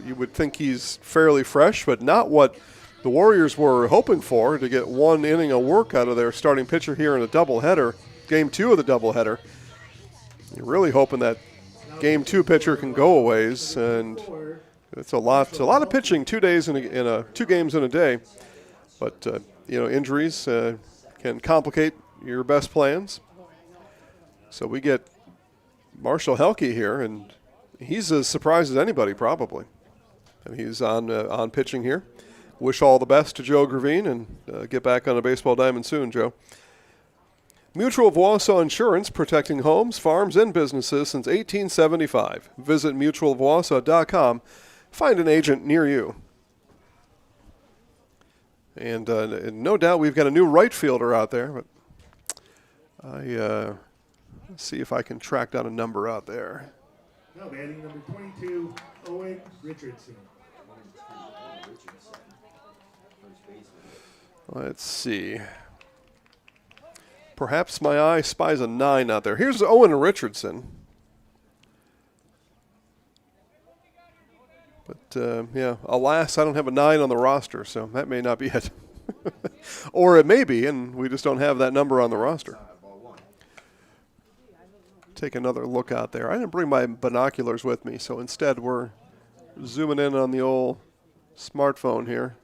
[SPEAKER 1] you would think he's fairly fresh, but not what the Warriors were hoping for, to get 1 inning of work out of their starting pitcher here in a doubleheader, Game 2 of the doubleheader. You're really hoping that Game 2 pitcher can go a ways, and It's a lot of pitching, 2 days in a 2 games in a day. But injuries can complicate your best plans. So we get Marshall Helke here, and he's as surprised as anybody probably. And he's on pitching here. Wish all the best to Joe Gravine, and get back on a baseball diamond soon, Joe. Mutual of Wausau Insurance, protecting homes, farms, and businesses since 1875. Visit mutualofwausau.com. Find an agent near you. And no doubt we've got a new right fielder out there, but let's see if I can track down a number out there.
[SPEAKER 3] Now batting number 22, Owen Richardson.
[SPEAKER 1] Let's see. Perhaps my eye spies a 9 out there. Here's Owen Richardson. But, alas, I don't have a 9 on the roster, so that may not be it. Or it may be, and we just don't have that number on the roster. Take another look out there. I didn't bring my binoculars with me, so instead we're zooming in on the old smartphone here.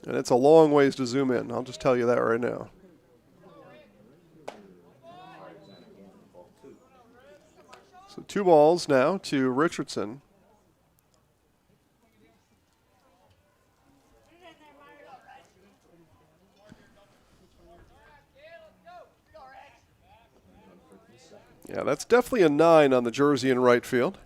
[SPEAKER 1] And it's a long ways to zoom in. I'll just tell you that right now. So 2 balls now to Richardson. Yeah, that's definitely a 9 on the jersey in right field.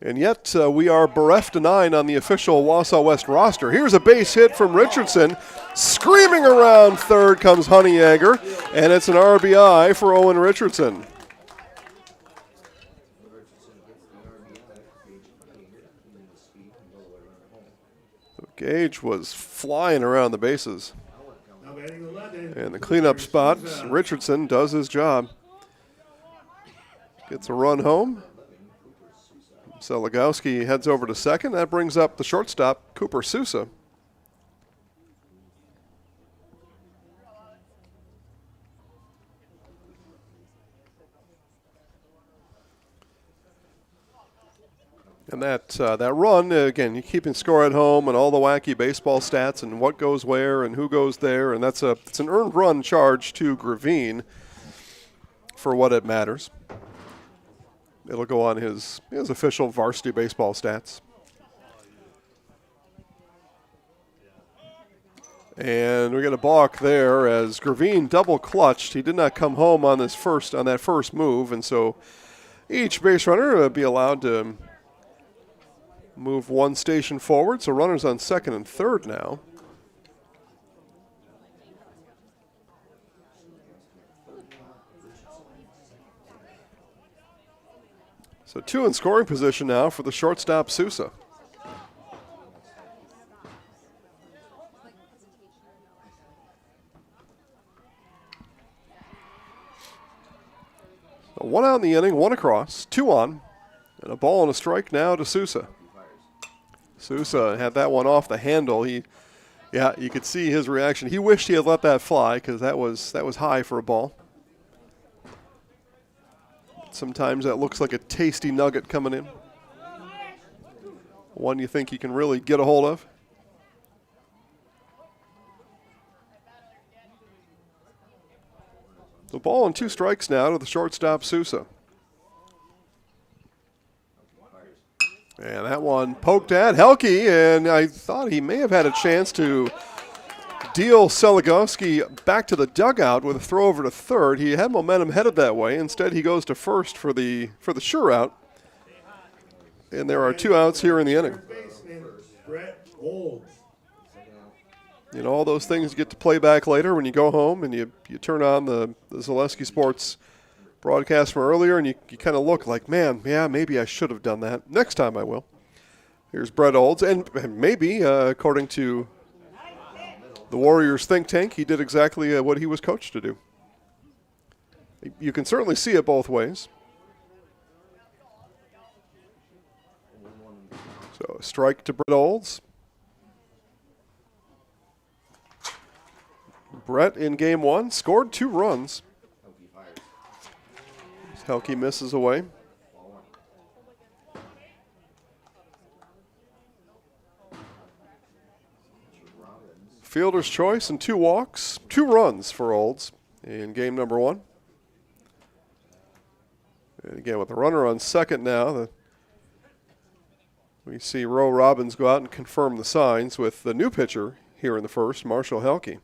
[SPEAKER 1] And yet we are bereft a 9 on the official Wausau West roster. Here's a base hit from Richardson. Screaming around third comes Honeyegger, and it's an RBI for Owen Richardson. So Gage was flying around the bases. And the cleanup spot, Richardson does his job. Gets a run home. So Legowski heads over to second. That brings up the shortstop, Cooper Sousa. And that run, again, you're keeping score at home and all the wacky baseball stats and what goes where and who goes there. And it's an earned run charge to Gravine for what it matters. It'll go on his official varsity baseball stats. And we get a balk there as Gravine double clutched. He did not come home on that first move, and so each base runner will be allowed to move 1 station forward. So runners on second and third now. So 2 in scoring position now for the shortstop, Sousa. So 1 out in the inning, 1 across, 2 on, and a ball and a strike now to Sousa. Sousa had that one off the handle. You could see his reaction. He wished he had let that fly because that was high for a ball. Sometimes that looks like a tasty nugget coming in. One you think you can really get a hold of. The ball and 2 strikes now to the shortstop, Sousa. And that one poked at Helke, and I thought he may have had a chance to deal Seligowski back to the dugout with a throw over to third. He had momentum headed that way. Instead, he goes to first for the sure out. And there are 2 outs here in the inning. You know, all those things you get to play back later when you go home and you turn on the Zaleski Sports broadcast from earlier, and you kind of look like, man, yeah, maybe I should have done that. Next time I will. Here's Brett Olds, and maybe, according to the Warriors think tank, he did exactly what he was coached to do. You can certainly see it both ways. So a strike to Brett Olds. Brett in game 1 scored 2 runs. Helke misses away. Fielder's choice and 2 walks, 2 runs for Olds in game number 1. And again, with the runner on second now, we see Roe Robbins go out and confirm the signs with the new pitcher here in the first, Marshall Helke.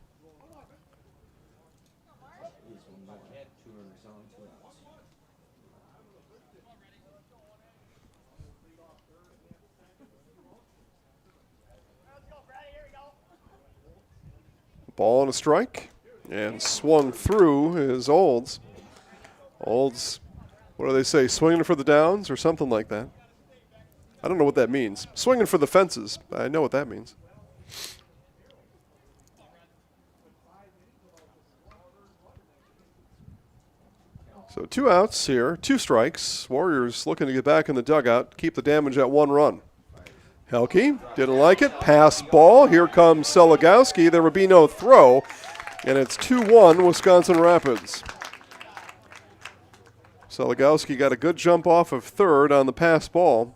[SPEAKER 1] Ball and a strike, and swung through is Olds. Olds, what do they say, swinging for the downs or something like that? I don't know what that means. Swinging for the fences, I know what that means. So 2 outs here, 2 strikes. Warriors looking to get back in the dugout, keep the damage at 1 run. Helke didn't like it. Pass ball. Here comes Seligowski. There would be no throw, and it's 2-1 Wisconsin Rapids. Seligowski got a good jump off of third on the pass ball.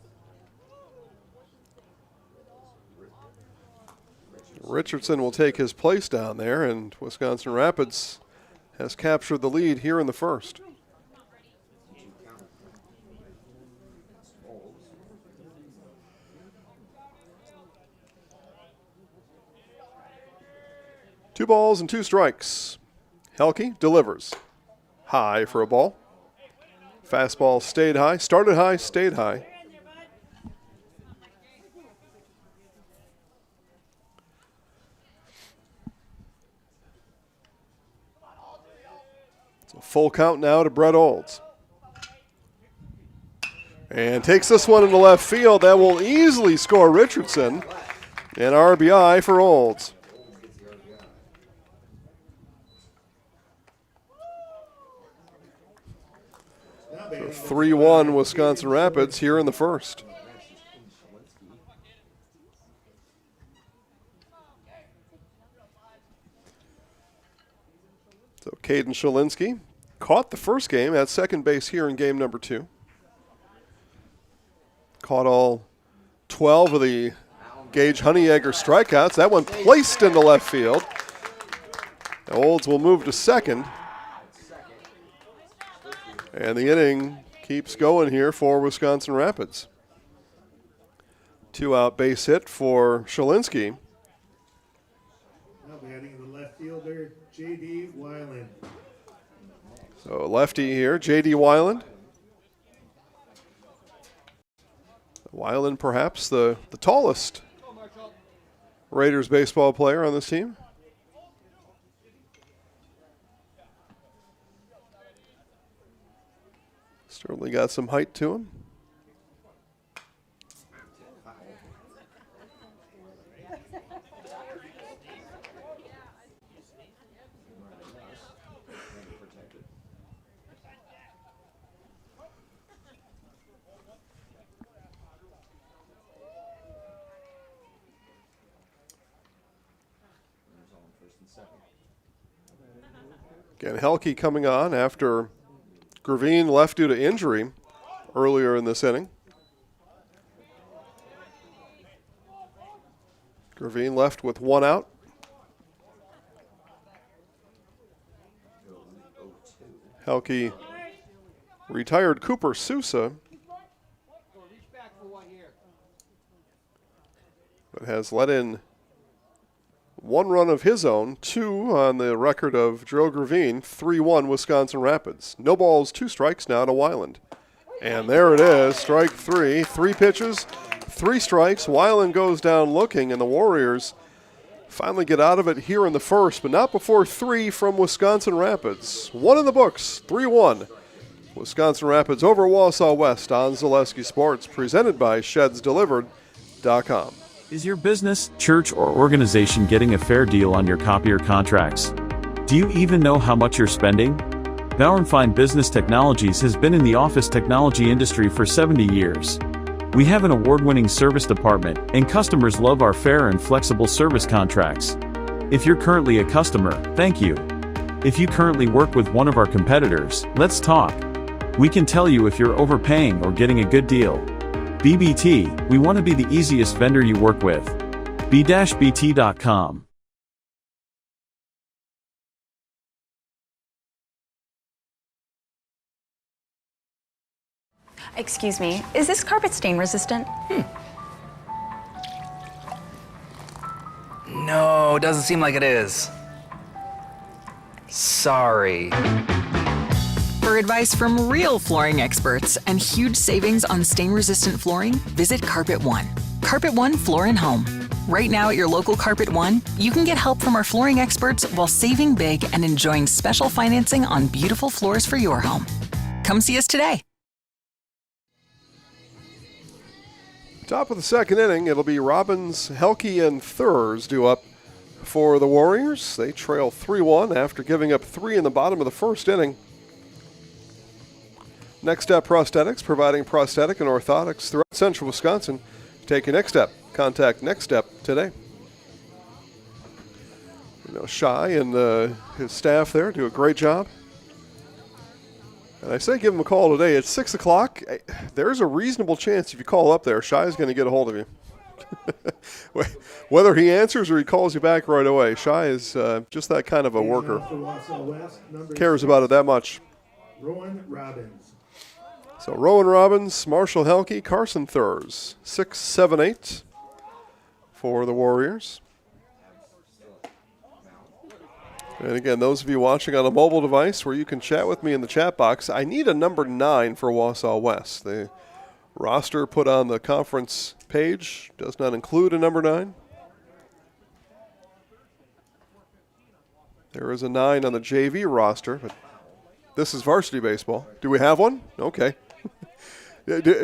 [SPEAKER 1] Richardson will take his place down there, and Wisconsin Rapids has captured the lead here in the first. Two balls and 2 strikes. Helke delivers. High for a ball. Fastball stayed high. Started high, stayed high. It's a full count now to Brett Olds. And takes this one into left field. That will easily score Richardson. An RBI for Olds. 3-1 Wisconsin Rapids here in the first. So Caden Shalinsky caught the first game at second base here in game number 2. Caught all 12 of the Gage Honeyegger strikeouts. That one placed into left field. Olds will move to second. And the inning keeps going here for Wisconsin Rapids. 2-out base hit for Shalinsky.
[SPEAKER 3] Now batting in the left fielder, J.D. Weiland.
[SPEAKER 1] So lefty here, J.D. Weiland. Weiland perhaps the tallest Raiders baseball player on this team. Certainly got some height to him. Again, Helke coming on after Gravine left due to injury earlier in this inning. Gravine left with 1 out. Helke retired Cooper Sousa, but has let in 1 run of his own, 2 on the record of Drew Gravine, 3-1 Wisconsin Rapids. No balls, 2 strikes now to Weiland. And there it is, strike 3. 3 pitches, 3 strikes. Weiland goes down looking, and the Warriors finally get out of it here in the first, but not before 3 from Wisconsin Rapids. 1 in the books, 3-1. Wisconsin Rapids over Wausau West on Zaleski Sports, presented by ShedsDelivered.com.
[SPEAKER 11] Is your business, church, or organization getting a fair deal on your copier contracts? Do you even know how much you're spending? Fine Business Technologies has been in the office technology industry for 70 years. We have an award-winning service department, and customers love our fair and flexible service contracts. If you're currently a customer, thank you. If you currently work with one of our competitors, let's talk. We can tell you if you're overpaying or getting a good deal. BBT, we want to be the easiest vendor you work with. B-BT.com.
[SPEAKER 17] Excuse me, is this carpet stain resistant?
[SPEAKER 19] No, doesn't seem like it is. Sorry.
[SPEAKER 20] For advice from real flooring experts and huge savings on stain-resistant flooring, visit Carpet One. Carpet One Floor and Home. Right now at your local Carpet One, you can get help from our flooring experts while saving big and enjoying special financing on beautiful floors for your home. Come see us today.
[SPEAKER 1] Top of the second inning, it'll be Robbins, Helke, and Thurs due up for the Warriors. They trail 3-1 after giving up 3 in the bottom of the first inning. Next Step Prosthetics, providing prosthetic and orthotics throughout central Wisconsin. Take your next step. Contact Next Step today. You know, Shy and his staff there do a great job. And I say give him a call today. It's 6 o'clock. There's a reasonable chance if you call up there, Shy is going to get a hold of you. Whether he answers or he calls you back right away, Shy is just that kind of a worker. Cares about it that much.
[SPEAKER 3] Rowan Robbins.
[SPEAKER 1] So Rowan Robbins, Marshall Helke, Carson Thurs, 6, 7, 8 for the Warriors. And again, those of you watching on a mobile device where you can chat with me in the chat box, I need a number 9 for Wausau West. The roster put on the conference page does not include a number 9. There is a 9 on the JV roster, but this is varsity baseball. Do we have one? Okay.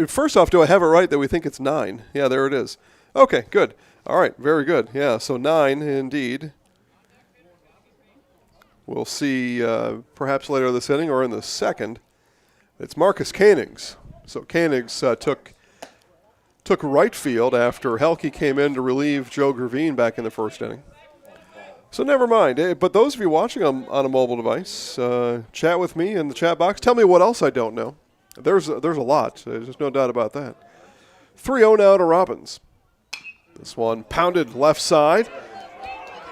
[SPEAKER 1] First off, do I have it right that we think it's 9? Yeah, there it is. Okay, good. All right, very good. Yeah, so 9 indeed. We'll see perhaps later this inning or in the second. It's Marcus Koenigs. So Koenigs took right field after Helke came in to relieve Joe Gravine back in the first inning. So never mind. But those of you watching on a mobile device, chat with me in the chat box. Tell me what else I don't know. There's a lot. There's no doubt about that. 3-0 now to Robbins. This one pounded left side.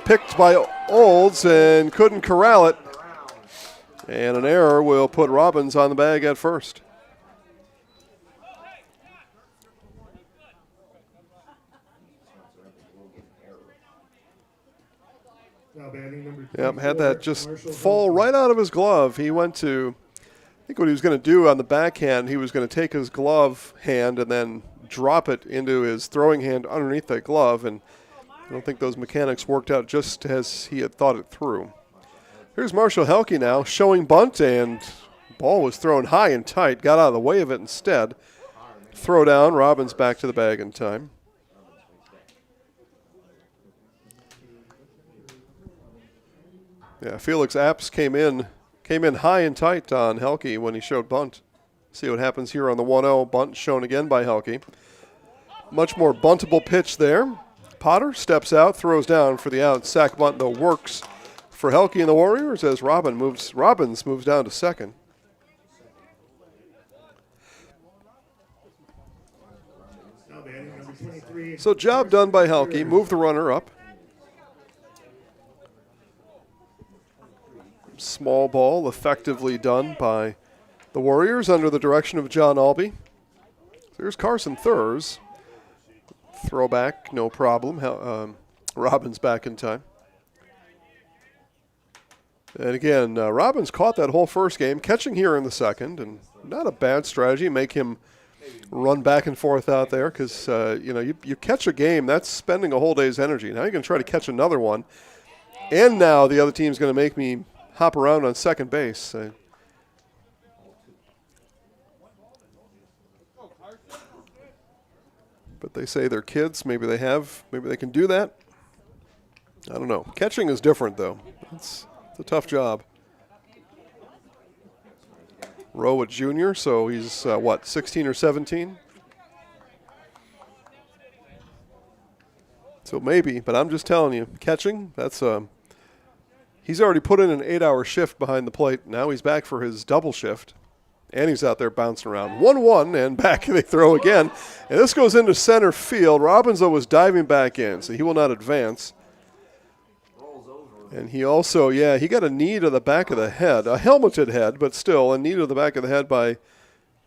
[SPEAKER 1] Picked by Olds and couldn't corral it. And an error will put Robbins on the bag at first. Yep, had that just fall right out of his glove. He went to, I think what he was going to do on the backhand, he was going to take his glove hand and then drop it into his throwing hand underneath that glove, and I don't think those mechanics worked out just as he had thought it through. Here's Marshall Helke now showing bunt, and ball was thrown high and tight, got out of the way of it instead. Throw down, Robbins back to the bag in time. Yeah, Felix Apps came in high and tight on Helke when he showed bunt. See what happens here on the 1-0. Bunt shown again by Helke. Much more buntable pitch there. Potter steps out, throws down for the out. Sack bunt, though, works for Helke and the Warriors as Robbins moves down to second. So job done by Helke. Move the runner up. Small ball effectively done by the Warriors under the direction of John Albee. There's Carson Thurs. Throwback, no problem. Robbins back in time. And again, Robbins caught that whole first game, catching here in the second, and not a bad strategy. Make him run back and forth out there because, you catch a game, that's spending a whole day's energy. Now you're going to try to catch another one. And now the other team's going to make me hop around on second base. But they say they're kids. Maybe they can do that. I don't know. Catching is different, though. It's a tough job. Rowe a junior, so he's, 16 or 17? So maybe, but I'm just telling you, catching, that's he's already put in an 8-hour shift behind the plate. Now he's back for his double shift. And he's out there bouncing around. 1-1, and back they throw again. And this goes into center field. Robbins, though, was diving back in, so he will not advance. And he also, he got a knee to the back of the head. A helmeted head, but still a knee to the back of the head by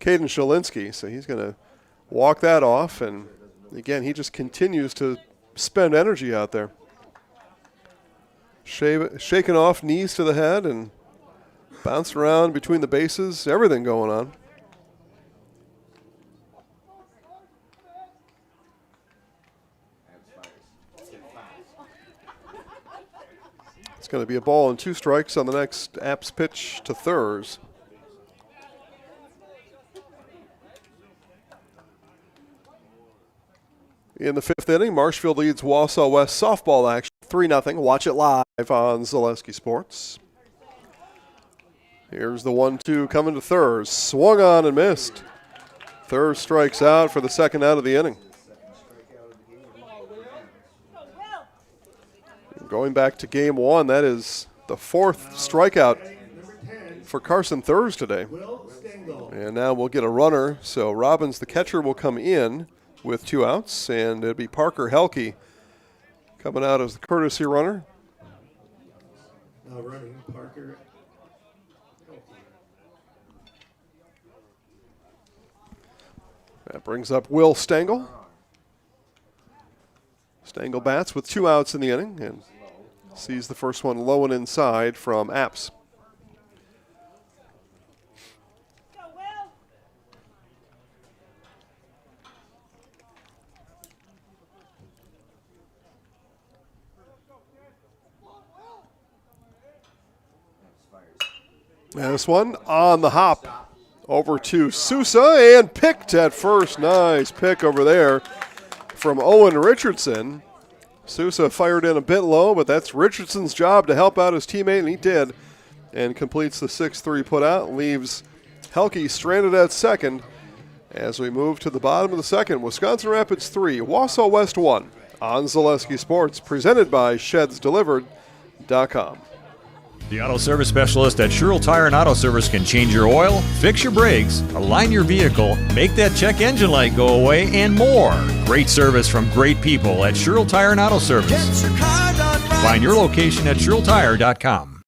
[SPEAKER 1] Caden Shalinski. So he's going to walk that off. And again, he just continues to spend energy out there. Shaking off, knees to the head, and bouncing around between the bases, everything going on. It's going to be a ball and 2 strikes on the next Apps pitch to Thurs. In the 5th inning, Marshfield leads Wausau West softball action 3-0. Watch it live on Zaleski Sports. Here's the 1-2 coming to Thurs. Swung on and missed. Thurs strikes out for the second out of the inning. Going back to game 1, that is the 4th strikeout for Carson Thurs today. And now we'll get a runner. So Robbins, the catcher, will come in with 2 outs, and it'll be Parker Helke coming out as the courtesy runner.
[SPEAKER 3] Now running Parker.
[SPEAKER 1] That brings up Will Stengel. Stengel bats with 2 outs in the inning and sees the first one low and inside from Apps. And this one on the hop over to Sousa and picked at first. Nice pick over there from Owen Richardson. Sousa fired in a bit low, but that's Richardson's job to help out his teammate, and he did. And completes the 6-3 putout, leaves Helke stranded at second as we move to the bottom of the second. Wisconsin Rapids 3, Wausau West 1 on Zaleski Sports, presented by ShedsDelivered.com.
[SPEAKER 21] The auto service specialist at Sherrill Tire and Auto Service can change your oil, fix your brakes, align your vehicle, make that check engine light go away, and more. Great service from great people at Sherrill Tire and Auto Service. Find your location at SherrillTire.com.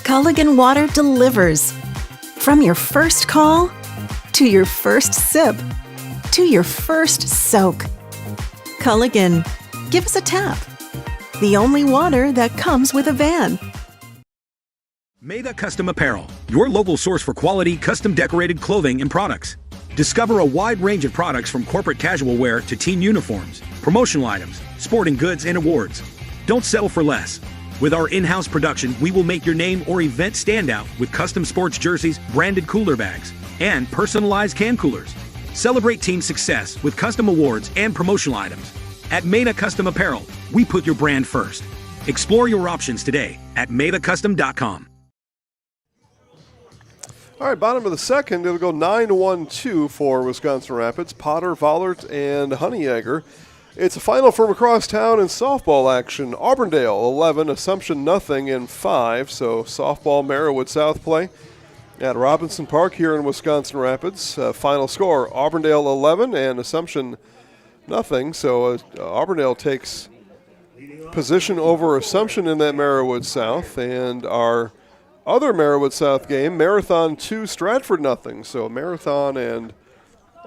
[SPEAKER 25] Culligan Water delivers. From your first call, to your first sip, to your first soak. Culligan, give us a tap. The only water that comes with a van.
[SPEAKER 26] Meda Custom Apparel, your local source for quality, custom decorated clothing and products. Discover a wide range of products from corporate casual wear to team uniforms, promotional items, sporting goods, and awards. Don't settle for less. With our in-house production, we will make your name or event stand out with custom sports jerseys, branded cooler bags, and personalized can coolers. Celebrate team success with custom awards and promotional items. At Meda Custom Apparel, we put your brand first. Explore your options today at MedaCustom.com.
[SPEAKER 1] All right, bottom of the second, it'll go 9-1-2 for Wisconsin Rapids. Potter, Vollert, and Honeyegger. It's a final from across town in softball action. Auburndale 11, Assumption nothing in 5. So softball Merriwood South play at Robinson Park here in Wisconsin Rapids. Final score, Auburndale 11 and Assumption nothing. So Auburndale takes position over Assumption in that Merriwood South. And our other Merriwood South game, Marathon 2, Stratford nothing. So Marathon and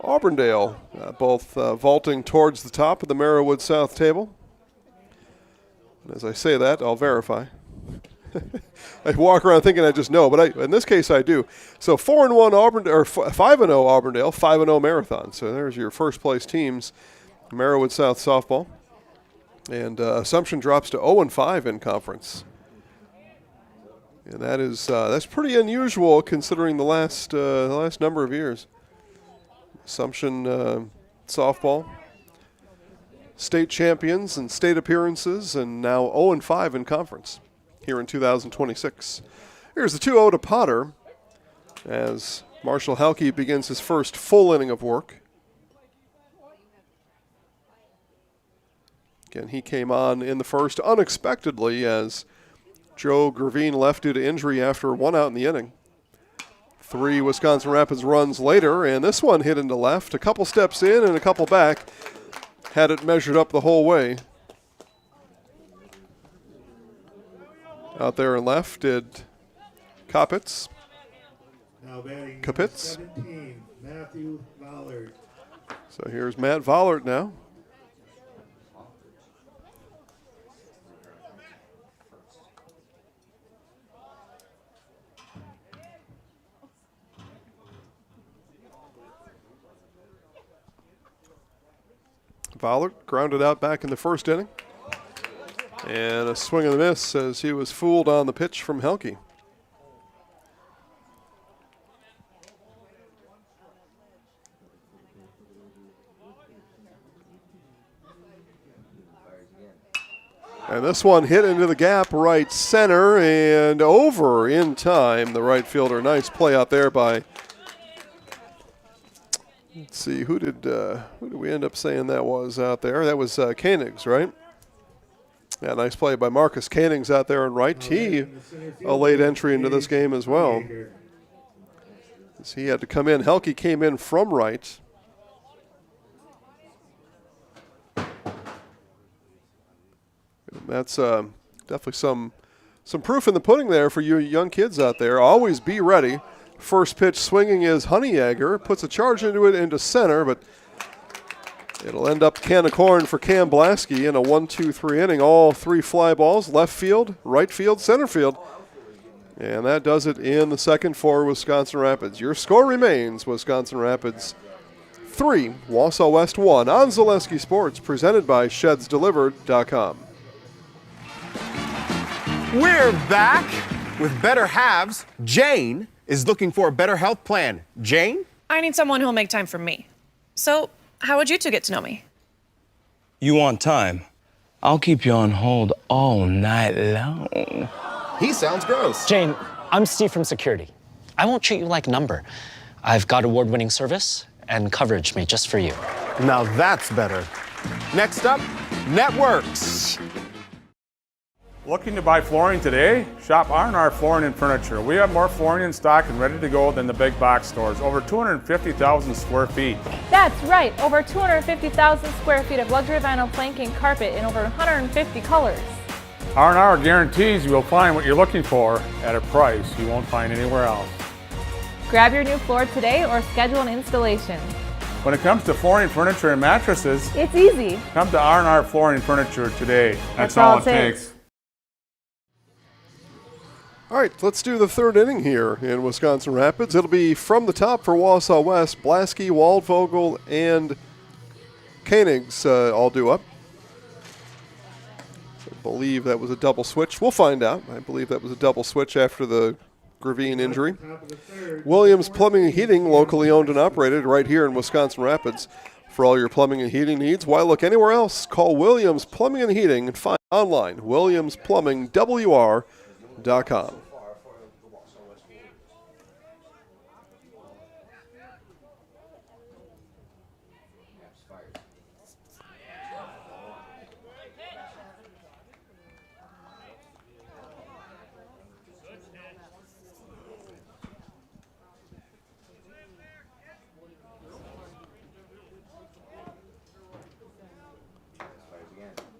[SPEAKER 1] Auburndale both vaulting towards the top of the Merriwood South table. And as I say that, I'll verify. I walk around thinking I just know, but in this case I do. So 4-1 Auburndale, or 5-0 Auburndale, 5-0 Marathon. So there's your first place teams, Merriwood South softball. And Assumption drops to 0-5 in conference. And that is that's pretty unusual considering the last number of years. Assumption softball, state champions and state appearances, and now 0-5 in conference here in 2026. Here's the 2-0 to Potter as Marshall Halke begins his first full inning of work. Again, he came on in the first unexpectedly as Joe Gravine left due to injury after 1 out in the inning. 3 Wisconsin Rapids runs later, and this one hit into left. A couple steps in and a couple back. Had it measured up the whole way. Out there in left did Kopitz.
[SPEAKER 3] Now batting
[SPEAKER 1] Kopitz.
[SPEAKER 3] 17, Matthew Vollard.
[SPEAKER 1] So here's Matt Vollard now. Vollard grounded out back in the first inning. And a swing and a miss as he was fooled on the pitch from Helke. And this one hit into the gap right center and over in time. The right fielder. Nice play out there by, let's see, who did we end up saying that was out there? That was Koenigs, right? Yeah, nice play by Marcus Koenigs out there in right. He a late entry into this game as well. As he had to come in. Helke came in from right. That's definitely some proof in the pudding there for you young kids out there. Always be ready. First pitch swinging is Honeyegger. Puts a charge into it into center, but it'll end up can of corn for Cam Blasky in a 1-2-3 inning. All 3 fly balls, left field, right field, center field. And that does it in the second for Wisconsin Rapids. Your score remains Wisconsin Rapids 3, Wausau West 1 on Zaleski Sports, presented by ShedsDelivered.com.
[SPEAKER 5] We're back with Better Halves. Jane is looking for a better health plan. Jane?
[SPEAKER 6] I need someone who'll make time for me. So, how would you two get to know me?
[SPEAKER 9] You want time? I'll keep you on hold all night long.
[SPEAKER 5] He sounds gross.
[SPEAKER 18] Jane, I'm Steve from security. I won't treat you like a number. I've got award-winning service and coverage made just for you.
[SPEAKER 5] Now that's better. Next up, networks.
[SPEAKER 22] Looking to buy flooring today? Shop R&R Flooring and Furniture. We have more flooring in stock and ready to go than the big box stores. Over 250,000 square feet.
[SPEAKER 23] That's right, over 250,000 square feet of luxury vinyl planking carpet in over 150 colors.
[SPEAKER 22] R&R guarantees you will find what you're looking for at a price you won't find anywhere else.
[SPEAKER 23] Grab your new floor today or schedule an installation.
[SPEAKER 22] When it comes to flooring, furniture, and mattresses,
[SPEAKER 23] it's easy.
[SPEAKER 22] Come to R&R Flooring and Furniture today. That's all it takes.
[SPEAKER 1] All right, let's do the third inning here in Wisconsin Rapids. It'll be from the top for Wausau West. Blasky, Waldvogel, and Koenigs all due up. I believe that was a double switch. We'll find out. I believe that was a double switch after the Gravine injury. Williams Plumbing and Heating, locally owned and operated right here in Wisconsin Rapids. For all your plumbing and heating needs, why look anywhere else? Call Williams Plumbing and Heating and find online WilliamsPlumbingWR.com.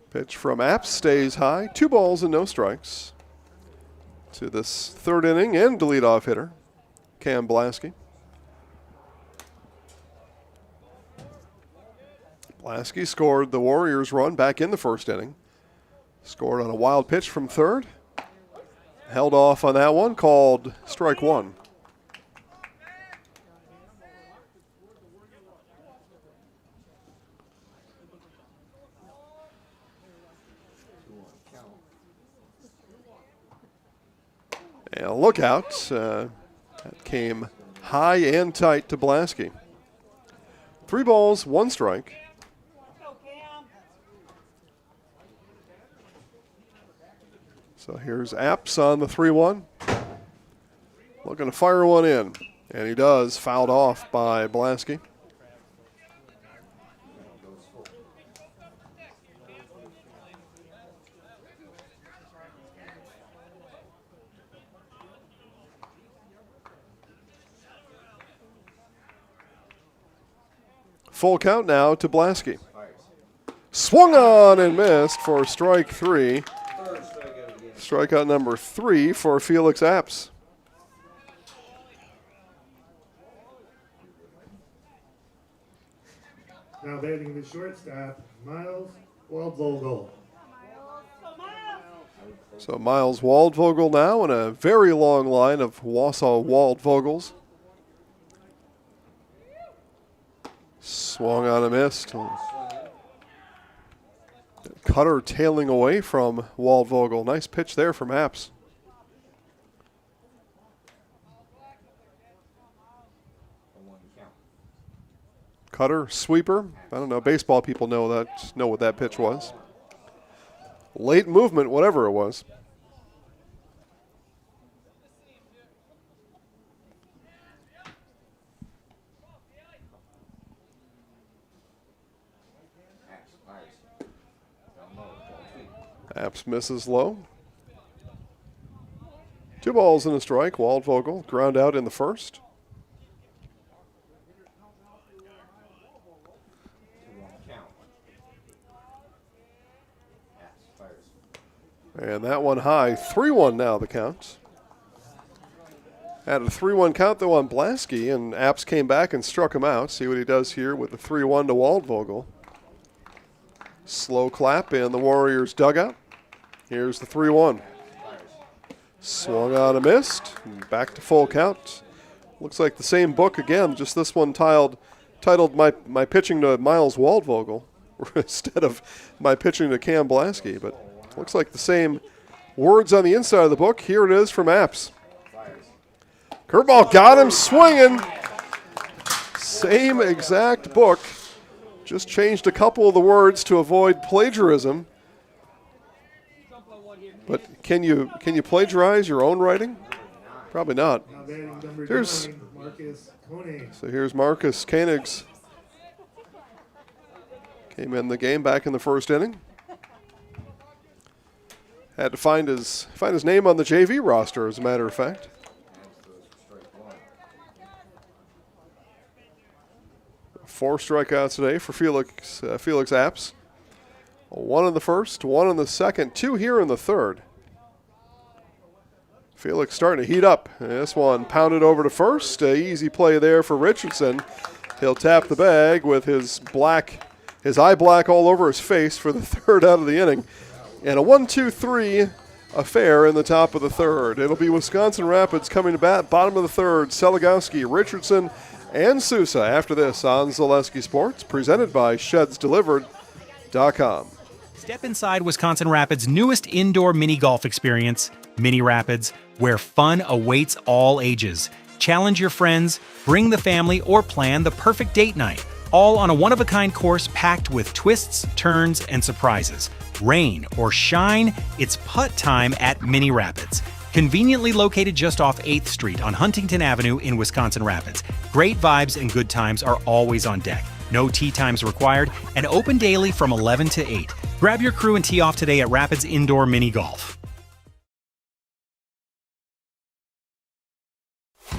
[SPEAKER 1] Pitch from Apps stays high. 2 balls and no strikes to this third inning and the leadoff hitter, Cam Blasky. Blasky scored the Warriors' run back in the first inning. Scored on a wild pitch from third. Held off on that one, called strike 1. And a lookout. That came high and tight to Blasky. 3 balls, 1 strike. So here's Apps on the 3-1. Looking to fire one in. And he does. Fouled off by Blasky. Full count now to Blasky. Swung on and missed for strike 3. Strikeout number 3 for Felix Apps.
[SPEAKER 3] Now batting the shortstop, Miles Waldvogel.
[SPEAKER 1] So Miles Waldvogel now in a very long line of Wausau Waldvogels. Swung on and missed. Cutter tailing away from Waldvogel. Nice pitch there from Apps. Cutter, sweeper. I don't know. Baseball people know what that pitch was. Late movement, whatever it was. Apps misses low. 2 balls and a strike. Waldvogel ground out in the first. And that one high. 3-1 now the count. Had a 3-1 count though on Blasky, and Apps came back and struck him out. See what he does here with the 3-1 to Waldvogel. Slow clap in the Warriors dugout. Here's the 3-1. Swung on and missed. Back to full count. Looks like the same book again, just this one titled My Pitching to Miles Waldvogel instead of My Pitching to Cam Blasky. But looks like the same words on the inside of the book. Here it is from Apps. Curveball got him swinging. Same exact book. Just changed a couple of the words to avoid plagiarism. But can you plagiarize your own writing? Probably not. Here's Marcus Koenigs. Came in the game back in the first inning. Had to find his name on the JV roster, as a matter of fact. Four strikeouts today for Felix Apps. 1 in the first, 1 in the second, 2 here in the third. Felix starting to heat up. This one pounded over to first. Easy play there for Richardson. He'll tap the bag with his eye black all over his face for the third out of the inning. And a 1-2-3 affair in the top of the third. It'll be Wisconsin Rapids coming to bat, bottom of the third. Seligowski, Richardson, and Sousa after this on Zaleski Sports, presented by ShedsDelivered.com.
[SPEAKER 2] Step inside Wisconsin Rapids' newest indoor mini golf experience, Mini Rapids, where fun awaits all ages. Challenge your friends, bring the family, or plan the perfect date night, all on a one-of-a-kind course packed with twists, turns, and surprises. Rain or shine, it's putt time at Mini Rapids. Conveniently located just off 8th Street on Huntington Avenue in Wisconsin Rapids. Great vibes and good times are always on deck. No tee times required, and open daily from 11 to 8. Grab your crew and tee off today at Rapids Indoor Mini Golf.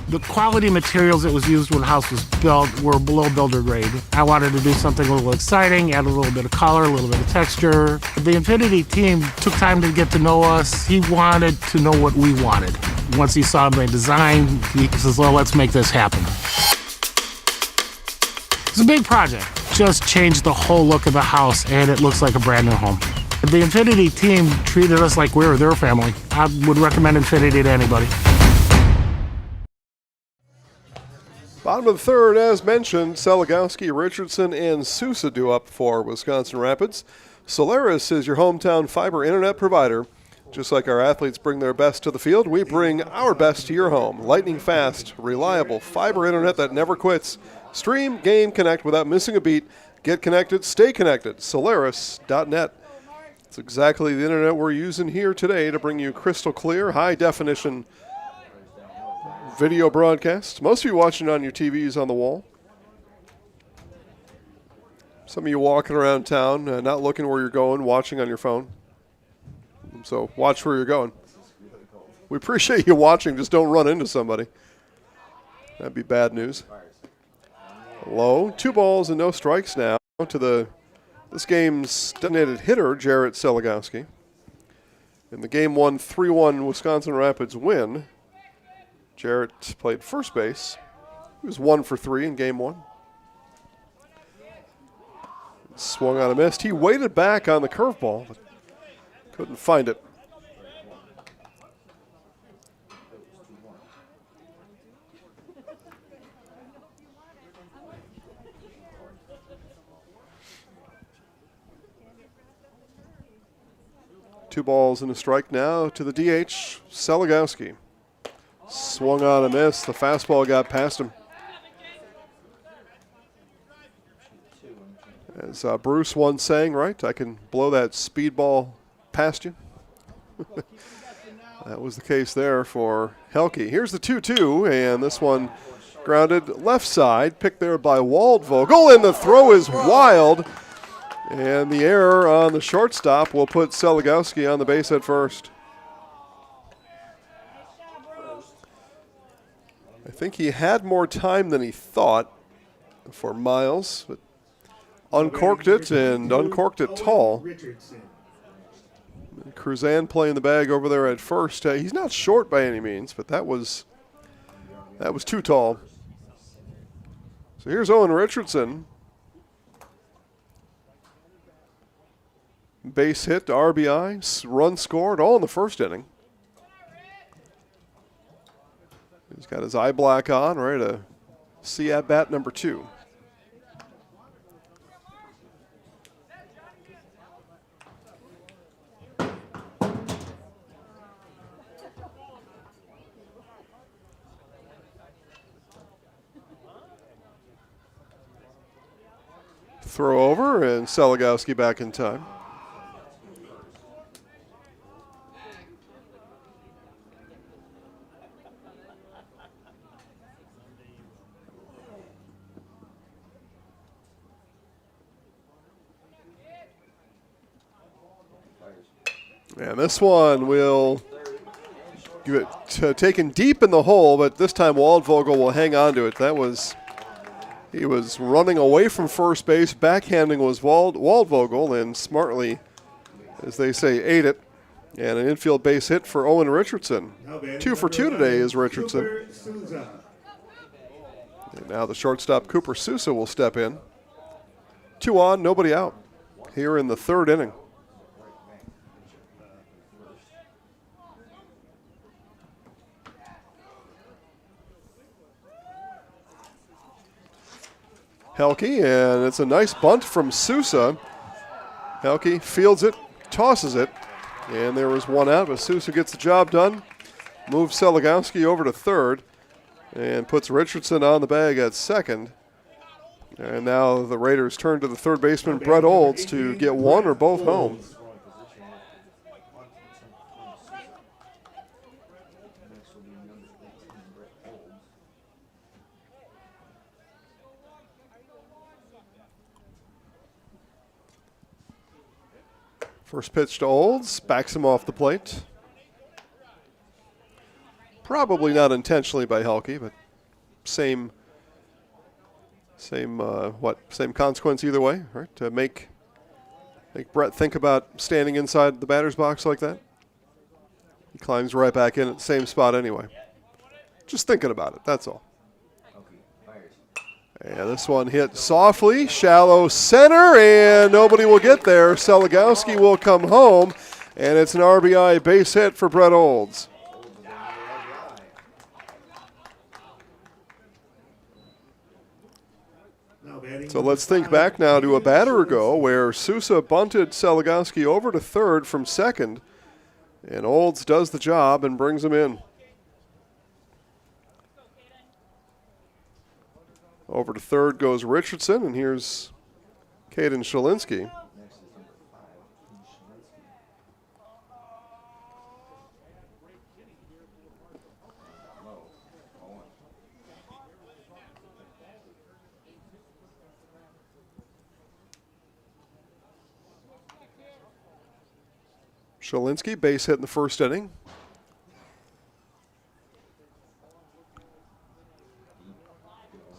[SPEAKER 7] The quality materials that was used when the house was built were below builder grade. I wanted to do something a little exciting, add a little bit of color, a little bit of texture. The Infinity team took time to get to know us. He wanted to know what we wanted. Once he saw my design, he says, well, let's make this happen. It's a big project. Just changed the whole look of the house, and it looks like a brand new home. The Infinity team treated us like we were their family. I would recommend Infinity to anybody.
[SPEAKER 1] Bottom of the third, as mentioned, Seligowski, Richardson, and Sousa due up for Wisconsin Rapids. Solaris is your hometown fiber internet provider. Just like our athletes bring their best to the field, we bring our best to your home. Lightning fast, reliable fiber internet that never quits. Stream, game, connect without missing a beat. Get connected, stay connected. Solaris.net. It's exactly the internet we're using here today to bring you crystal clear, high definition video broadcasts. Most of you watching on your TVs on the wall. Some of you walking around town, not looking where you're going, watching on your phone. So watch where you're going. We appreciate you watching. Just don't run into somebody. That'd be bad news. Low. 2 balls and no strikes now to this game's designated hitter, Jarrett Seligowski. In the Game 1 3-1 Wisconsin Rapids win, Jarrett played first base. He was 1 for 3 in Game 1. Swung on a miss. He waited back on the curveball, but couldn't find it. Two balls and a strike now to the DH, Seligowski. Swung on a miss. The fastball got past him. As Bruce once sang, right, I can blow that speedball past you. That was the case there for Helke. Here's the 2-2, and this one grounded left side, picked there by Waldvogel, and the throw is wild. And the error on the shortstop will put Seligowski on the base at first. I think he had more time than he thought for Miles, but uncorked it and uncorked it tall. Cruzan playing the bag over there at first. He's not short by any means, but that was too tall. So here's Owen Richardson. Base hit, RBI, run scored, all in the first inning. He's got his eye black on, ready to see at bat number 2. Throw over, and Seligowski back in time. And this one will give it taken deep in the hole, but this time Waldvogel will hang on to it. He was running away from first base. Backhanding was Waldvogel, and smartly, as they say, ate it. And an infield base hit for Owen Richardson. 2 for 2 today is Richardson. And now the shortstop Cooper Sousa will step in. 2 on, nobody out here in the 3rd inning. Helke, and it's a nice bunt from Sousa. Helke fields it, tosses it, and there was 1 out, but Sousa gets the job done. Moves Seligowski over to 3rd and puts Richardson on the bag at 2nd. And now the Raiders turn to the 3rd baseman, Brett Olds, to get 1 or both home. First pitch to Olds, backs him off the plate. Probably not intentionally by Helke, but same consequence either way, right? To make Brett think about standing inside the batter's box like that. He climbs right back in at the same spot anyway. Just thinking about it, that's all. And this one hit softly, shallow center, and nobody will get there. Seligowski will come home, and it's an RBI base hit for Brett Olds. So let's think back now to a batter ago where Sousa bunted Seligowski over to 3rd from 2nd, and Olds does the job and brings him in. Over to 3rd goes Richardson, and here's Caden Shalinski. Shalinski, base hit in the 1st inning.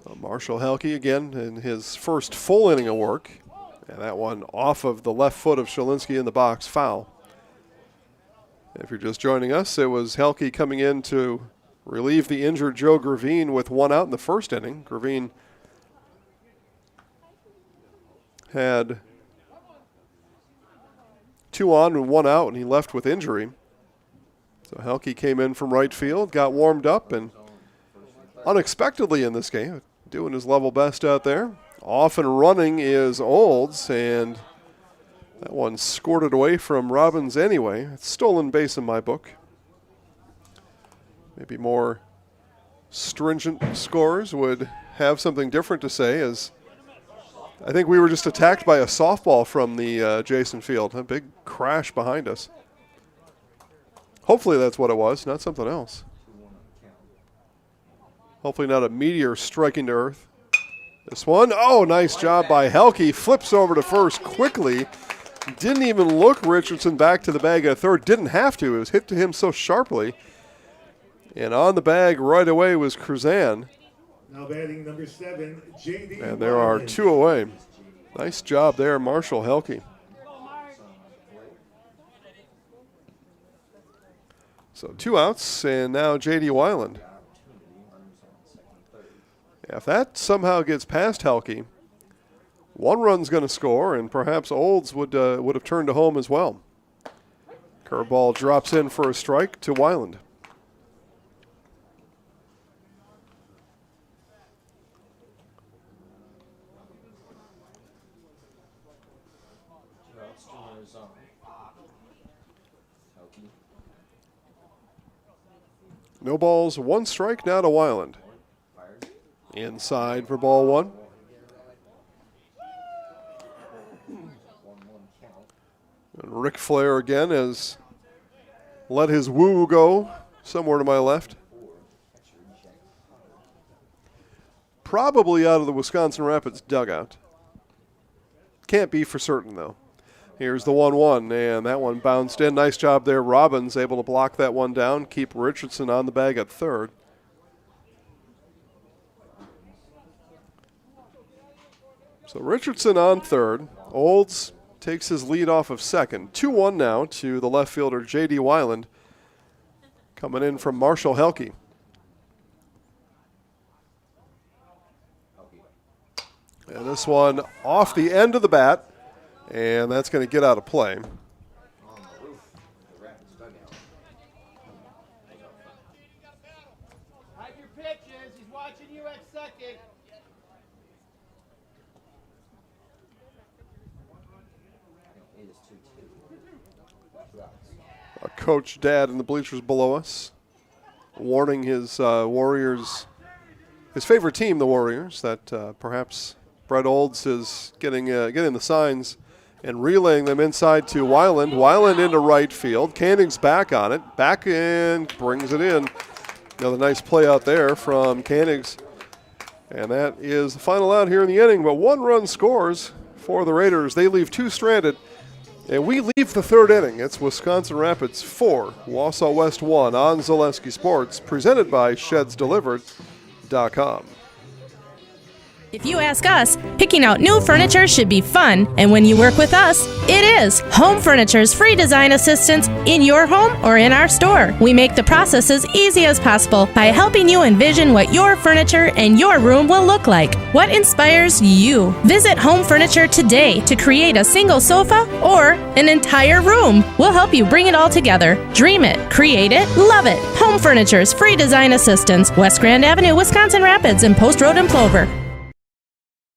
[SPEAKER 1] So Marshall Helke again in his first full inning of work. And that one off of the left foot of Shalinski in the box, foul. If you're just joining us, it was Helke coming in to relieve the injured Joe Gravine with one out in the first inning. Gravine had 2 on and 1 out, and he left with injury. So Helke came in from right field, got warmed up, and unexpectedly in this game, doing his level best out there. Off and running is Olds, and that one squirted away from Robbins anyway. It's stolen base in my book. Maybe more stringent scores would have something different to say, as I think we were just attacked by a softball from the adjacent field. A big crash behind us. Hopefully that's what it was, not something else. Hopefully not a meteor striking to earth. This one, oh, nice job by Helke. Flips over to first quickly. Didn't even look Richardson back to the bag at third. Didn't have to. It was hit to him so sharply. And on the bag right away was Cruzan.
[SPEAKER 3] Now batting number 7, J.D.
[SPEAKER 1] And there are 2 away. Nice job there, Marshall Helke. So 2 outs, and now J.D. Weiland. If that somehow gets past Helke, 1 run's going to score, and perhaps Olds would have turned to home as well. Curveball drops in for a strike to Weiland. No balls, 1 strike now to Weiland. Inside for ball 1. And Ric Flair again has let his woo go somewhere to my left. Probably out of the Wisconsin Rapids dugout. Can't be for certain, though. Here's the 1-1, and that one bounced in. Nice job there. Robbins able to block that one down, keep Richardson on the bag at third. So Richardson on third. Olds takes his lead off of second. 2-1 now to the left fielder, J.D. Weiland, coming in from Marshall Helke. And this one off the end of the bat, and that's going to get out of play.
[SPEAKER 8] Hide your pitches. He's watching you at second.
[SPEAKER 1] Our coach dad in the bleachers below us, warning his Warriors, his favorite team, the Warriors, that perhaps Brett Olds is getting the signs and relaying them inside to Weiland. Weiland into right field. Canning's back on it. Back in, brings it in. Another nice play out there from Cannings. And that is the final out here in the inning. But 1 run scores for the Raiders. They leave 2 stranded. And we leave the third inning. It's Wisconsin Rapids 4, Wausau West 1 on Zaleski Sports, presented by ShedsDelivered.com.
[SPEAKER 6] If you ask us, picking out new furniture should be fun, and when you work with us, it is. Home Furniture's free design assistance in your home or in our store. We make the process as easy as possible by helping you envision what your furniture and your room will look like. What inspires you? Visit Home Furniture today to create a single sofa or an entire room. We'll help you bring it all together. Dream it, create it, love it. Home Furniture's free design assistance, West Grand Avenue, Wisconsin Rapids, and Post Road in Plover.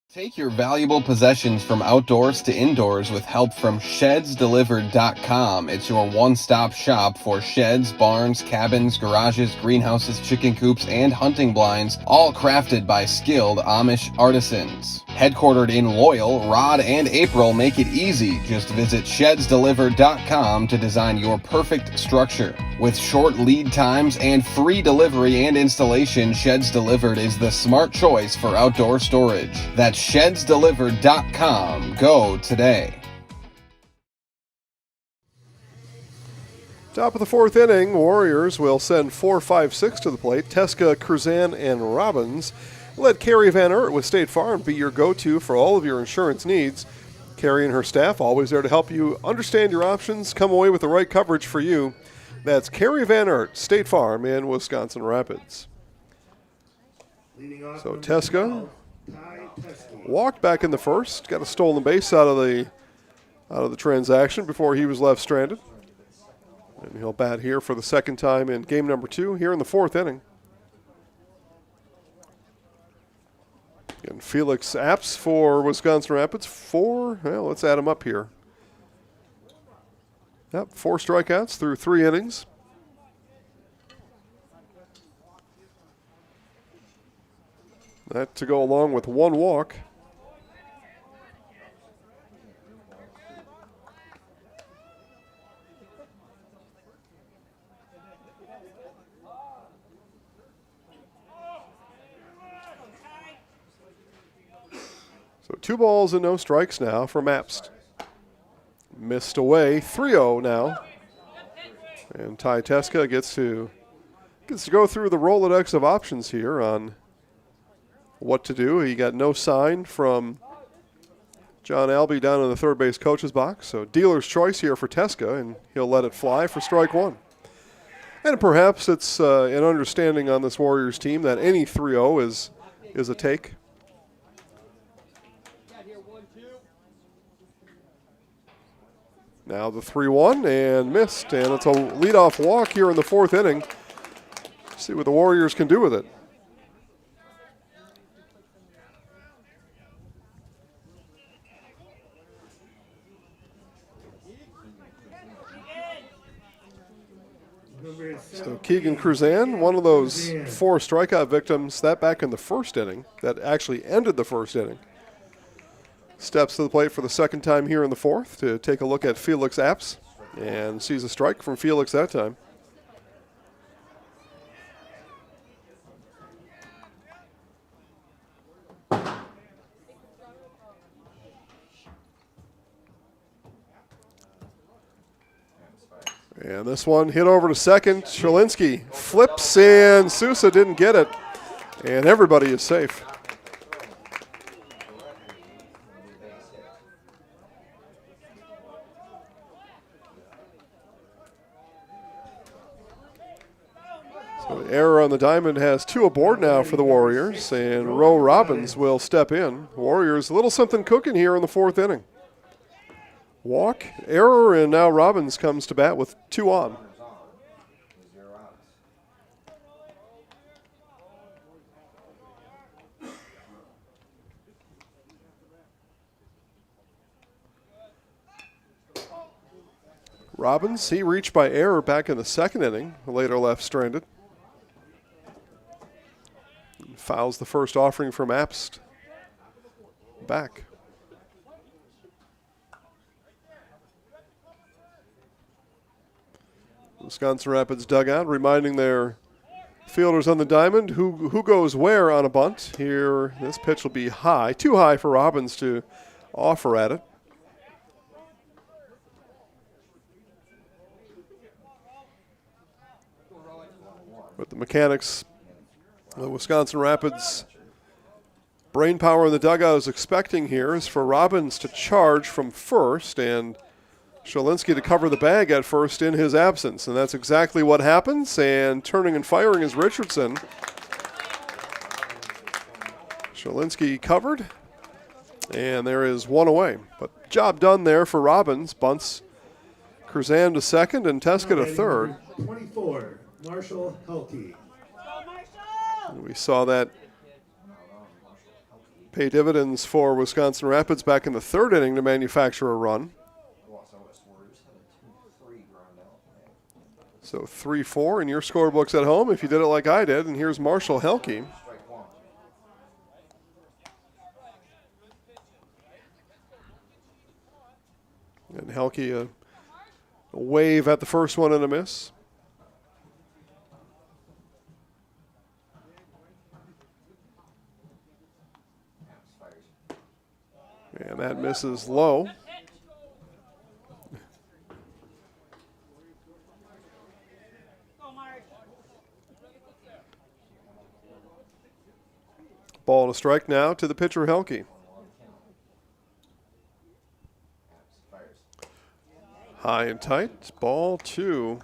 [SPEAKER 10] Take your valuable possessions from outdoors to indoors with help from ShedsDelivered.com. It's your one-stop shop for sheds, barns, cabins, garages, greenhouses, chicken coops, and hunting blinds, all crafted by skilled Amish artisans. Headquartered in Loyal, Rod and April make it easy. Just visit ShedsDelivered.com to design your perfect structure. With short lead times and free delivery and installation, Sheds Delivered is the smart choice for outdoor storage. That's ShedsDelivered.com. Go today.
[SPEAKER 1] Top of the 4th inning, Warriors will send 4, 5, 6 to the plate. Teska, Cruzan, and Robbins. Let Carrie Van Ert with State Farm be your go-to for all of your insurance needs. Carrie and her staff always there to help you understand your options, come away with the right coverage for you. That's Carrie Van Ert, State Farm in Wisconsin Rapids. So Teska walked back in the first, got a stolen base out of the transaction before he was left stranded. And he'll bat here for the second time in game number 2 here in the 4th inning. And Felix Apps for Wisconsin Rapids. 4, well, let's add them up here. Yep, 4 strikeouts through 3 innings. That to go along with 1 walk. So 2 balls and no strikes now for Mapst. Missed away, 3-0 now. And Ty Teska gets to go through the Rolodex of options here on what to do. He got no sign from John Albee down in the third base coach's box. So dealer's choice here for Teska, and he'll let it fly for strike 1. And perhaps it's an understanding on this Warriors team that any 3-0 is a take. Now the 3-1 and missed, and it's a leadoff walk here in the 4th inning. See what the Warriors can do with it. So Keegan Cruzan, one of those 4 strikeout victims, that back in the 1st inning, that actually ended the 1st inning. Steps to the plate for the 2nd time here in the 4th to take a look at Felix Apps, and sees a strike from Felix that time. And this one hit over to second. Shalinski flips, and Sousa didn't get it, and everybody is safe. So error on the diamond has 2 aboard now for the Warriors, and Roe Robbins will step in. Warriors a little something cooking here in the 4th inning. Walk, error, and now Robbins comes to bat with 2 on. Robbins, he reached by error back in the 2nd inning, later left stranded. Fouls the first offering from Apst back. Wisconsin Rapids dugout reminding their fielders on the diamond who goes where on a bunt. Here, this pitch will be high, too high for Robbins to offer at it. But the mechanics, the Wisconsin Rapids brain power in the dugout is expecting here is for Robbins to charge from first and Shalinski to cover the bag at first in his absence. And that's exactly what happens. And turning and firing is Richardson. Shalinski covered. And there is 1 away. But job done there for Robbins. Bunts Cruzan to second and Teska to third.
[SPEAKER 3] 24, Marshall Helke.
[SPEAKER 1] We saw that pay dividends for Wisconsin Rapids back in the 3rd inning to manufacture a run. So 3-4 in your scorebooks at home if you did it like I did. And here's Marshall Helke. And Helke a wave at the first one and a miss. And that misses low. and a strike now to the pitcher, Helke. High and tight, ball 2.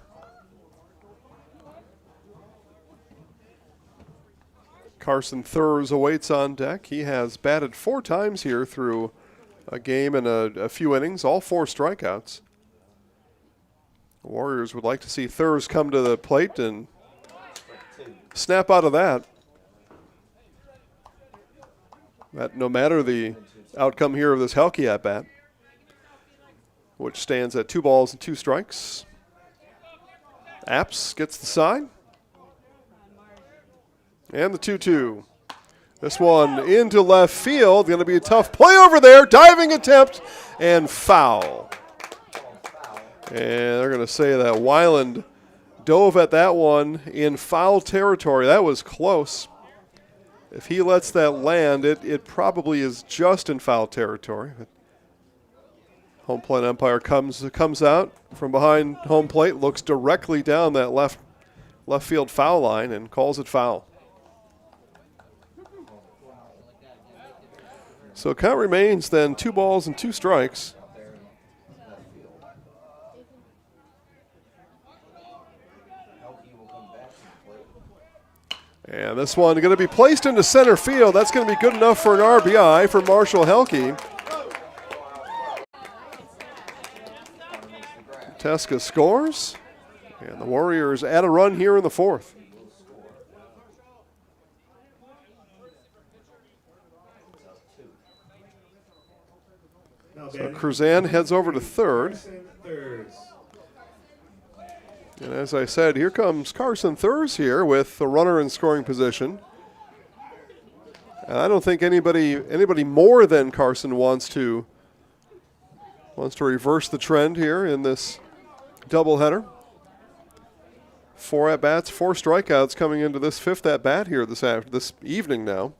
[SPEAKER 1] Carson Thurs awaits on deck. He has batted 4 times here through a game and a few innings, all 4 strikeouts. The Warriors would like to see Thurs come to the plate and snap out of that. No matter the outcome here of this Helke at bat, which stands at 2 balls and 2 strikes. Apps gets the sign. And the 2-2. This one into left field. Going to be a tough play over there. Diving attempt and foul. And they're going to say that Weiland dove at that one in foul territory. That was close. If he lets that land, it probably is just in foul territory. Home plate umpire comes out from behind home plate, looks directly down that left field foul line and calls it foul. So count remains then 2 balls and 2 strikes. And this one going to be placed into center field. That's going to be good enough for an RBI for Marshall Helke. Teska scores, and the Warriors add a run here in the 4th. So Cruzan heads over to third. And as I said, here comes Carson Thurs here with the runner in scoring position. And I don't think anybody more than Carson wants to reverse the trend here in this doubleheader. 4 at-bats, 4 strikeouts coming into this 5th at-bat here this evening now.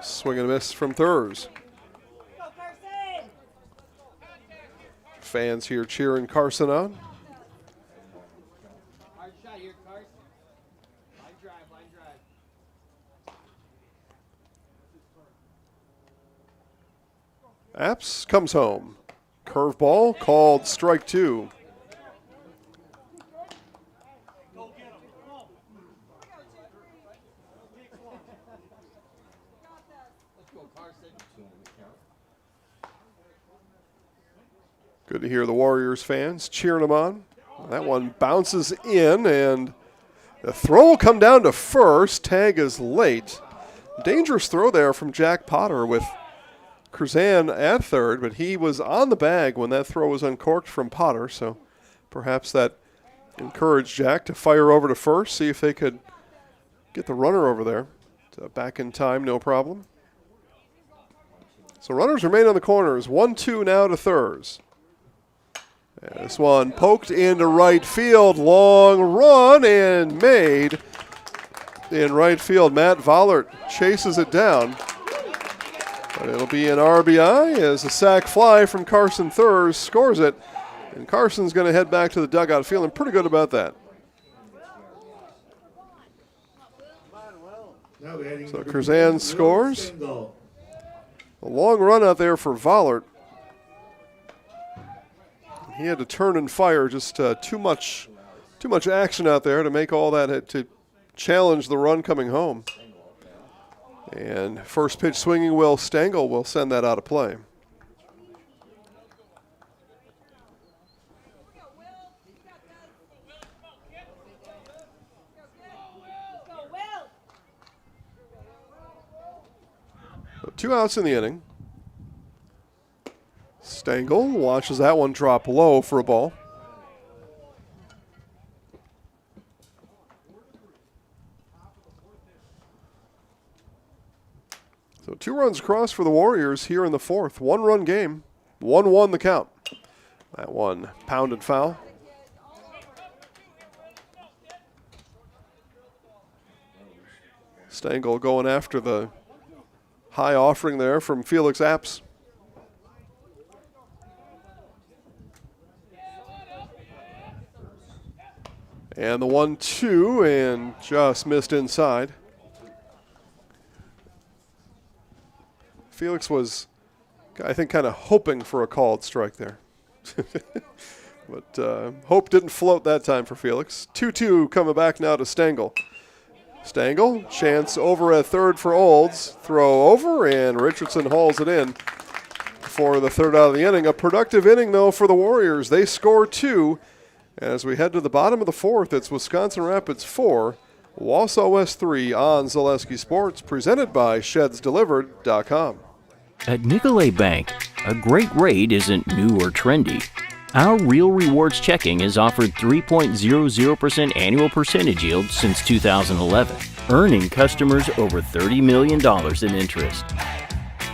[SPEAKER 1] Swing and a miss from Thurs. Fans here cheering Carson on.
[SPEAKER 8] Hard shot here, Carson. Line drive.
[SPEAKER 1] Apps comes home. Curveball called strike 2. Good to hear the Warriors fans cheering him on. That one bounces in, and the throw will come down to first. Tag is late. Dangerous throw there from Jack Potter with Cruzan at third, but he was on the bag when that throw was uncorked from Potter, so perhaps that encouraged Jack to fire over to first, see if they could get the runner over there. So back in time, no problem. So runners remain on the corners. 1-2 now to Thurs. And this one poked into right field. Long run and made in right field. Matt Vollert chases it down. But it'll be an RBI as a sac fly from Carson Thurs scores it. And Carson's going to head back to the dugout feeling pretty good about that. So Cruzan scores. A long run out there for Vollert. He had to turn and fire, just too much action out there to make all that, to challenge the run coming home. And first pitch swinging Will Stengel will send that out of play. So 2 outs in the inning. Stengel watches that one drop low for a ball. So 2 runs across for the Warriors here in the 4th. 1-run game. 1-1 the count. That one pounded foul. Stengel going after the high offering there from Felix Apps. And the 1-2 and just missed inside. Felix was, I think, kind of hoping for a called strike there. But hope didn't float that time for Felix. 2-2 coming back now to Stengel. Stengel, chance over at third for Olds. Throw over, and Richardson hauls it in for the third out of the inning. A productive inning, though, for the Warriors. They score 2. As we head to the bottom of the fourth, it's Wisconsin Rapids 4, Wausau West 3 on Zaleski Sports, presented by ShedsDelivered.com.
[SPEAKER 12] At Nicolay Bank, a great rate isn't new or trendy. Our Real Rewards checking has offered 3.00% annual percentage yield since 2011, earning customers over $30 million in interest.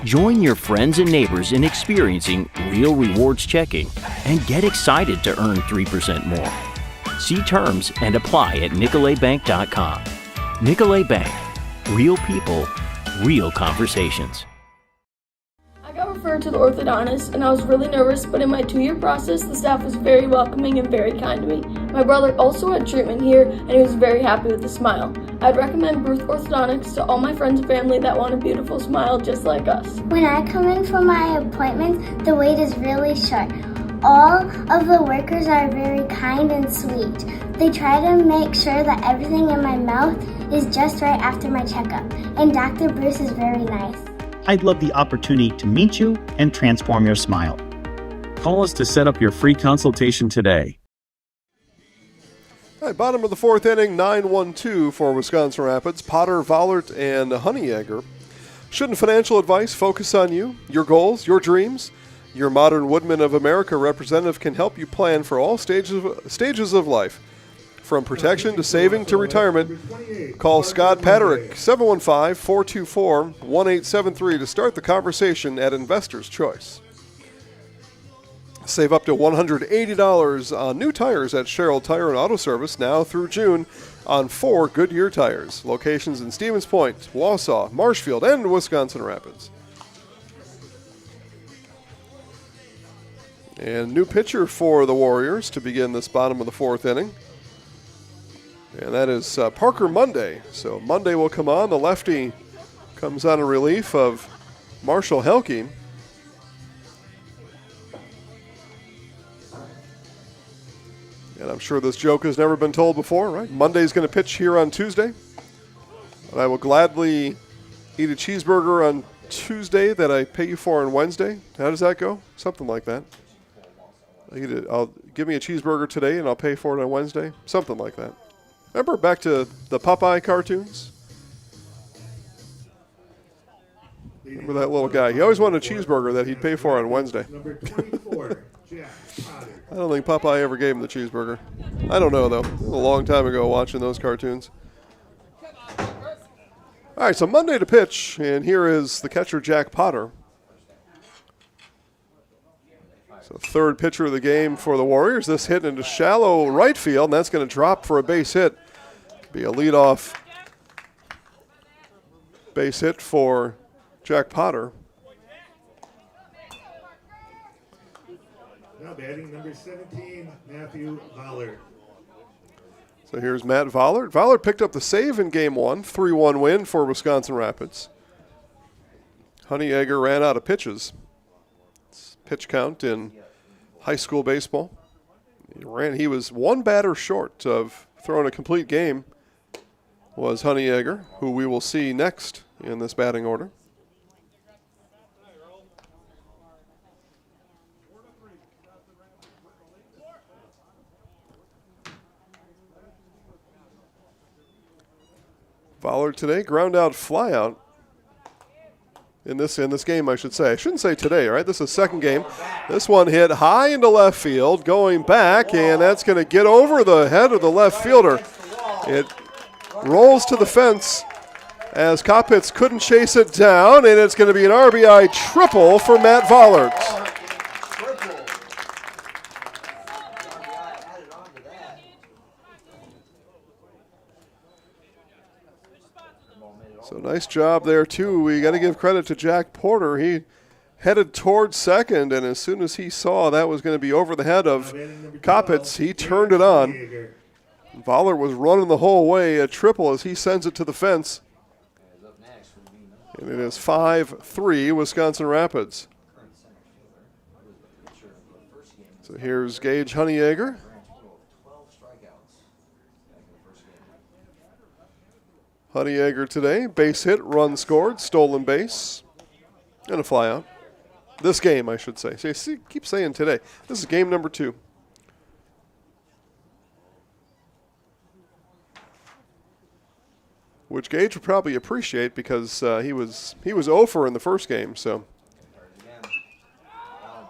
[SPEAKER 12] Join your friends and neighbors in experiencing Real Rewards checking and get excited to earn 3% more. See terms and apply at NicolayBank.com. Nicolay Bank. Real people, real conversations.
[SPEAKER 13] I got referred to the orthodontist and I was really nervous, but in my 2-year process, the staff was very welcoming and very kind to me. My brother also had treatment here and he was very happy with the smile. I'd recommend Bruce Orthodontics to all my friends and family that want a beautiful smile just like us.
[SPEAKER 14] When I come in for my appointment, the wait is really short. All of the workers are very kind and sweet. They try to make sure that everything in my mouth is just right after my checkup, and Dr. Bruce is very nice.
[SPEAKER 15] I'd love the opportunity to meet you and transform your smile.
[SPEAKER 11] Call us to set up your free consultation today.
[SPEAKER 1] All right, bottom of the fourth inning, 9-1-2 for Wisconsin Rapids. Potter, Vollert, and Honeyegger. Shouldn't financial advice focus on you, your goals, your dreams? Your Modern Woodmen of America representative can help you plan for all stages of life. From protection to saving to retirement, call Scott Paterick, 715-424-1873 to start the conversation at Investor's Choice. Save up to $180 on new tires at Sherrill Tire and Auto Service now through June on 4 Goodyear tires. Locations in Stevens Point, Wausau, Marshfield, and Wisconsin Rapids. And new pitcher for the Warriors to begin this bottom of the fourth inning. And that is Parker Monday. So Monday will come on. The lefty comes on in relief of Marshall Helke. And I'm sure this joke has never been told before, right? Monday's going to pitch here on Tuesday. And I will gladly eat a cheeseburger on Tuesday that I pay you for on Wednesday. How does that go? Something like that. I'll give me a cheeseburger today and I'll pay for it on Wednesday. Something like that. Remember back to the Popeye cartoons? Remember that little guy? He always wanted a cheeseburger that he'd pay for on Wednesday. I don't think Popeye ever gave him the cheeseburger. I don't know, though. It was a long time ago watching those cartoons. All right, so Monday to pitch, and here is the catcher, Jack Potter. So third pitcher of the game for the Warriors. This hit into shallow right field, and that's going to drop for a base hit. Be a leadoff base hit for Jack Potter.
[SPEAKER 3] Now batting number 17, Matthew Vollert.
[SPEAKER 1] So here's Matt Vollert. Vollert picked up the save in game one, 3-1 win for Wisconsin Rapids. Honeyegger ran out of pitches. Pitch count in high school baseball. He was one batter short of throwing a complete game, was Honeyegger, who we will see next in this batting order. Vollert today, ground out, fly out. In this game, I should say. I shouldn't say today, right? This is second game. This one hit high into left field, going back, and that's going to get over the head of the left fielder. It rolls to the fence as Kopitz couldn't chase it down, and it's going to be an RBI triple for Matt Vollert. So nice job there, too. We got to give credit to Jack Porter. He headed towards second, and as soon as he saw that was going to be over the head of Kopitz, he turned it on. Vollert was running the whole way, a triple as he sends it to the fence. And it is 5-3 Wisconsin Rapids. So here's Gage Honeyegger. Honeyegger today, base hit, run scored, stolen base, and a flyout. This game, I should say. See, keep saying today. This is game number 2. Which Gage would probably appreciate because he was 0 in the first game, so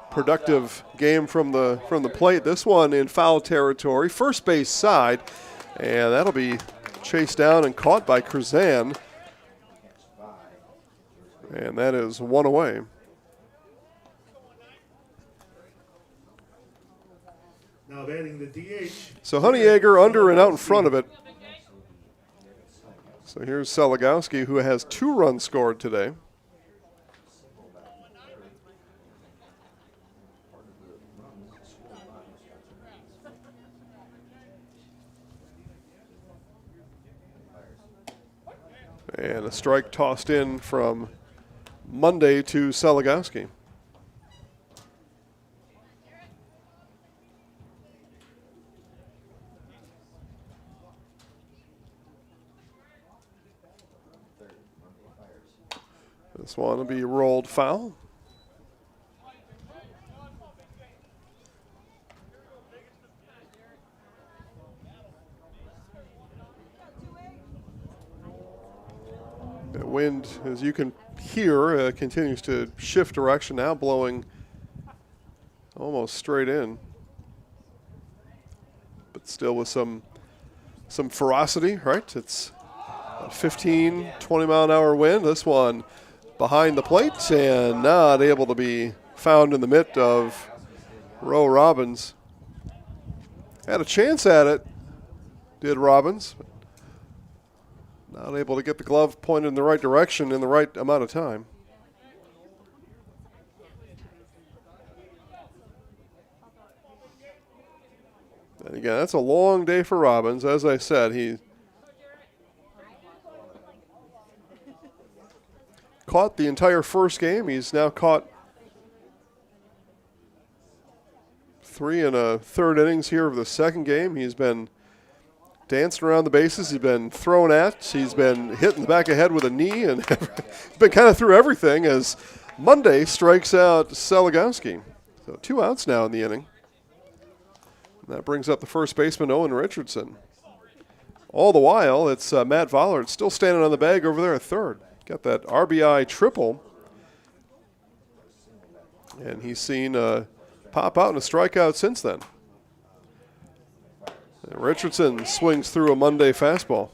[SPEAKER 1] productive game from the plate. This one in foul territory, first base side, and that'll be chased down and caught by Curzan, and that is 1 away.
[SPEAKER 3] Now batting the DH.
[SPEAKER 1] So Honeyegger under and out in front of it. So here's Seligowski, who has 2 runs scored today. And a strike tossed in from Monday to Seligowski. This one will be rolled foul. The wind, as you can hear, continues to shift direction now, blowing almost straight in, but still with some ferocity, right? It's a 15, 20-mile-an-hour wind. This one behind the plate and not able to be found in the mitt of Roe Robbins. Had a chance at it, did Robbins. Not able to get the glove pointed in the right direction in the right amount of time. And again, that's a long day for Robbins. As I said, he caught the entire first game. He's now caught 3 1/3 innings here of the second game. He's been dancing around the bases. He's been thrown at. He's been hit in the back of the head with a knee, and he's been kind of through everything as Monday strikes out Seligowski. So 2 outs now in the inning. And that brings up the first baseman, Owen Richardson. All the while, it's Matt Vollard still standing on the bag over there at third. Got that RBI triple. And he's seen pop out and a strikeout since then. And Richardson swings through a Monday fastball.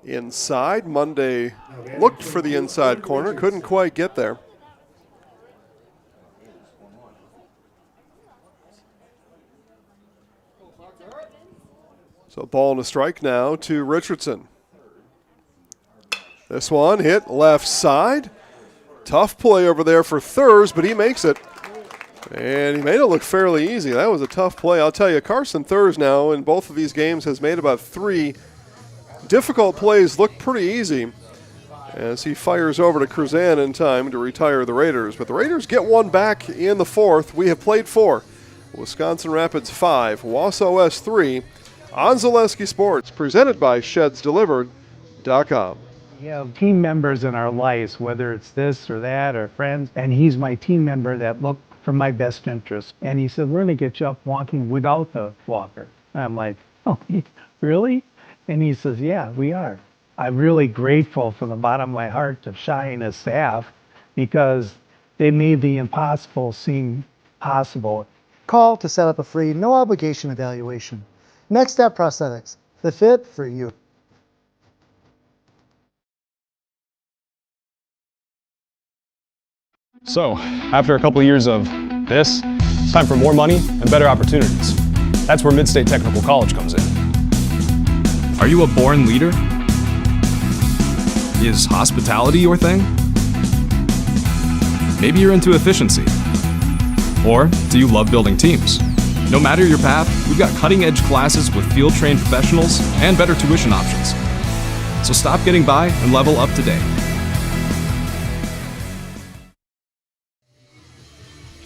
[SPEAKER 1] Inside, Monday looked for the inside corner, couldn't quite get there. So ball and a strike now to Richardson. This one hit left side. Tough play over there for Thurs, but he makes it. And he made it look fairly easy. That was a tough play. I'll tell you, Carson Thurs now in both of these games has made about 3 difficult plays look pretty easy as he fires over to Curzan in time to retire the Raiders. But the Raiders get one back in the 4th. We have played 4. Wisconsin Rapids 5, Wausau S 3 on Zaleski Sports, presented by ShedsDelivered.com.
[SPEAKER 4] We have team members in our lives, whether it's this or that or friends, and he's my team member that look for my best interest. And he said, we're going to get you up walking without the walker. And I'm like, oh, really? And he says, yeah, we are. I'm really grateful from the bottom of my heart to Shai and his staff because they made the impossible seem possible.
[SPEAKER 16] Call to set up a free, no obligation evaluation. Next Step Prosthetics, the fit for you.
[SPEAKER 17] So, after a couple of years of this, it's time for more money and better opportunities. That's where Mid-State Technical College comes in.
[SPEAKER 11] Are you a born leader?
[SPEAKER 19] Is hospitality your thing? Maybe you're into efficiency. Or do you love building teams? No matter your path, we've got cutting-edge classes with field-trained professionals and better tuition options. So stop getting by and level up today.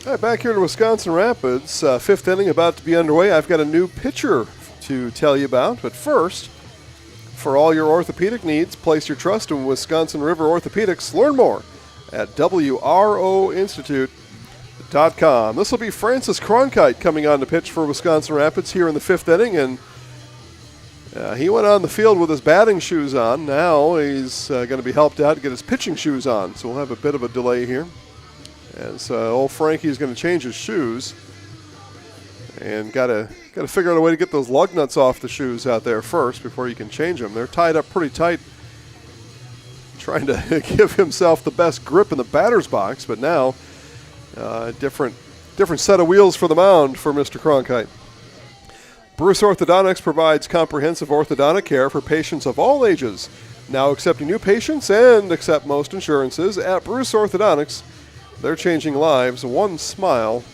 [SPEAKER 1] All right, back here to Wisconsin Rapids. Fifth inning about to be underway. I've got a new pitcher to tell you about. But first, for all your orthopedic needs, place your trust in Wisconsin River Orthopedics. Learn more at WROinstitute.com. This will be Francis Cronkite coming on to pitch for Wisconsin Rapids here in the fifth inning. And he went on the field with his batting shoes on. Now he's going to be helped out to get his pitching shoes on. So we'll have a bit of a delay here. As old Frankie's going to change his shoes, and got to figure out a way to get those lug nuts off the shoes out there first before you can change them. They're tied up pretty tight, trying to give himself the best grip in the batter's box. But now, different set of wheels for the mound for Mr. Cronkite. Bruce Orthodontics provides comprehensive orthodontic care for patients of all ages. Now accepting new patients and accept most insurances at Bruce Orthodontics. They're changing lives one smile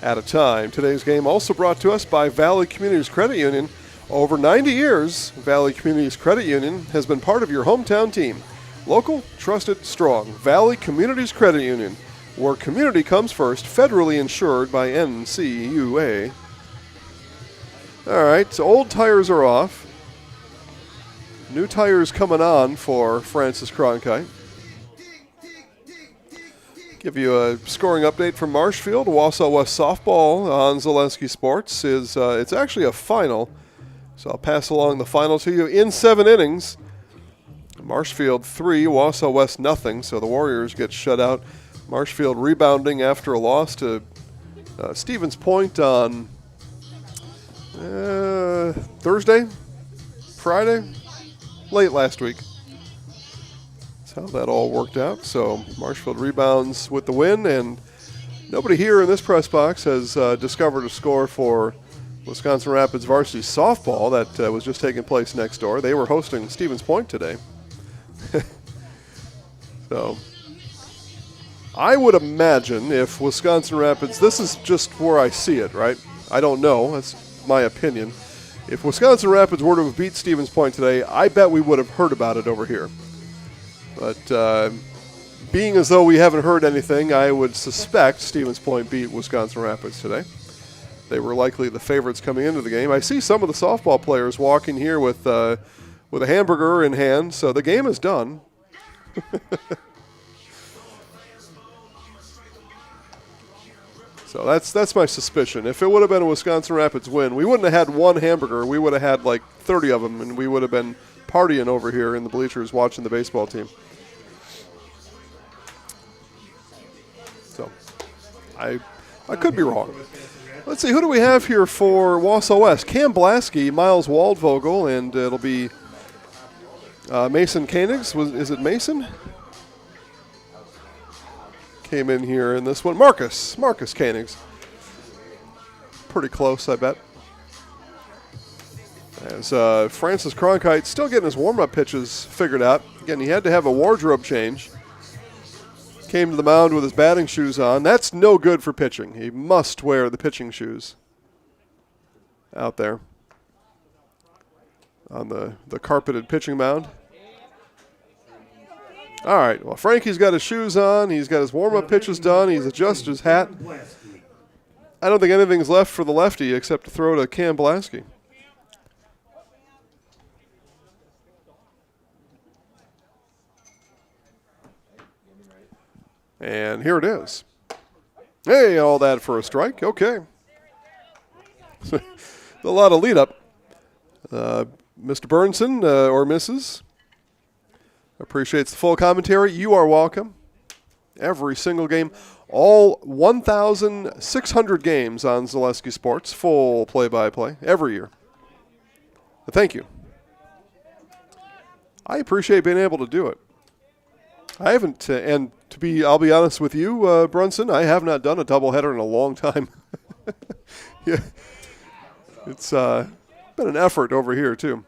[SPEAKER 1] at a time. Today's game also brought to us by Valley Communities Credit Union. Over 90 years, Valley Communities Credit Union has been part of your hometown team. Local, trusted, strong. Valley Communities Credit Union, where community comes first, federally insured by NCUA. All right, so old tires are off. New tires coming on for Francis Cronkite. Give you a scoring update from Marshfield. Wausau West softball on Zaleski Sports is it's actually a final, so I'll pass along the final to you. In 7 innings, Marshfield 3, Wausau West nothing. So the Warriors get shut out. Marshfield rebounding after a loss to Stevens Point on Thursday, Friday, late last week. How that all worked out. So Marshfield rebounds with the win, and nobody here in this press box has discovered a score for Wisconsin Rapids varsity softball that was just taking place next door. They were hosting Stevens Point today. So I would imagine if Wisconsin Rapids, this is just where I see it, right? I don't know. That's my opinion. If Wisconsin Rapids were to have beat Stevens Point today, I bet we would have heard about it over here. But being as though we haven't heard anything, I would suspect Stevens Point beat Wisconsin Rapids today. They were likely the favorites coming into the game. I see some of the softball players walking here with a hamburger in hand, so the game is done. So that's my suspicion. If it would have been a Wisconsin Rapids win, we wouldn't have had one hamburger. We would have had like 30 of them, and we would have been partying over here in the bleachers watching the baseball team. So I could be wrong. Let's see, who do we have here for Wausau West? Cam Blasky, Miles Waldvogel, and it'll be Mason Koenigs. Is it Mason? Came in here in this one. Marcus Koenigs. Pretty close, I bet. As Francis Cronkite still getting his warm-up pitches figured out. Again, he had to have a wardrobe change. Came to the mound with his batting shoes on. That's no good for pitching. He must wear the pitching shoes out there on the carpeted pitching mound. All right, well, Frankie's got his shoes on. He's got his warm-up pitches done. He's adjusted his hat. I don't think anything's left for the lefty except to throw to Cam Blasky. And here it is. Hey, all that for a strike. Okay. A lot of lead up. Mr. Burnson or Mrs. appreciates the full commentary. You are welcome. Every single game. All 1,600 games on Zaleski Sports. Full play-by-play every year. But thank you. I appreciate being able to do it. I haven't, and I'll be honest with you, Brunson, I have not done a doubleheader in a long time. Yeah, it's been an effort over here too.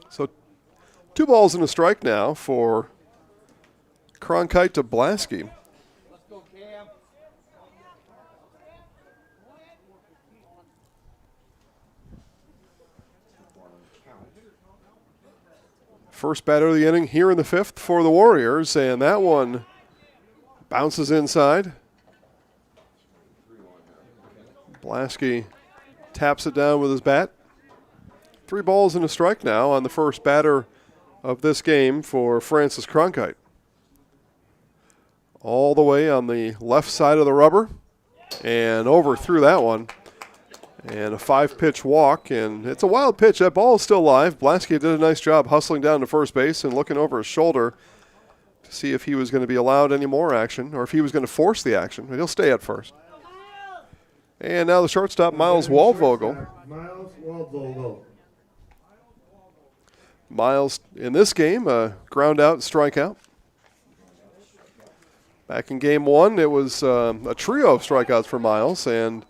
[SPEAKER 1] So 2 balls and a strike now for Cronkite to Blasky. First batter of the inning here in the 5th for the Warriors, and that one bounces inside. Blasky taps it down with his bat. 3 balls and a strike now on the first batter of this game for Francis Cronkite. All the way on the left side of the rubber and over through that one. And a 5-pitch walk, and it's a wild pitch. That ball is still live. Blasky did a nice job hustling down to first base and looking over his shoulder to see if he was going to be allowed any more action or if he was going to force the action. But he'll stay at first. And now the shortstop, Miles Waldvogel.
[SPEAKER 3] Miles Waldvogel.
[SPEAKER 1] Miles, in this game, ground out, strikeout. Back in game 1, it was a trio of strikeouts for Miles, and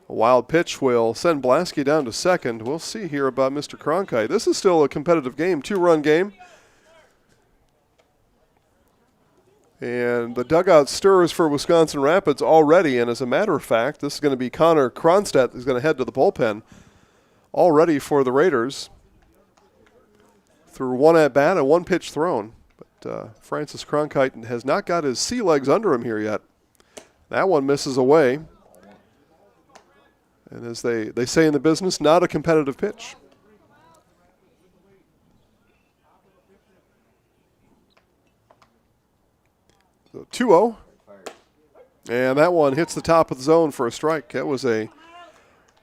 [SPEAKER 1] a wild pitch will send Blasky down to second. We'll see here about Mr. Cronkite. This is still a competitive game, 2-run game. And the dugout stirs for Wisconsin Rapids already, and as a matter of fact, this is going to be Connor Cronstedt who's going to head to the bullpen already for the Raiders through 1 at-bat and 1 pitch thrown. But Francis Cronkite has not got his sea legs under him here yet. That one misses away. And as they say in the business, not a competitive pitch. So 2-0. And that one hits the top of the zone for a strike. That was a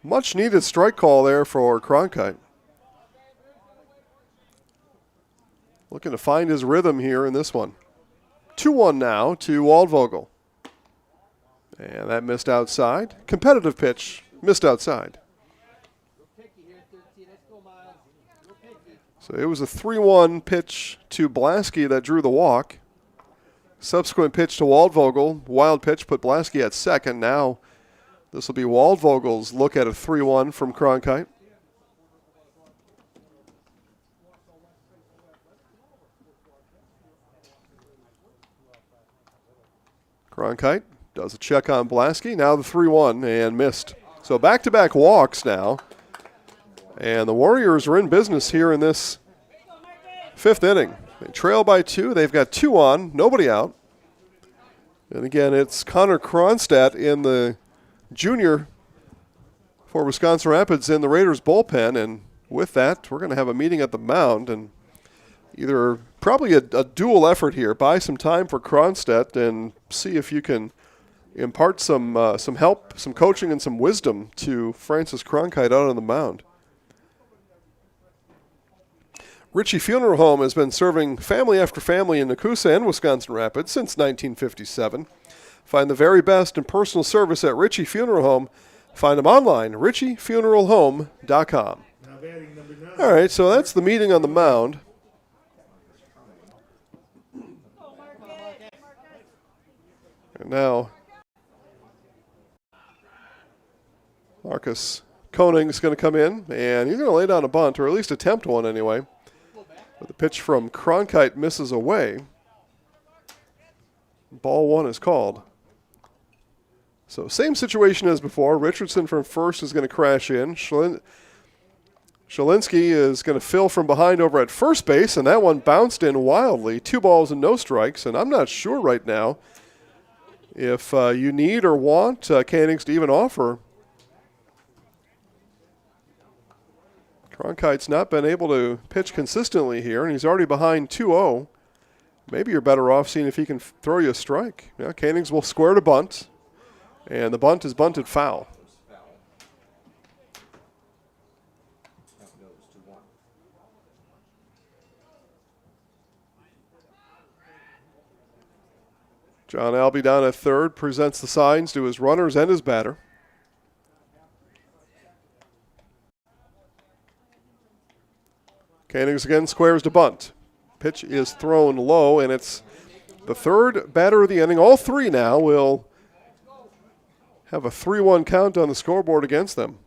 [SPEAKER 1] much-needed strike call there for Cronkite. Looking to find his rhythm here in this one. 2-1 now to Waldvogel. And that missed outside. Competitive pitch. Missed outside. So it was a 3-1 pitch to Blasky that drew the walk. Subsequent pitch to Waldvogel. Wild pitch put Blasky at second. Now this will be Waldvogel's look at a 3-1 from Cronkite. Cronkite does a check on Blasky. Now the 3-1 and missed. So back-to-back walks now. And the Warriors are in business here in this 5th inning. They trail by 2. They've got 2 on, nobody out. And again, it's Connor Cronstedt in the junior for Wisconsin Rapids in the Raiders bullpen. And with that, we're going to have a meeting at the mound and either probably a dual effort here. Buy some time for Cronstedt and see if you can impart some help, some coaching, and some wisdom to Francis Cronkite out on the mound. Ritchie Funeral Home has been serving family after family in Nakusa and Wisconsin Rapids since 1957. Find the very best in personal service at Ritchie Funeral Home. Find them online, ritchiefuneralhome.com. All right, so that's the meeting on the mound. And now Marcus Koning's going to come in, and he's going to lay down a bunt, or at least attempt one anyway. But the pitch from Cronkite misses away. Ball 1 is called. So same situation as before. Richardson from first is going to crash in. Shalinsky is going to fill from behind over at first base, and that one bounced in wildly. 2 balls and no strikes, and I'm not sure right now if you need or want Cannings to even offer. Cronkite's not been able to pitch consistently here, and he's already behind 2-0. Maybe you're better off seeing if he can throw you a strike. Yeah, Cannings will square to bunt, and the bunt is bunted foul. John Albee down at third presents the signs to his runners and his batter. Cannings again squares to bunt. Pitch is thrown low, and it's the third batter of the inning. All 3 now will have a 3-1 count on the scoreboard against them.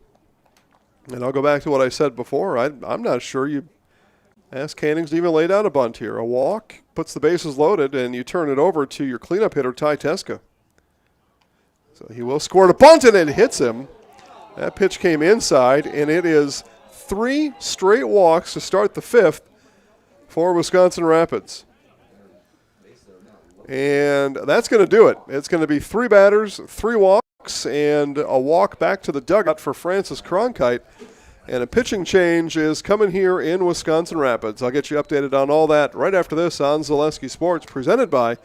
[SPEAKER 1] And I'll go back to what I said before. I'm not sure you Ask Cannings to even lay down a bunt here. A walk, puts the bases loaded, and you turn it over to your cleanup hitter, Ty Teska. So he will score a bunt, and it hits him. That pitch came inside, and it is 3 straight walks to start the 5th for Wisconsin Rapids. And that's going to do it. It's going to be 3 batters, 3 walks, and a walk back to the dugout for Francis Cronkite. And a pitching change is coming here in Wisconsin Rapids. I'll get you updated on all that right after this on Zaleski Sports, presented by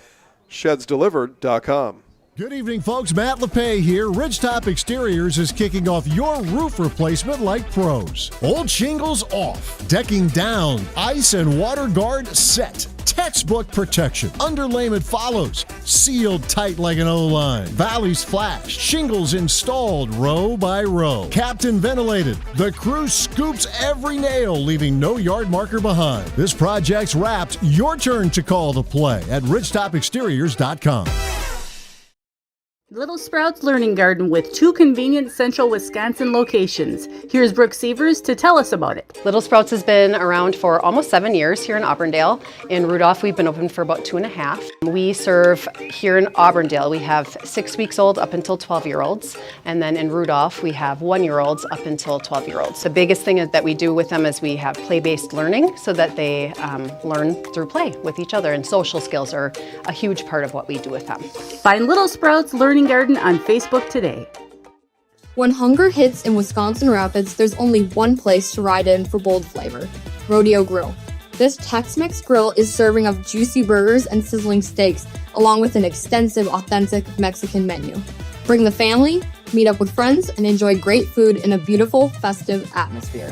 [SPEAKER 1] ShedsDelivered.com.
[SPEAKER 9] Good evening, folks. Matt LePay here. Ridgetop Exteriors is kicking off your roof replacement like pros. Old shingles off, decking down, ice and water guard set. Textbook protection. Underlayment follows. Sealed tight like an O-line. Valleys flashed. Shingles installed row by row. Captain ventilated. The crew scoops every nail, leaving no yard marker behind. This project's wrapped. Your turn to call the play at ridgetopexteriors.com.
[SPEAKER 20] Little Sprouts Learning Garden with 2 convenient central Wisconsin locations. Here's Brooke Sievers to tell us about it.
[SPEAKER 21] Little Sprouts has been around for almost 7 years here in Auburndale. In Rudolph, we've been open for about 2.5. We serve here in Auburndale. We have 6 weeks old up until 12-year-olds. And then in Rudolph, we have 1-year-olds up until 12-year-olds. The biggest thing that we do with them is we have play-based learning so that they learn through play with each other. And social skills are a huge part of what we do with them.
[SPEAKER 20] Find Little Sprouts Learning Garden on Facebook today.
[SPEAKER 13] When hunger hits in Wisconsin Rapids, there's only one place to ride in for bold flavor: Rodeo Grill. This Tex-Mex grill is serving up juicy burgers and sizzling steaks, along with an extensive, authentic Mexican menu. Bring the family, meet up with friends, and enjoy great food in a beautiful, festive atmosphere.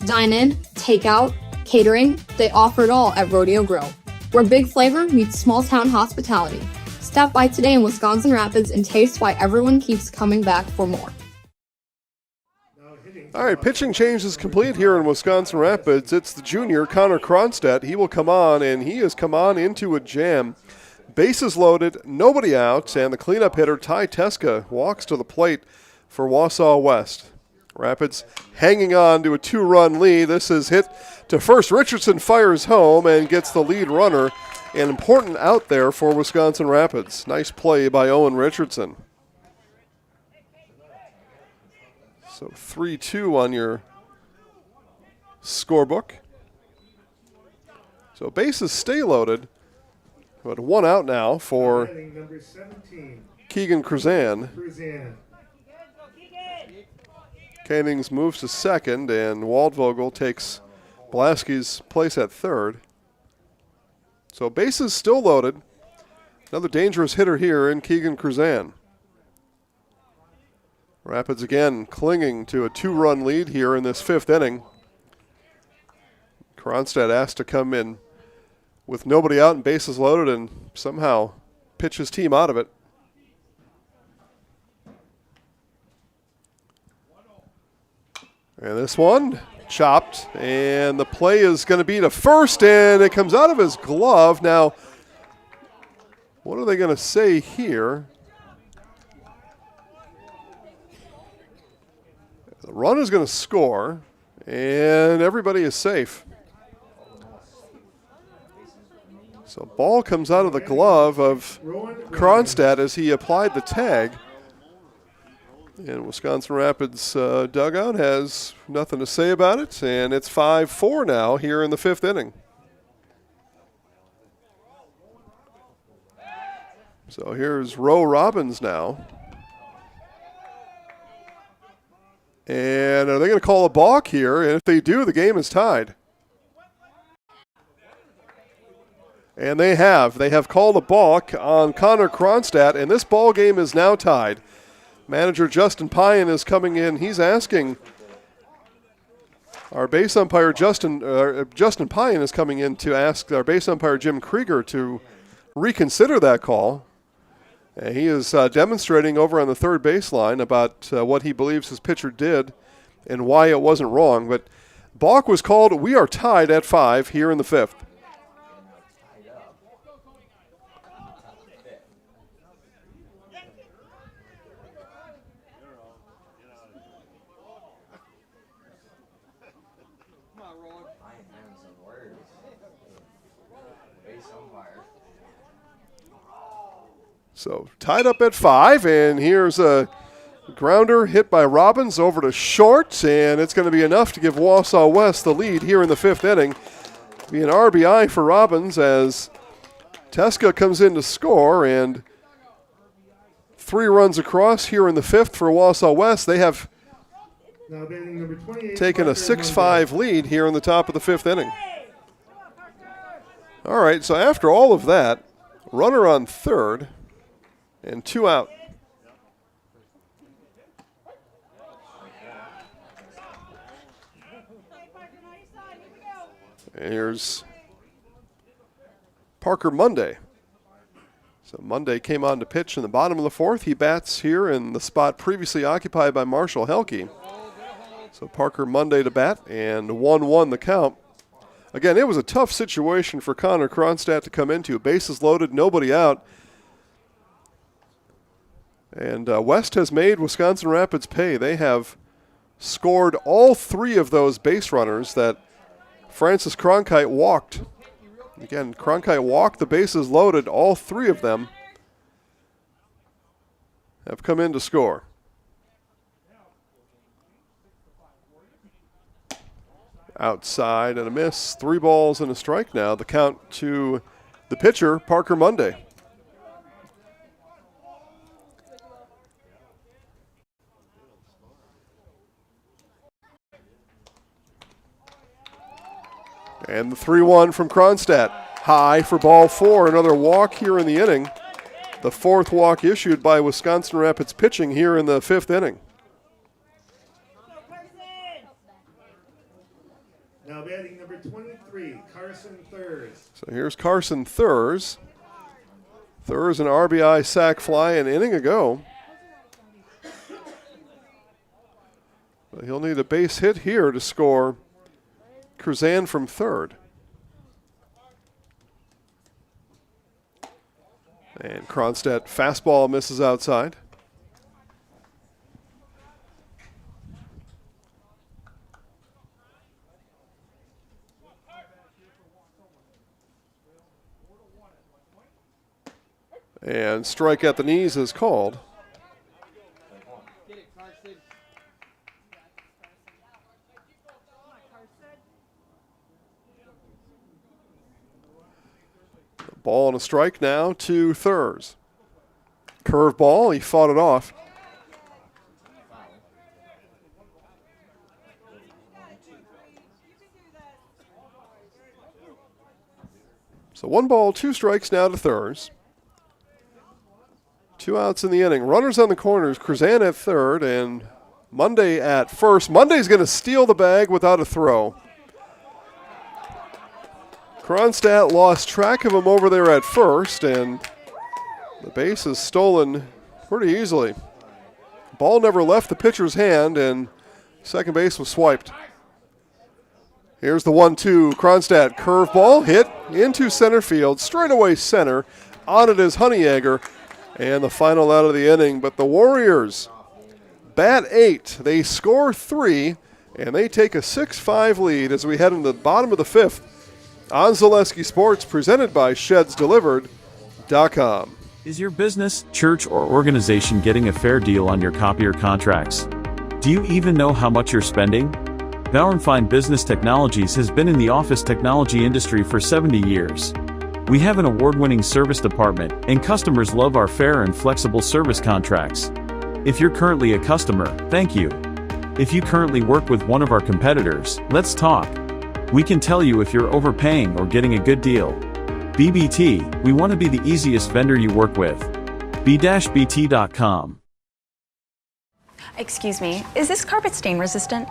[SPEAKER 13] Dine in, take out, catering, they offer it all at Rodeo Grill, where big flavor meets small-town hospitality. Stop by today in Wisconsin Rapids and taste why everyone keeps coming back for more.
[SPEAKER 1] All right, pitching change is complete here in Wisconsin Rapids. It's the junior, Connor Cronstedt. He will come on, and he has come on into a jam. Bases loaded, nobody out, and the cleanup hitter, Ty Teska, walks to the plate for Wausau West. Rapids hanging on to a 2-run lead. This is hit to first. Richardson fires home and gets the lead runner. An important out there for Wisconsin Rapids. Nice play by Owen Richardson. So 3-2 on your scorebook. So bases stay loaded, but 1 out now for Keegan Kruzan. Cannings moves to second, and Waldvogel takes Blaski's place at third. So bases still loaded. Another dangerous hitter here in Keegan Kruzan. Rapids again clinging to a 2-run lead here in this 5th inning. Cronstedt asked to come in with nobody out and bases loaded and somehow pitch his team out of it. And this one chopped, and the play is going to be to first, and it comes out of his glove. Now, what are they going to say here? The run is going to score, and everybody is safe. So ball comes out of the glove of Cronstedt as he applied the tag. And Wisconsin Rapids dugout has nothing to say about it, and it's 5-4 now here in the 5th inning. So here's Roe Robbins now. And are they going to call a balk here? And if they do, the game is tied. And they have. They have called a balk on Connor Cronstedt, and this ball game is now tied. Manager Justin Pyan is coming in. He's asking our base umpire, Justin Pyan is coming in to ask our base umpire, Jim Krieger, to reconsider that call. And he is demonstrating over on the third baseline about what he believes his pitcher did and why it wasn't wrong. But balk was called. We are tied at 5 here in the 5th. So tied up at 5, and here's a grounder hit by Robbins over to short, and it's going to be enough to give Wausau West the lead here in the 5th inning. Be an RBI for Robbins as Teska comes in to score, and 3 runs across here in the 5th for Wausau West. They have
[SPEAKER 3] Now batting number 28,
[SPEAKER 1] taken a 6-5 lead here in the top of the 5th inning. All right, so after all of that, runner on third and 2 out. And here's Parker Monday. So Monday came on to pitch in the bottom of the 4th. He bats here in the spot previously occupied by Marshall Helke. So Parker Monday to bat, and 1-1 the count. Again, it was a tough situation for Connor Kronstadt to come into. Bases loaded, nobody out. And West has made Wisconsin Rapids pay. They have scored all 3 of those base runners that Francis Cronkite walked. Again, Cronkite walked, the bases loaded, all 3 of them have come in to score. Outside and a miss, 3 balls and a strike now. The count to the pitcher, Parker Monday. And the 3-1 from Kronstadt. High for ball 4. Another walk here in the inning. The 4th walk issued by Wisconsin Rapids pitching here in the 5th inning.
[SPEAKER 3] Now batting number 23, Carson Thurs.
[SPEAKER 1] So here's Carson Thurs. Thurs an RBI sac fly an inning ago. But he'll need a base hit here to score Curzan from third. And Kronstadt fastball misses outside. And strike at the knees is called. Ball and a strike now to Thurs. Curve ball, he fought it off. So 1 ball, 2 strikes now to Thurs. 2 outs in the inning. Runners on the corners, Curzan at third and Monday at first. Monday's going to steal the bag without a throw. Kronstadt lost track of him over there at first, and the base is stolen pretty easily. Ball never left the pitcher's hand, and second base was swiped. Here's the 1-2. Kronstadt curveball hit into center field, straightaway center. On it is Honeyegger, and the final out of the inning. But the Warriors bat 8. They score 3, and they take a 6-5 lead as we head into the bottom of the 5th. On Zaleski Sports, presented by ShedsDelivered.com.
[SPEAKER 11] Is your business, church, or organization getting a fair deal on your copier contracts? Do you even know how much you're spending? Bauer & Fine Business Technologies has been in the office technology industry for 70 years. We have an award-winning service department, and customers love our fair and flexible service contracts. If you're currently a customer, thank you. If you currently work with one of our competitors, let's talk. We can tell you if you're overpaying or getting a good deal. BBT, we want to be the easiest vendor you work with. b-bt.com.
[SPEAKER 5] Excuse me, is this carpet stain resistant?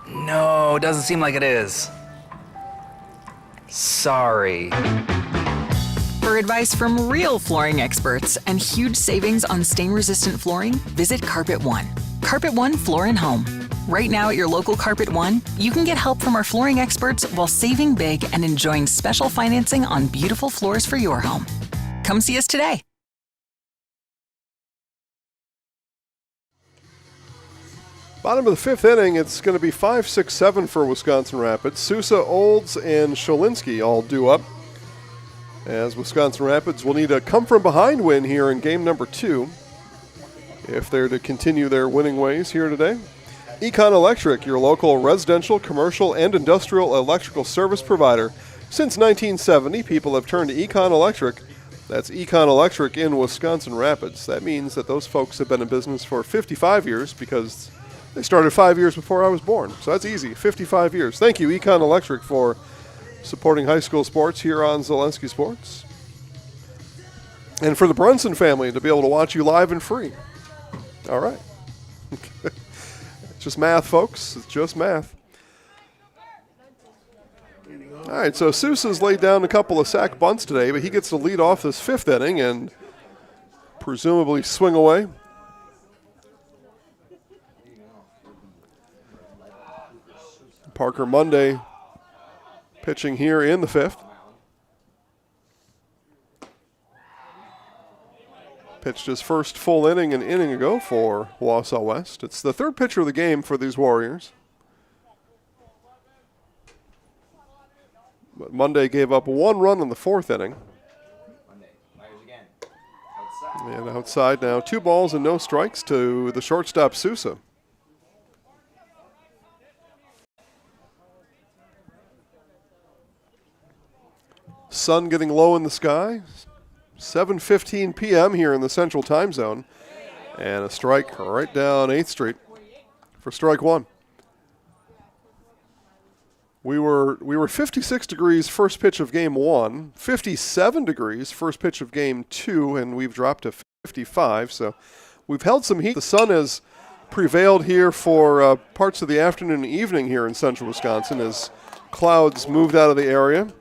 [SPEAKER 18] No, doesn't seem like it is. Sorry.
[SPEAKER 23] For advice from real flooring experts and huge savings on stain-resistant flooring, visit Carpet One. Carpet One Floor and Home. Right now at your local Carpet One, you can get help from our flooring experts while saving big and enjoying special financing on beautiful floors for your home. Come see us today.
[SPEAKER 1] Bottom of the 5th inning, it's going to be 5-6-7 for Wisconsin Rapids. Sousa, Olds, and Shalinsky all due up. as Wisconsin Rapids will need a come-from-behind win here in game number 2 if they're to continue their winning ways here today. Econ Electric, your local residential, commercial, and industrial electrical service provider. Since 1970, people have turned to Econ Electric. That's Econ Electric in Wisconsin Rapids. That means that those folks have been in business for 55 years because they started 5 years before I was born. So that's easy, 55 years. Thank you, Econ Electric, for supporting high school sports here on Zelensky Sports. And for the Brunson family to be able to watch you live and free. All right. It's just math, folks. It's just math. All right, so Sousa's laid down a couple of sack bunts today, but he gets to lead off this 5th inning and presumably swing away. Parker Monday pitching here in the 5th. Pitched his first full inning an inning ago for Wausau West. It's the 3rd pitcher of the game for these Warriors. But Monday gave up 1 run in the 4th inning. And outside now, 2 balls and no strikes to the shortstop Sousa. Sun getting low in the sky. 7:15 p.m. here in the Central Time Zone. And a strike right down 8th Street for strike 1. We were 56 degrees first pitch of game 1, 57 degrees first pitch of game 2, and we've dropped to 55. So we've held some heat. The sun has prevailed here for parts of the afternoon and evening here in central Wisconsin as clouds moved out of the area.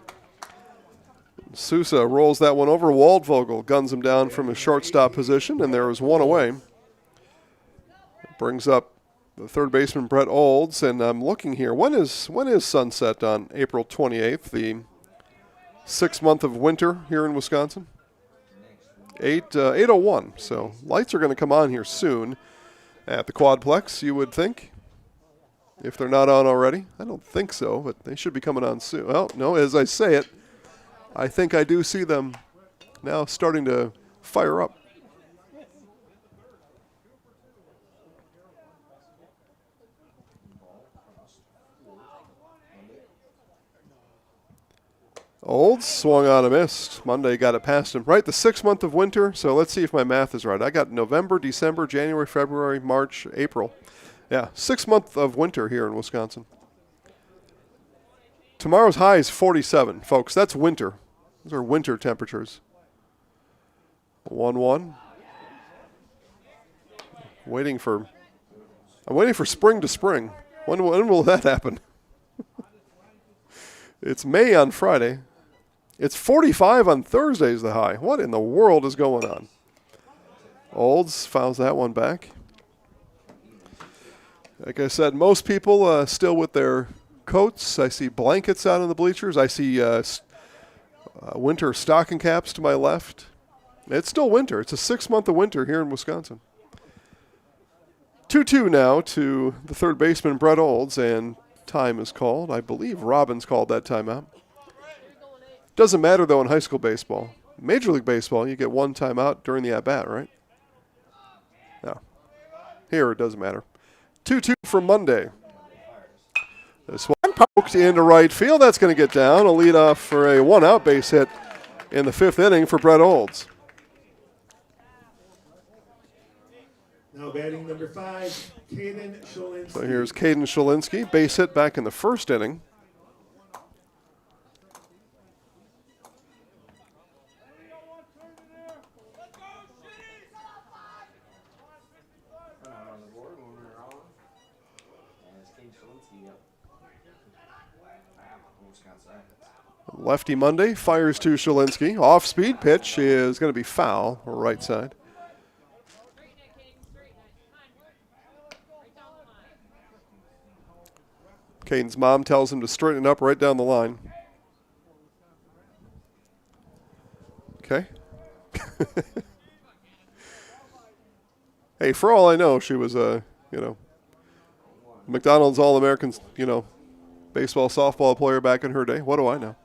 [SPEAKER 1] Sousa rolls that one over. Waldvogel guns him down from his shortstop position, and there is 1 away. Brings up the third baseman Brett Olds, and I'm looking here. When is sunset on April 28th, the 6th month of winter here in Wisconsin? 8:01. So lights are going to come on here soon at the Quadplex, you would think, if they're not on already. I don't think so, but they should be coming on soon. Well, no, as I say it, I think I do see them now starting to fire up. Olds swung on a missed. Monday got it past him. Right, the 6th month of winter. So let's see if my math is right. I got November, December, January, February, March, April. Yeah, 6th month of winter here in Wisconsin. Tomorrow's high is 47, folks. That's winter. Those are winter temperatures. 1-1. I'm waiting for spring to spring. When will that happen? It's May on Friday. It's 45 on Thursday is the high. What in the world is going on? Olds fouls that one back. Like I said, most people still with their coats. I see blankets out on the bleachers. I see winter stocking caps to my left. It's still winter. It's a 6th month of winter here in Wisconsin. 2-2 now to the third baseman, Brett Olds, and time is called. I believe Robbins called that timeout. Doesn't matter, though, in high school baseball. Major League Baseball, you get 1 timeout during the at-bat, right? No. Here, it doesn't matter. 2-2 for Monday. This one poked into right field. That's going to get down. A leadoff for a 1-out base hit in the 5th inning for Brett Olds.
[SPEAKER 3] Now batting number 5, Caden Sholinsky.
[SPEAKER 1] So here's Caden Sholinsky, base hit back in the 1st inning. Lefty Monday fires to Sholinsky. Off-speed pitch is going to be foul, right side. Caden's mom tells him to straighten up right down the line. Okay. Hey, for all I know, she was a, McDonald's All-American, baseball, softball player back in her day. What do I know?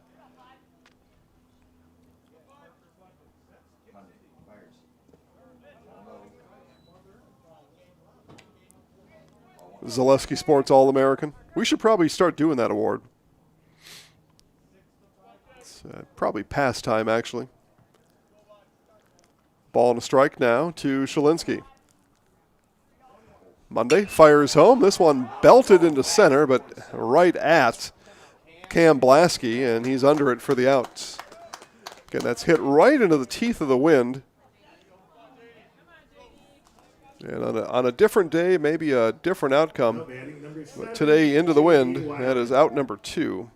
[SPEAKER 1] Zaleski Sports All-American. We should probably start doing that award. It's probably past time, actually. Ball and a strike now to Shalinsky. Monday fires home. This one belted into center, but right at Cam Blasky, and he's under it for the out. Again, that's hit right into the teeth of the wind. And on a different day, maybe a different outcome. But today, into the wind, that is out number 2.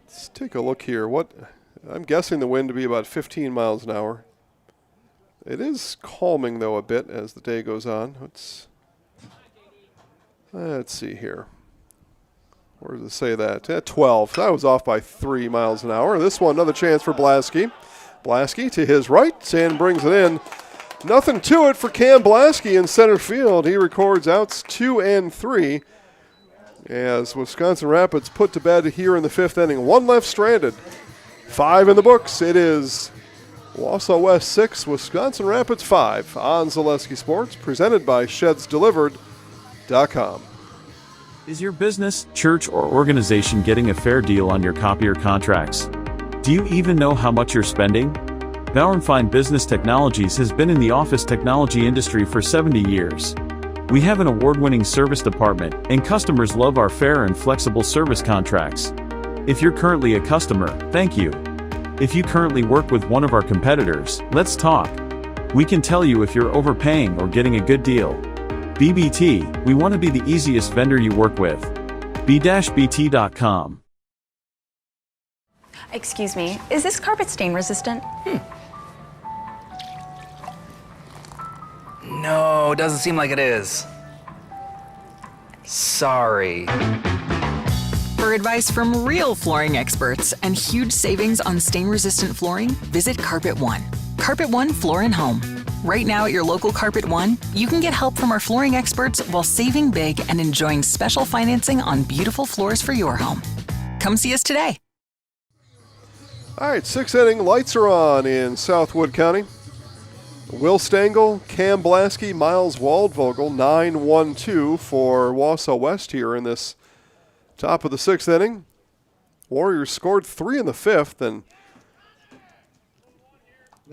[SPEAKER 1] Let's take a look here. I'm guessing the wind to be about 15 miles an hour. It is calming, though, a bit as the day goes on. Let's see here. Where does it say that? 12. That was off by 3 miles an hour. This one, another chance for Blasky. Blasky to his right and brings it in. Nothing to it for Cam Blasky in center field. He records outs 2 and 3 as Wisconsin Rapids put to bed here in the 5th inning. 1 left stranded. 5 in the books. It is Wausau West 6, Wisconsin Rapids 5 on Zaleski Sports, presented by ShedsDelivered.com.
[SPEAKER 11] Is your business, church, or organization getting a fair deal on your copier contracts? Do you even know how much you're spending? Bauer & Fine Business Technologies has been in the office technology industry for 70 years. We have an award-winning service department, and customers love our fair and flexible service contracts. If you're currently a customer, thank you. If you currently work with one of our competitors, let's talk. We can tell you if you're overpaying or getting a good deal. BBT, we want to be the easiest vendor you work with. b-bt.com.
[SPEAKER 5] Excuse me, is this carpet stain resistant?
[SPEAKER 18] No, doesn't seem like it is. Sorry.
[SPEAKER 23] For advice from real flooring experts and huge savings on stain-resistant flooring, visit Carpet One. Carpet One Floor and Home. Right now at your local Carpet One, you can get help from our flooring experts while saving big and enjoying special financing on beautiful floors for your home. Come see us today.
[SPEAKER 1] All right, 6th inning, lights are on in Southwood County. Will Stengel, Cam Blasky, Miles Waldvogel, 9-1-2 for Wausau West here in this top of the 6th inning. Warriors scored 3 in the 5th, and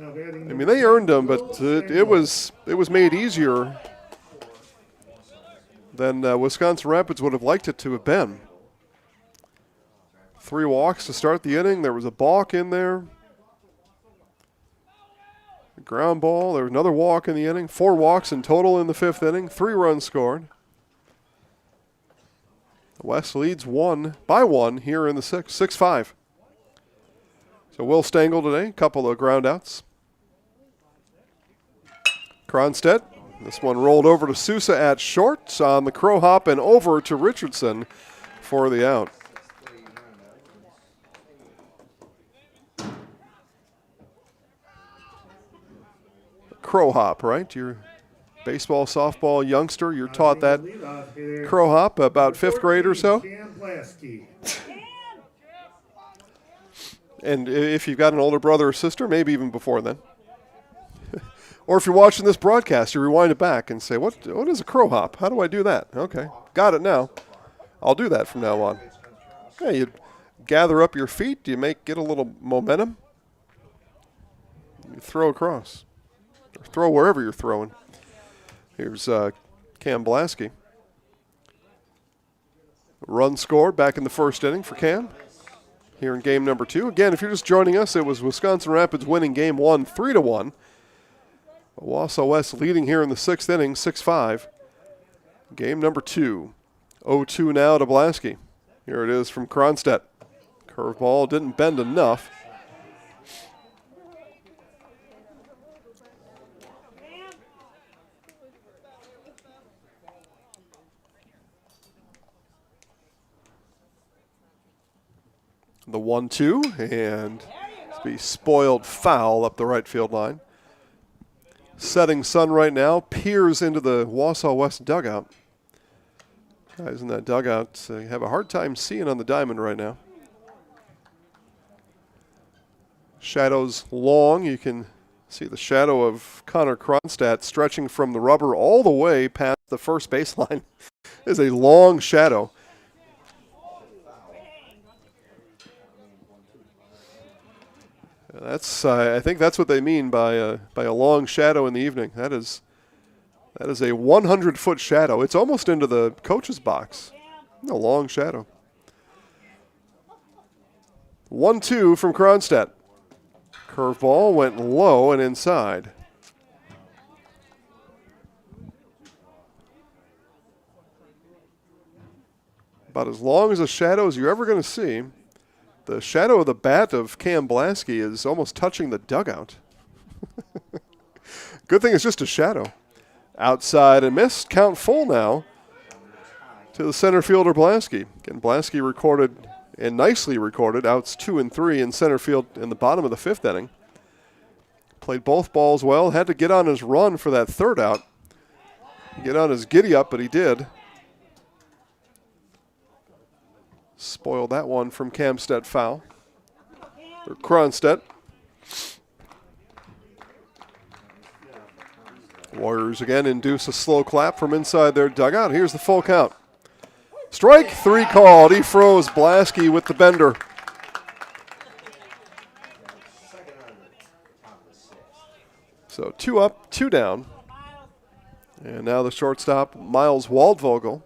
[SPEAKER 1] I mean, they earned them, but it was made easier than Wisconsin Rapids would have liked it to have been. 3 walks to start the inning. There was a balk in there. A ground ball. There was another walk in the inning. 4 walks in total in the 5th inning. 3 runs scored. West leads 1 by 1 here in the 6th, 6-5. So Will Stengel today, a couple of ground outs. Cronstedt, this one rolled over to Sousa at short on the crow hop and over to Richardson for the out. Crow hop, right? You're baseball, softball youngster. You're taught that crow hop about 5th grade or so. And if you've got an older brother or sister, maybe even before then. Or if you're watching this broadcast, you rewind it back and say, what is a crow hop? How do I do that? Okay, got it now. I'll do that from now on. Yeah, you gather up your feet. You get a little momentum. You throw across. Or throw wherever you're throwing. Here's Cam Blasky. Run scored back in the 1st inning for Cam. Here in game number 2. Again, if you're just joining us, it was Wisconsin Rapids winning game 1 3-1. Wausau West leading here in the 6th inning, 6-5. Game number 2. 0-2 now to Blasky. Here it is from Cronstedt. Curveball didn't bend enough. The 1-2, and it's be spoiled foul up the right field line. Setting sun right now peers into the Wausau West dugout. Guys in that dugout have a hard time seeing on the diamond right now. Shadows long. You can See the shadow of Connor Kronstadt stretching from the rubber all the way past the first baseline. It is a long shadow. That's I think that's what they mean by a long shadow in the evening. That is a 100-foot shadow. It's almost into the coach's box. A long shadow. 1-2 from Kronstadt. Curveball went low and inside. About as long as a shadow as you're ever going to see. The shadow of the bat of Cam Blasky is almost touching the dugout. Good thing it's just a shadow. Outside and missed. Count full now to the center fielder Blasky. Again, Blasky recorded and nicely recorded outs 2 and 3 in center field in the bottom of the 5th inning. Played both balls well. Had to get on his run for that 3rd out. Get on his giddy up, but he did. Spoiled that one from Kamstedt foul. Or Kronstadt. Warriors again induce a slow clap from inside their dugout. Here's the full count. Strike 3 called. He froze Blasky with the bender. So 2 up, 2 down. And now the shortstop, Miles Waldvogel.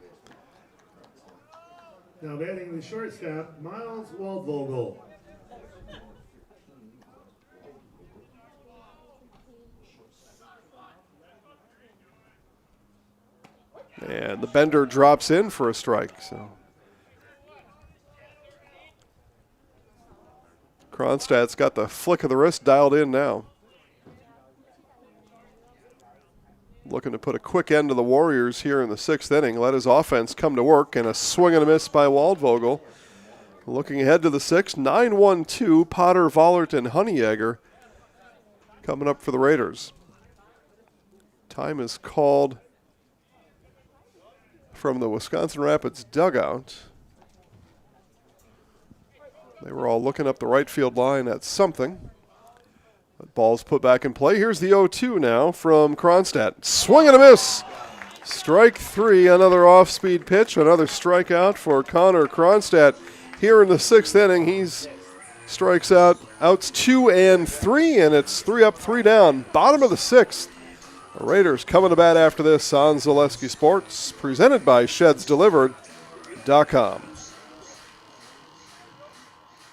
[SPEAKER 3] Now batting the shortstop, Miles Waldvogel.
[SPEAKER 1] And the bender drops in for a strike. So Kronstadt's got the flick of the wrist dialed in now. Looking to put a quick end to the Warriors here in the 6th inning. Let his offense come to work, and a swing and a miss by Waldvogel. Looking ahead to the 6th, 9-1-2, Potter, Vollert, and Honeyegger coming up for the Raiders. Time is called from the Wisconsin Rapids dugout. They were all looking up the right field line at something. But ball's put back in play. Here's the 0-2 now from Kronstadt. Swing and a miss. Strike 3, another off-speed pitch, another strikeout for Connor Kronstadt. Here in the 6th inning, he's strikes out outs 2 and 3, and it's 3 up, 3 down. Bottom of the 6th. The Raiders coming to bat after this on Zaleski Sports, presented by ShedsDelivered.com.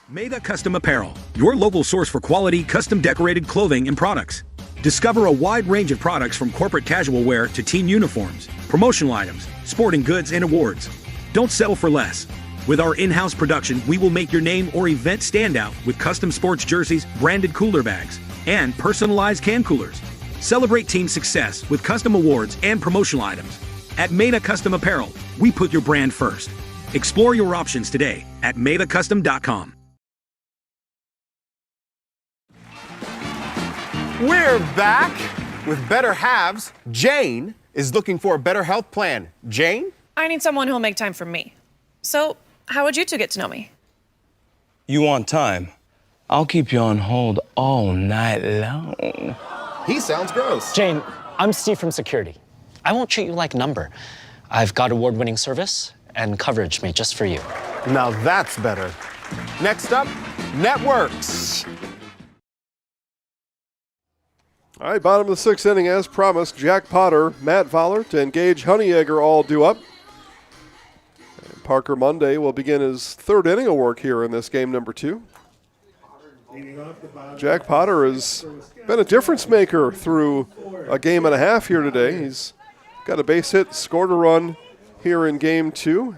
[SPEAKER 2] Meda Custom Apparel, your local source for quality, custom decorated clothing and products. Discover a wide range of products from corporate casual wear to team uniforms, promotional items, sporting goods, and awards. Don't settle for less. With our in-house production, we will make your name or event stand out with custom sports jerseys, branded cooler bags, and personalized can coolers. Celebrate team success with custom awards and promotional items. At Meda Custom Apparel, we put your brand first. Explore your options today at MedaCustom.com.
[SPEAKER 7] We're back with Better Halves. Jane is looking for a better health plan. Jane?
[SPEAKER 22] I need someone who'll make time for me. So, how would you two get to know me?
[SPEAKER 24] You want time? I'll keep you on hold all night long.
[SPEAKER 7] He sounds gross.
[SPEAKER 25] Jane, I'm Steve from security. I won't treat you like a number. I've got award-winning service and coverage made just for you.
[SPEAKER 7] Now that's better. Next up, networks.
[SPEAKER 1] All right, bottom of the 6th inning, as promised, Jack Potter, Matt Vollert, and Gage Honeyegger all due up. And Parker Monday will begin his 3rd inning of work here in this game number 2. Jack Potter has been a difference maker through a game and a half here today. He's got a base hit, scored a run here in game 2.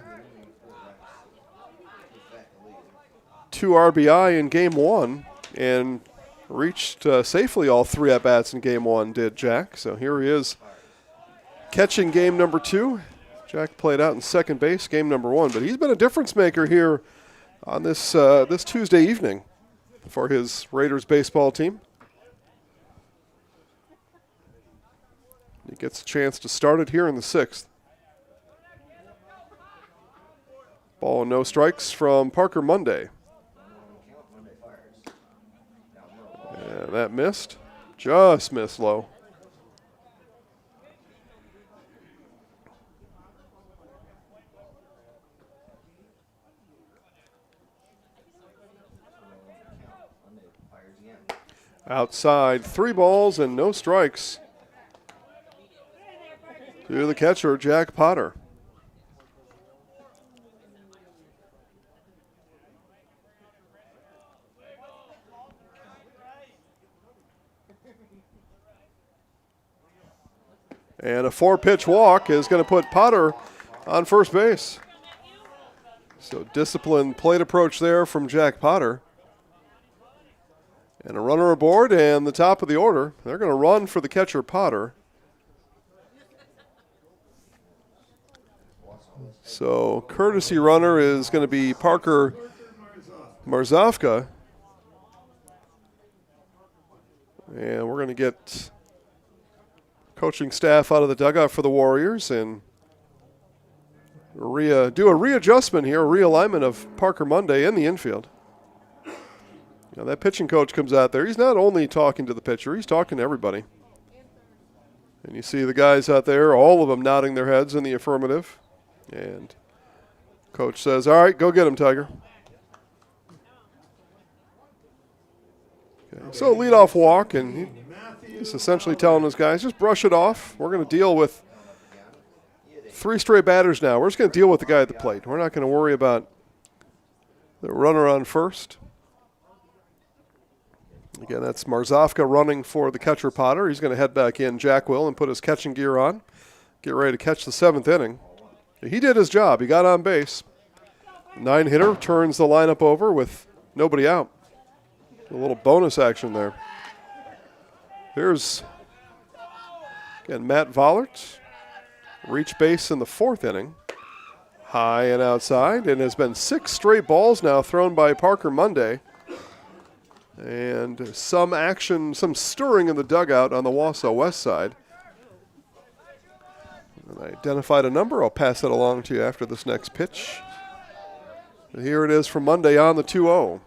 [SPEAKER 1] 2 RBI in game 1, and reached safely all 3 at-bats in game 1, did Jack. So here he is catching game number 2. Jack played out in second base game number 1, but he's been a difference maker here on this this Tuesday evening for his Raiders baseball team. He gets a chance to start it here in the 6th. Ball and no strikes from Parker Monday. And that missed. Just missed low. Outside, 3 balls and no strikes to the catcher, Jack Potter. And a 4-pitch walk is going to put Potter on first base. So disciplined plate approach there from Jack Potter. And a runner aboard, and the top of the order. They're going to run for the catcher, Potter. So courtesy runner is going to be Parker Marzovka. And we're going to get coaching staff out of the dugout for the Warriors and do a readjustment here, a realignment of Parker Monday in the infield. Now that pitching coach comes out there. He's not only talking to the pitcher, he's talking to everybody. And you see the guys out there, all of them nodding their heads in the affirmative. And coach says, all right, go get him, Tiger. Okay. So leadoff walk, and he's essentially telling his guys, just brush it off. We're going to deal with 3 straight batters now. We're just going to deal with the guy at the plate. We're not going to worry about the runner on first. Again, that's Marzovka running for the catcher, Potter. He's going to head back in, Jack will, and put his catching gear on. Get ready to catch the 7th inning. He did his job. He got on base. 9-hitter turns the lineup over with nobody out. A little bonus action there. Here's, again, Matt Vollert. Reach base in the 4th inning. High and outside, and has been 6 straight balls now thrown by Parker Monday. And some action, some stirring in the dugout on the Wausau West side. And I identified a number. I'll pass it along to you after this next pitch. And here it is from Monday on the 2-0.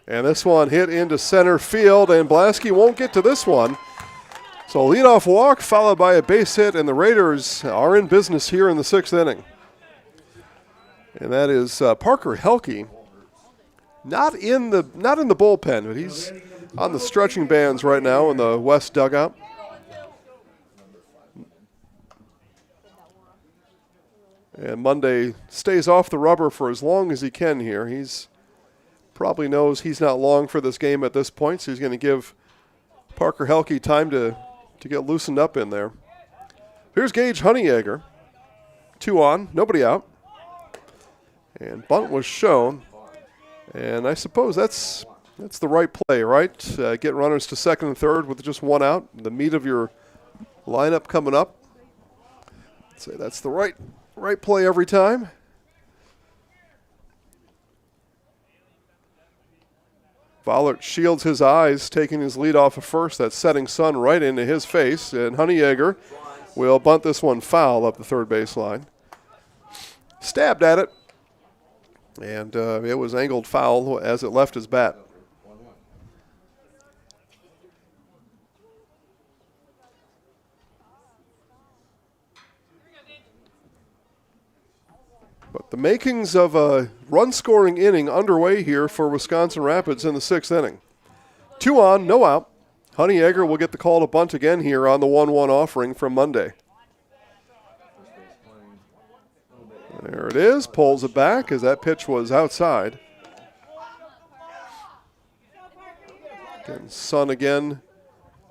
[SPEAKER 1] And this one hit into center field, and Blasky won't get to this one. So a leadoff walk followed by a base hit, and the Raiders are in business here in the 6th inning. And that is Parker Helke. Not in the bullpen, but he's on the stretching bands right now in the West dugout. And Monday stays off the rubber for as long as he can here. He's probably knows he's not long for this game at this point, so he's going to give Parker Helke time to get loosened up in there. Here's Gage Honeyegger. 2 on, nobody out. And bunt was shown. And I suppose that's the right play, right? Get runners to 2nd and 3rd with just 1 out. The meat of your lineup coming up. I'd say that's the right play every time. Vollert shields his eyes, taking his lead off of first. That setting sun right into his face. And Honeyegger will bunt this one foul up the 3rd baseline. Stabbed at it. And it was angled foul as it left his bat. But the makings of a run-scoring inning underway here for Wisconsin Rapids in the 6th inning. 2 on, no out. Honeyegger will get the call to bunt again here on the 1-1 offering from Monday. There it is, pulls it back as that pitch was outside. Again, sun again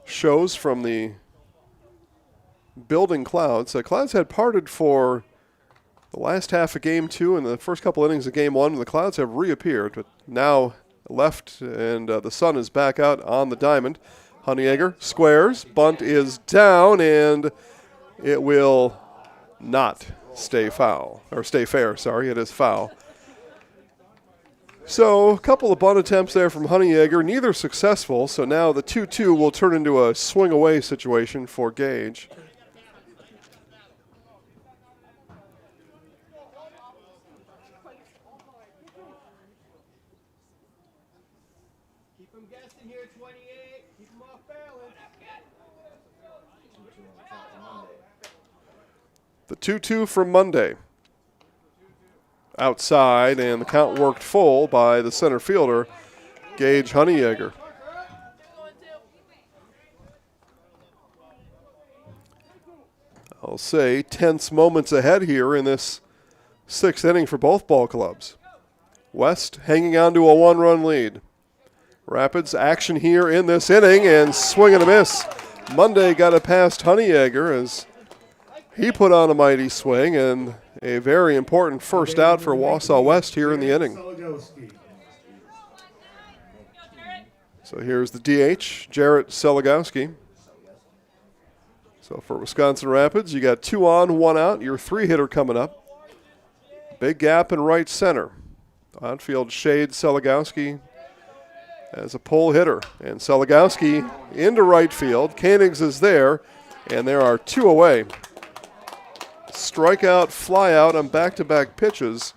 [SPEAKER 1] shows from the building clouds. The clouds had parted for the last half of Game 2 and the first couple innings of Game 1. The clouds have reappeared, but now left, and the sun is back out on the diamond. Honeyegger squares, bunt is down, and it will not stay fair, sorry, it is foul. So a couple of bunt attempts there from Honeyegger, neither successful, so now the 2-2 will turn into a swing away situation for Gage. The 2-2 from Monday. Outside, and the count worked full by the center fielder, Gage Honeyegger. I'll say tense moments ahead here in this 6th inning for both ball clubs. West hanging on to a 1-run lead. Rapids action here in this inning, and swing and a miss. Monday got it past Honeyegger as he put on a mighty swing, and a very important first out for Wausau West here in the inning. So here's the DH, Jarrett Seligowski. So for Wisconsin Rapids, you got 2 on, 1 out, your 3-hitter coming up. Big gap in right center. Outfield shade Seligowski as a pull hitter. And Seligowski into right field. Koenigs is there, and there are 2 away. Strikeout, fly out on back-to-back pitches.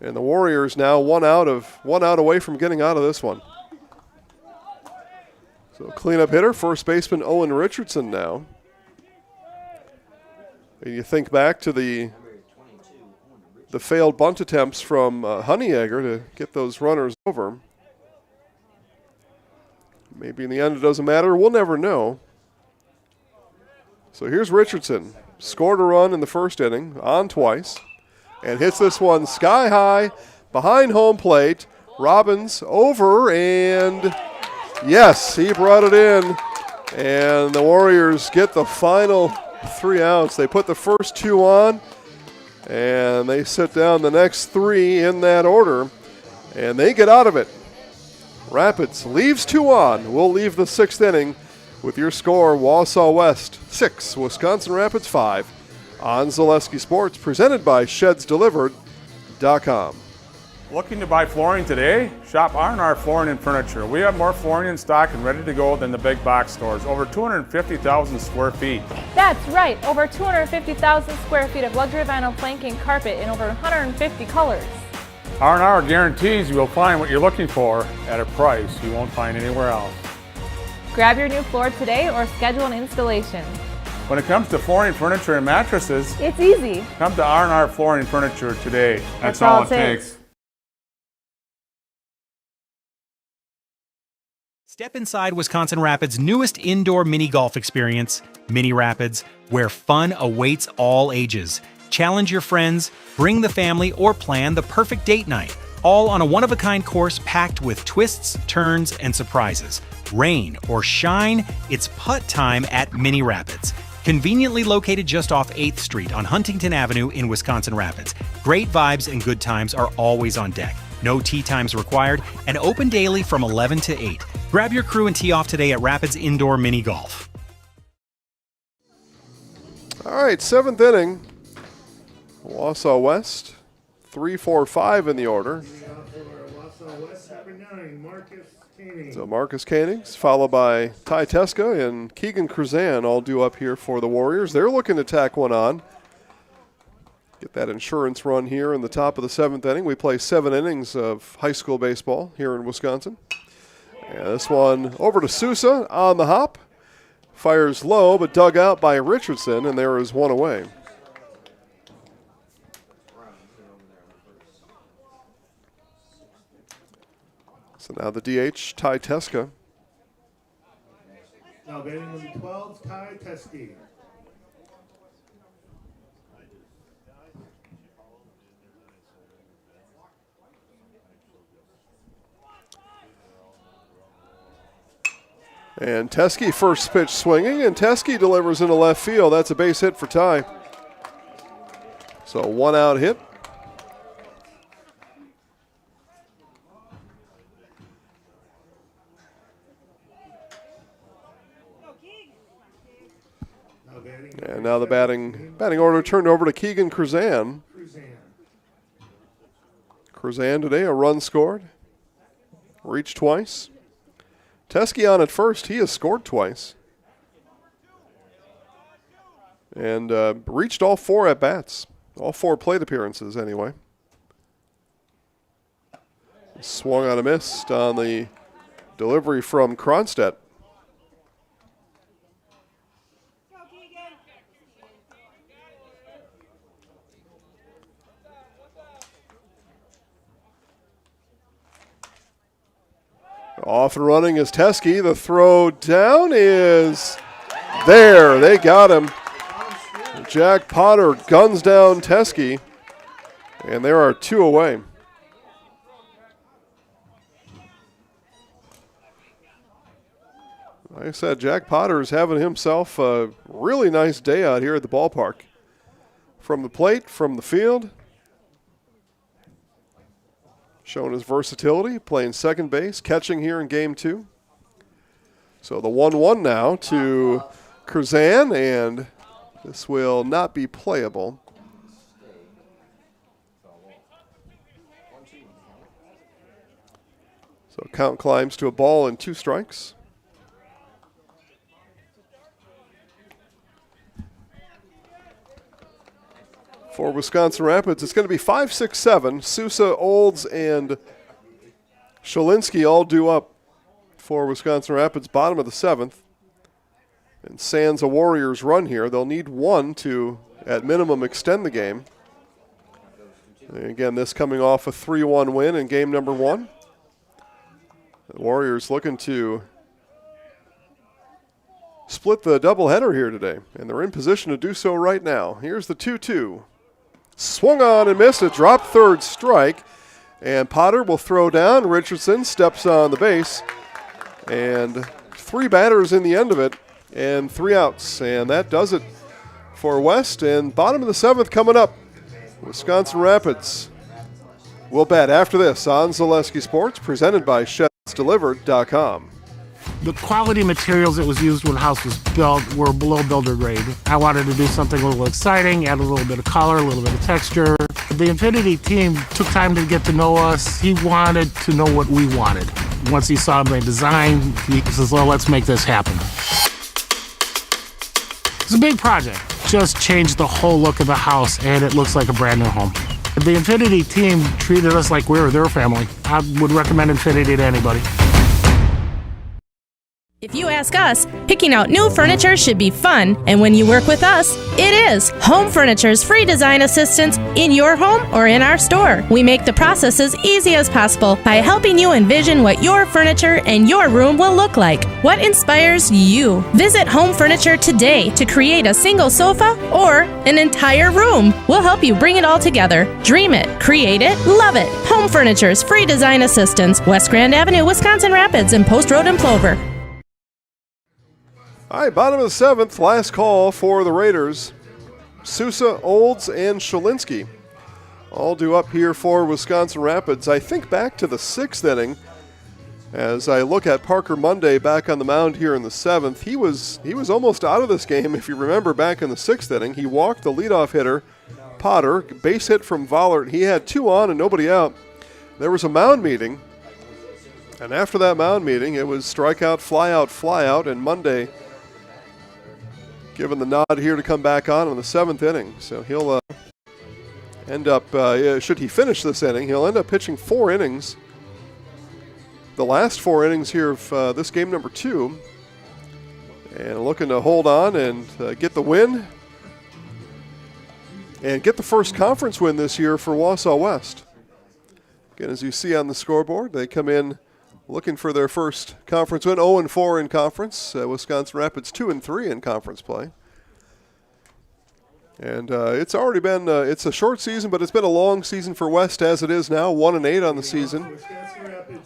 [SPEAKER 1] And the Warriors now 1 out away from getting out of this one. So cleanup hitter, first baseman Owen Richardson now. And you think back to the failed bunt attempts from Honeyegger to get those runners over. Maybe in the end it doesn't matter. We'll never know. So here's Richardson. Scored a run in the first inning, on twice, and hits this one sky high behind home plate. Robbins over, and yes, he brought it in. And the Warriors get the final 3 outs. They put the first 2 on, and they sit down the next 3 in that order, and they get out of it. Rapids leaves 2 on. We'll leave the 6th inning with your score, Wausau West 6, Wisconsin Rapids 5, on Zaleski Sports, presented by ShedsDelivered.com.
[SPEAKER 6] Looking to buy flooring today? Shop R&R Flooring and Furniture. We have more flooring in stock and ready to go than the big box stores. Over 250,000 square feet.
[SPEAKER 8] That's right, over 250,000 square feet of luxury vinyl planking carpet in over 150 colors.
[SPEAKER 6] R&R guarantees you will find what you're looking for at a price you won't find anywhere else.
[SPEAKER 8] Grab your new floor today or schedule an installation.
[SPEAKER 6] When it comes to flooring, furniture, and mattresses,
[SPEAKER 8] it's easy.
[SPEAKER 6] Come to R&R Flooring and Furniture today. That's all it takes.
[SPEAKER 10] Step inside Wisconsin Rapids' newest indoor mini golf experience, Mini Rapids, where fun awaits all ages. Challenge your friends, bring the family, or plan the perfect date night, all on a one-of-a-kind course packed with twists, turns, and surprises. Rain or shine, it's putt time at Mini Rapids. Conveniently located just off 8th Street on Huntington Avenue in Wisconsin Rapids. Great vibes and good times are always on deck. No tee times required, and open daily from 11 to 8. Grab your crew and tee off today at Rapids Indoor Mini Golf.
[SPEAKER 1] All right, 7th inning. Wausau West, 3-4-5 in the order. So Marcus Koenigs, followed by Ty Teska and Keegan Kruzan, all due up here for the Warriors. They're looking to tack one on. Get that insurance run here in the top of the 7th inning. We play 7 innings of high school baseball here in Wisconsin. And this one over to Sousa on the hop. Fires low, but dug out by Richardson, and there is 1 away. So now the DH, Ty Teska.
[SPEAKER 3] Now batting number 12, Ty Teske.
[SPEAKER 1] And Teske first pitch swinging, and Teske delivers into left field. That's a base hit for Ty. So 1 out hit. And now the batting order turned over to Keegan Kruzan. Kruzan today, a run scored. Reached twice. Teske on at first. He has scored twice. And reached all 4 at-bats. All 4 plate appearances, anyway. Swung on a miss on the Delivery from Cronstedt. Off and running is Teskey. The throw down is there. They got him. Jack Potter guns down Teskey, and there are 2 away. Like I said, Jack Potter is having himself a really nice day out here at the ballpark. From the plate, from the field. Showing his versatility, playing second base, catching here in game 2. So the 1-1 now to Curzan, and this will not be playable. So count climbs to a ball and 2 strikes. For Wisconsin Rapids, it's going to be 5, 6, 7. Sousa, Olds, and Shalinsky all due up for Wisconsin Rapids, bottom of the 7th. And sans a Warriors run here. They'll need 1 to, at minimum, extend the game. And again, this coming off a 3-1 win in game number 1. The Warriors looking to split the doubleheader here today, and they're in position to do so right now. Here's the 2-2. Swung on and missed. A drop third strike. And Potter will throw down. Richardson steps on the base. And 3 batters in the end of it. And 3 outs. And that does it for West. And bottom of the 7th coming up. Wisconsin Rapids will bat after this on Zaleski Sports, presented by ShedsDelivered.com.
[SPEAKER 4] The quality materials that was used when the house was built were below builder grade. I wanted to do something a little exciting, add a little bit of color, a little bit of texture. The Infinity team took time to get to know us. He wanted to know what we wanted. Once he saw my design, he says, well, let's make this happen. It's a big project. Just changed the whole look of the house, and it looks like a brand new home. The Infinity team treated us like we were their family. I would recommend Infinity to anybody.
[SPEAKER 22] If you ask us, picking out new furniture should be fun, and when you work with us, it is. Home Furniture's free design assistance in your home or in our store. We make the process as easy as possible by helping you envision what your furniture and your room will look like. What inspires you? Visit Home Furniture today to create a single sofa or an entire room. We'll help you bring it all together. Dream it, create it, love it. Home Furniture's free design assistance, West Grand Avenue, Wisconsin Rapids, and Post Road in Plover.
[SPEAKER 1] All right, bottom of the 7th, last call for the Raiders. Sousa, Olds, and Shalinsky all due up here for Wisconsin Rapids. I think back to the 6th inning as I look at Parker Monday back on the mound here in the 7th. He was almost out of this game, if you remember, back in the 6th inning. He walked the leadoff hitter, Potter, base hit from Vollert. He had 2 on and nobody out. There was a mound meeting, and after that mound meeting, it was strikeout, fly out, and Monday given the nod here to come back on in the 7th inning. So he'll end up, should he finish this inning, he'll end up pitching 4 innings. The last 4 innings here of this game number 2. And looking to hold on and get the win. And get the first conference win this year for Wausau West. Again, as you see on the scoreboard, they come in looking for their first conference win, 0-4 in conference. Wisconsin Rapids 2-3 in conference play. And it's already been, it's a short season, but it's been a long season for West as it is now, 1-8 on the season.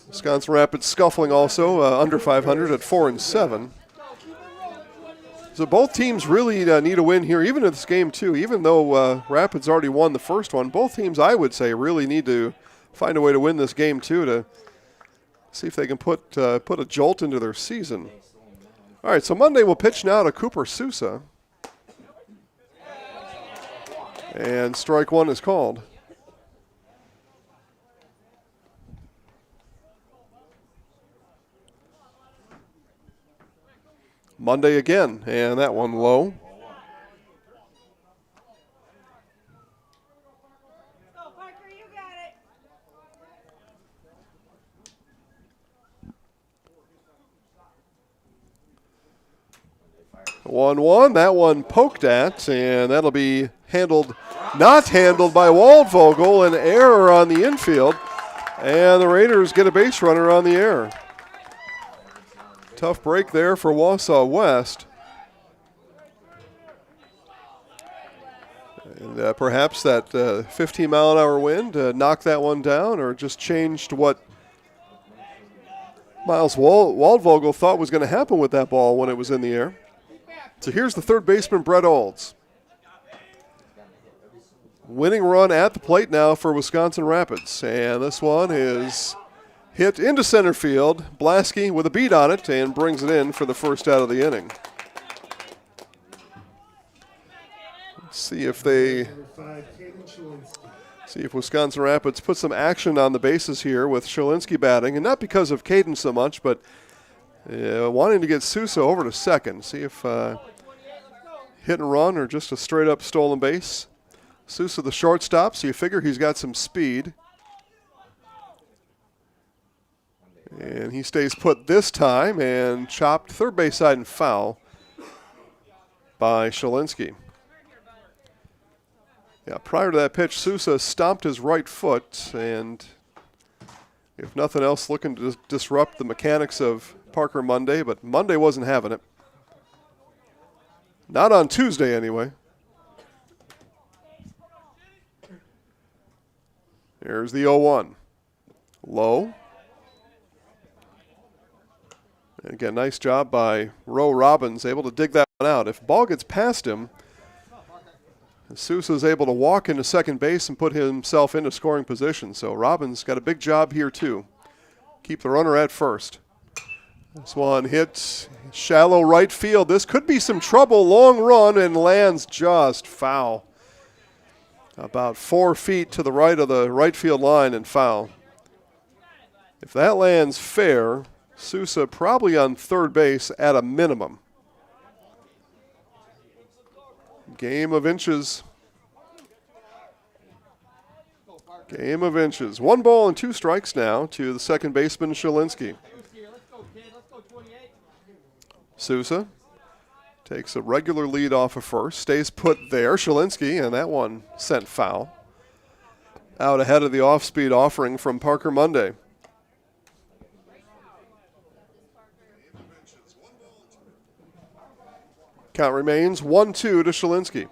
[SPEAKER 1] Wisconsin Rapids scuffling also, under 500 at 4-7. So both teams really need a win here, even in this game too. Even though Rapids already won the first one, both teams, I would say, really need to find a way to win this game too to see if they can put a jolt into their season. All right, so Monday we'll pitch now to Cooper Sousa. And strike 1 is called. Monday again, and that one low. 1-1. That one poked at, and that'll be not handled by Waldvogel. An error on the infield, and the Raiders get a base runner on the air. Tough break there for Wausau West. And perhaps that 15-mile-an-hour wind knocked that one down, or just changed what Miles Waldvogel thought was going to happen with that ball when it was in the air. So here's the third baseman, Brett Olds. Winning run at the plate now for Wisconsin Rapids. And this one is hit into center field. Blasky with a beat on it and brings it in for the first out of the inning. Let's see if Wisconsin Rapids put some action on the bases here with Shalinski batting. And not because of Caden so much, but wanting to get Sousa over to second. See if hit and run or just a straight-up stolen base. Sousa the shortstop, so you figure he's got some speed. And he stays put this time and chopped third base side and foul by Shalinski. Yeah, prior to that pitch, Sousa stomped his right foot, and if nothing else, looking to disrupt the mechanics of Parker Monday, but Monday wasn't having it. Not on Tuesday, anyway. There's the 0-1. Low. And again, nice job by Roe Robbins, able to dig that one out. If ball gets past him, Sousa is able to walk into second base and put himself into scoring position. So Robbins got a big job here, too. Keep the runner at first. This one hits shallow right field. This could be some trouble. Long run and lands just foul. About 4 feet to the right of the right field line and foul. If that lands fair, Sousa probably on third base at a minimum. Game of inches. Game of inches. 1 ball and 2 strikes now to the second baseman, Shalinski. Sousa takes a regular lead off of first, stays put there. Shalinski, and that one sent foul. Out ahead of the off-speed offering from Parker Monday. Count remains 1-2 to Shalinski.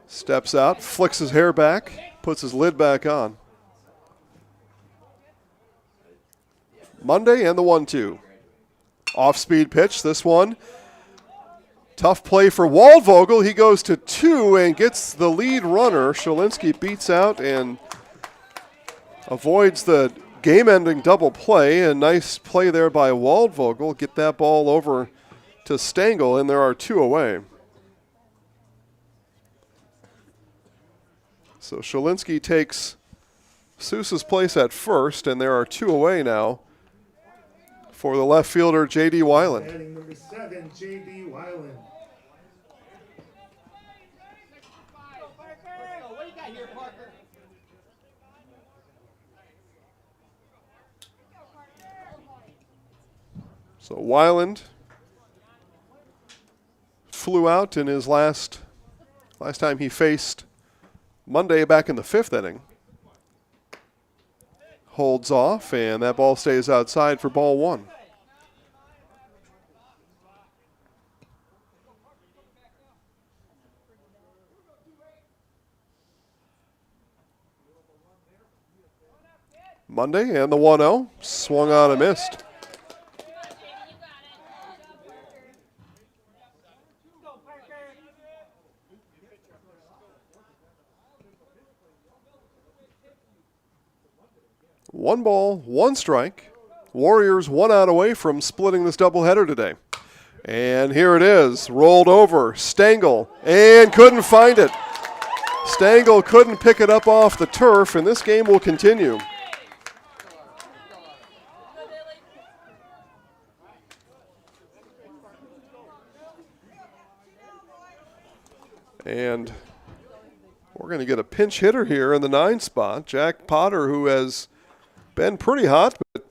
[SPEAKER 1] Steps out, flicks his hair back, puts his lid back on. Monday and the 1-2. Off-speed pitch, this one. Tough play for Waldvogel. He goes to 2 and gets the lead runner. Shalinski beats out and avoids the game-ending double play. A nice play there by Waldvogel. Get that ball over to Stengel, and there are 2 away. So Shalinski takes Sousa's place at first, and there are 2 away now for the left fielder, J.D. Weiland.
[SPEAKER 3] Batting number 7, J.D. Weiland.
[SPEAKER 1] So Weiland flew out in his last time he faced Monday back in the 5th inning. Holds off, and that ball stays outside for ball 1. Monday and the 1-0. Swung on and missed. One ball, 1 strike. Warriors 1 out away from splitting this doubleheader today. And here it is, rolled over, Stengel, and couldn't find it. Stengel couldn't pick it up off the turf, and this game will continue. And we're going to get a pinch hitter here in the 9 spot. Jack Potter, who has been pretty hot, but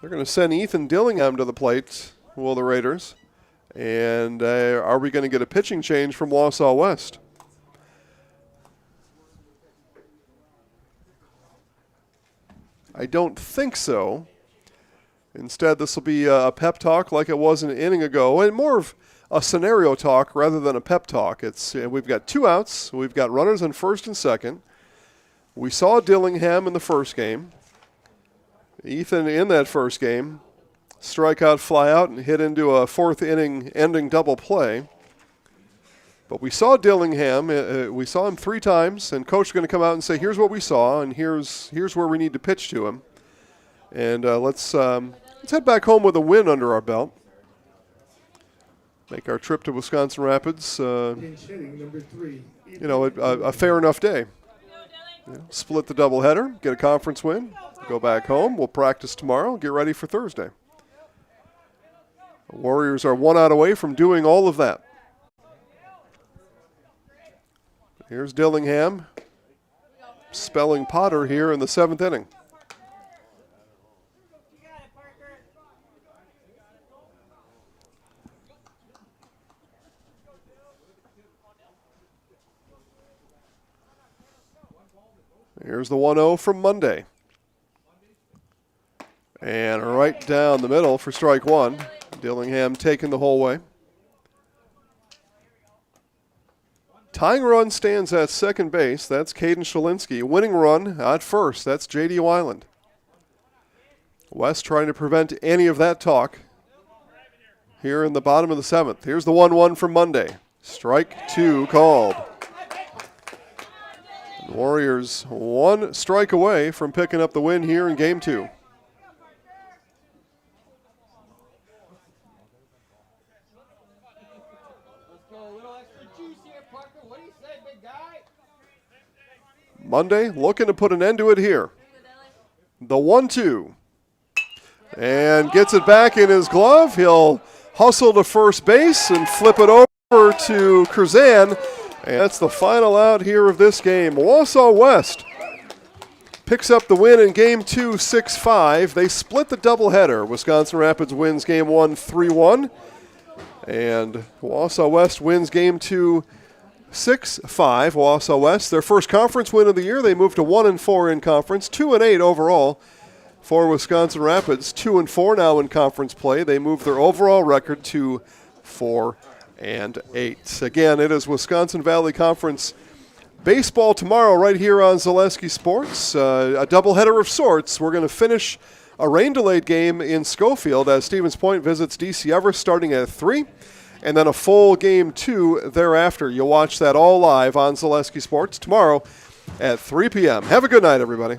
[SPEAKER 1] they're going to send Ethan Dillingham to the plate, will the Raiders. And are we going to get a pitching change from Wausau West? I don't think so. Instead, this will be a pep talk like it was an inning ago, and more of a scenario talk rather than a pep talk. It's we've got 2 outs. We've got runners on first and second. We saw Dillingham in the first game. Ethan in that first game. Strikeout, fly out, and hit into a 4th inning ending double play. But we saw Dillingham. We saw him 3 times, and coach is going to come out and say, here's what we saw, and here's where we need to pitch to him. And let's head back home with a win under our belt. Make our trip to Wisconsin Rapids, a fair enough day. Split the doubleheader, get a conference win, go back home. We'll practice tomorrow, get ready for Thursday. The Warriors are 1 out away from doing all of that. Here's Dillingham spelling Potter here in the 7th inning. Here's the 1-0 from Monday. And right down the middle for strike 1. Dillingham taking the whole way. Tying run stands at second base. That's Caden Shalinsky. Winning run at first. That's J.D. Weiland. West trying to prevent any of that talk here in the bottom of the 7th. Here's the 1-1 from Monday. Strike 2 called. The Warriors 1 strike away from picking up the win here in Game 2. Monday looking to put an end to it here. The 1-2. And gets it back in his glove. He'll hustle to first base and flip it over to Curzan. And that's the final out here of this game. Wausau West picks up the win in Game 2, 6-5. They split the doubleheader. Wisconsin Rapids wins Game 1, 3-1. And Wausau West wins Game 2, 6-5. Wausau West, their first conference win of the year. They moved to 1-4 in conference, 2-8 overall for Wisconsin Rapids. 2-4 now in conference play. They moved their overall record to 4-8. Again, it is Wisconsin Valley Conference baseball tomorrow right here on Zaleski Sports. A doubleheader of sorts. We're going to finish a rain-delayed game in Schofield as Stevens Point visits DC Everest starting at 3, and then a full Game 2 thereafter. You'll watch that all live on Zaleski Sports tomorrow at 3 p.m. Have a good night, everybody.